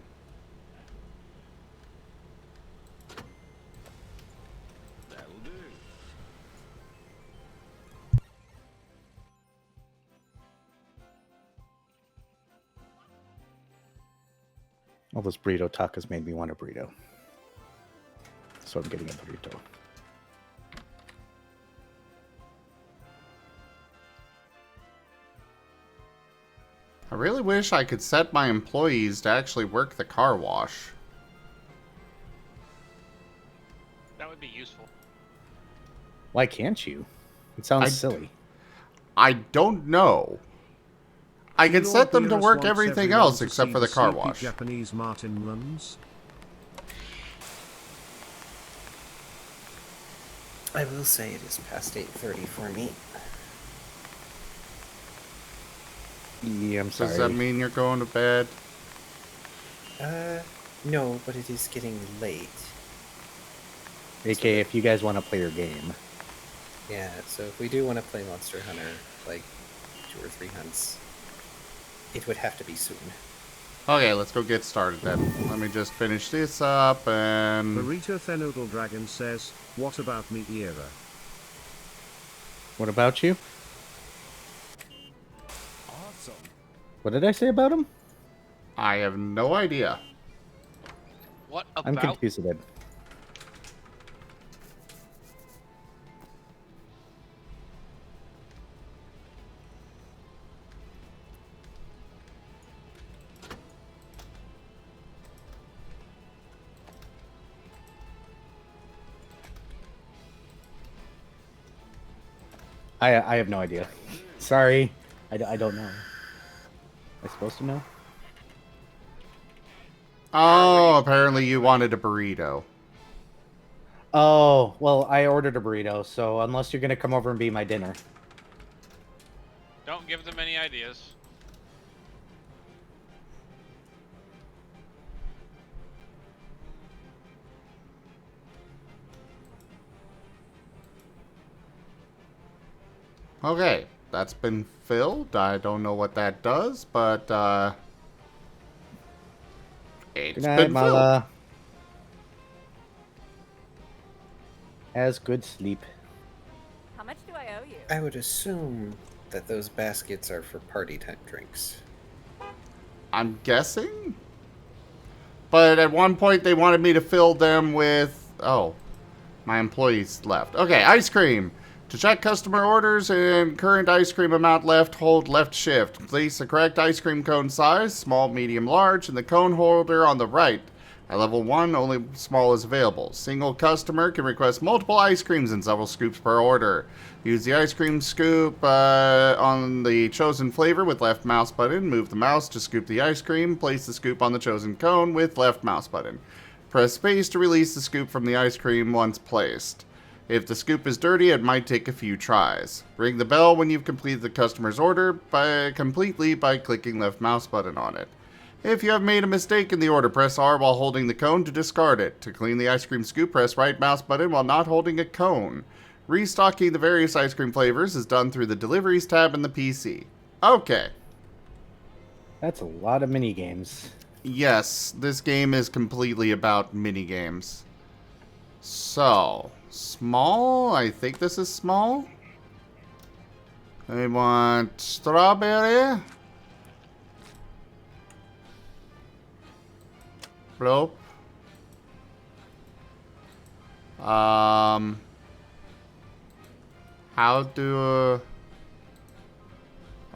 Speaker 2: All those burrito tacos made me want a burrito. So I'm getting a burrito.
Speaker 1: I really wish I could set my employees to actually work the car wash.
Speaker 3: That would be useful.
Speaker 2: Why can't you? It sounds silly.
Speaker 1: I don't know. I can set them to work everything else except for the car wash.
Speaker 6: Japanese Marten runs.
Speaker 4: I will say it is past 8:30 for me.
Speaker 2: Yeah, I'm sorry.
Speaker 1: Does that mean you're going to bed?
Speaker 4: No, but it is getting late.
Speaker 2: AK, if you guys want to play your game.
Speaker 4: Yeah, so if we do want to play Monster Hunter, like 2 or 3 hunts, it would have to be soon.
Speaker 1: Okay, let's go get started then. Let me just finish this up and...
Speaker 6: Burrito Thenodal Dragon says, what about me era?
Speaker 2: What about you?
Speaker 6: Awesome.
Speaker 2: What did I say about him?
Speaker 1: I have no idea.
Speaker 3: What about?
Speaker 2: I'm confused again. I have no idea. Sorry. I don't know. Am I supposed to know?
Speaker 1: Oh, apparently you wanted a burrito.
Speaker 2: Oh, well, I ordered a burrito, so unless you're going to come over and be my dinner.
Speaker 3: Don't give them any ideas.
Speaker 1: Okay, that's been filled. I don't know what that does, but it's
Speaker 2: Good night,
Speaker 1: been filled.
Speaker 2: Mala. Has good sleep.
Speaker 15: How much do I owe you?
Speaker 4: I would assume that those baskets are for party time drinks.
Speaker 1: I'm guessing? But at one point they wanted me to fill them with... Oh, my employees left. Okay, ice cream. To check customer orders and current ice cream amount left, hold left shift. Place the correct ice cream cone size, small, medium, large, in the cone holder on the right. At level 1, only small is available. Single customer can request multiple ice creams and several scoops per order. Use the ice cream scoop on the chosen flavor with left mouse button. Move the mouse to scoop the ice cream. Place the scoop on the chosen cone with left mouse button. Press space to release the scoop from the ice cream once placed. If the scoop is dirty, it might take a few tries. Ring the bell when you've completed the customer's order completely by clicking left mouse button on it. If you have made a mistake in the order, press R while holding the cone to discard it. To clean the ice cream scoop, press right mouse button while not holding a cone. Restocking the various ice cream flavors is done through the Deliveries tab in the PC. Okay.
Speaker 2: That's a lot of mini games.
Speaker 1: Yes, this game is completely about minigames. So, small? I think this is small. I want strawberry. Bloop. How do...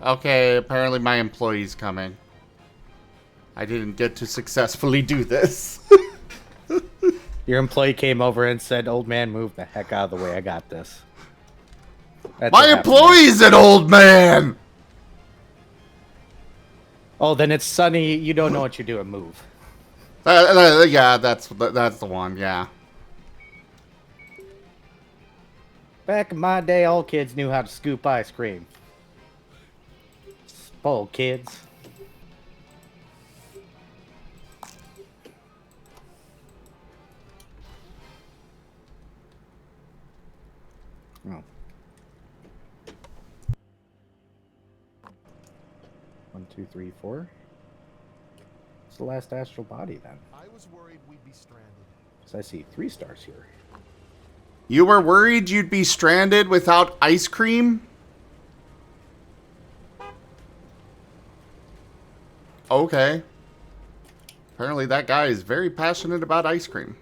Speaker 1: Okay, apparently my employee's coming. I didn't get to successfully do this.
Speaker 2: Your employee came over and said, "Old man, move the heck out of the way. I got this." That's
Speaker 1: my employee's an old man!
Speaker 2: Oh, then it's Sunny. You don't know what you're doing. Move.
Speaker 1: Yeah, that's the one, yeah.
Speaker 2: Back in my day, all kids knew how to scoop ice cream. Spoiled kids. Oh. 1, 2, 3, 4. It's the last astral body then.
Speaker 8: I was worried we'd be stranded.
Speaker 2: Because I see 3 stars here.
Speaker 1: You were worried you'd be stranded without ice cream? Okay. Apparently that guy is very passionate about ice cream.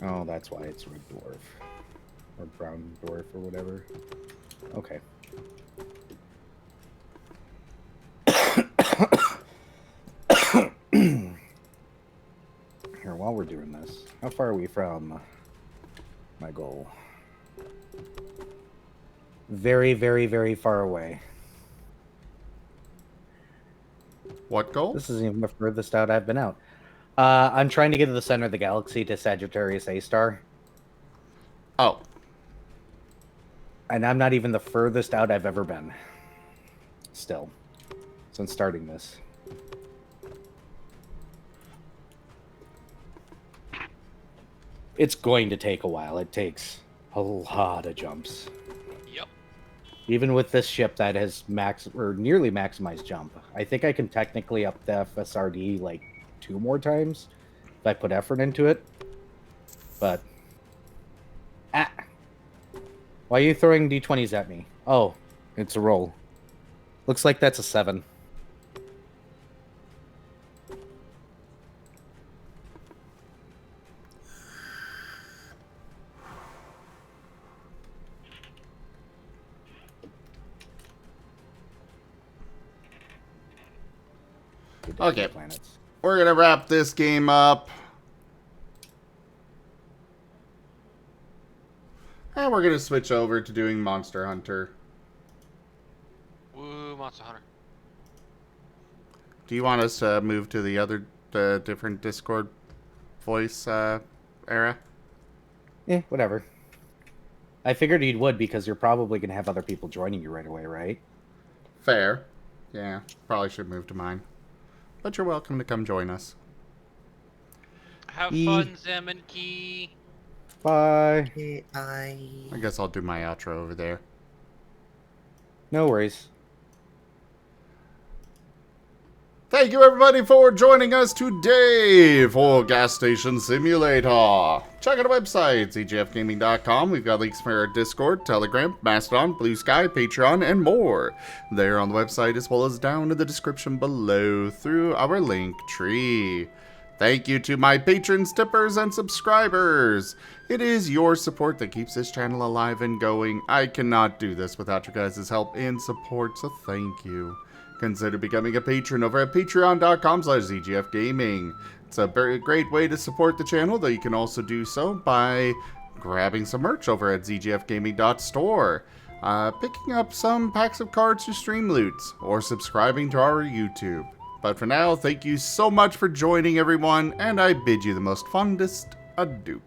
Speaker 2: Oh, that's why it's red dwarf. Or brown dwarf or whatever. Okay. Here, while we're doing this, how far are we from my goal? Very, very, very far away.
Speaker 1: What goal?
Speaker 2: This isn't even the furthest out I've been out. I'm trying to get to the center of the galaxy to Sagittarius A star.
Speaker 1: Oh.
Speaker 2: And I'm not even the furthest out I've ever been. Still. Since starting this. It's going to take a while. It takes a lot of jumps.
Speaker 3: Yep.
Speaker 2: Even with this ship that has nearly maximized jump. I think I can technically up the FSRD like 2 more times if I put effort into it. But why are you throwing D20s at me? Oh, it's a roll. Looks like that's a 7. to
Speaker 1: Okay.
Speaker 2: planets.
Speaker 1: We're gonna wrap this game up. And we're gonna switch over to doing Monster Hunter.
Speaker 3: Woo, Monster Hunter.
Speaker 1: Do you want us to move to the different Discord voice era?
Speaker 2: Yeah, whatever. I figured you would because you're probably going to have other people joining you right away, right?
Speaker 1: Fair. Yeah, probably should move to mine. But you're welcome to come join us.
Speaker 3: Have fun, Zem and Key.
Speaker 2: Bye.
Speaker 1: I guess I'll do my outro over there.
Speaker 2: No worries.
Speaker 1: Thank you everybody for joining us today for Gas Station Simulator. Check out our website, zgfgaming.com. We've got links for our Discord, Telegram, Mastodon, Blue Sky, Patreon, and more. There on the website as well as down in the description below through our link tree. Thank you to my patrons, tippers, and subscribers. It is your support that keeps this channel alive and going. I cannot do this without your guys' help and support, so thank you. Consider becoming a patron over at patreon.com/zgfgaming. It's a very great way to support the channel, though you can also do so by grabbing some merch over at zgfgaming.store, picking up some packs of cards to stream loots, or subscribing to our YouTube. But for now, thank you so much for joining everyone, and I bid you the most fondest adieu.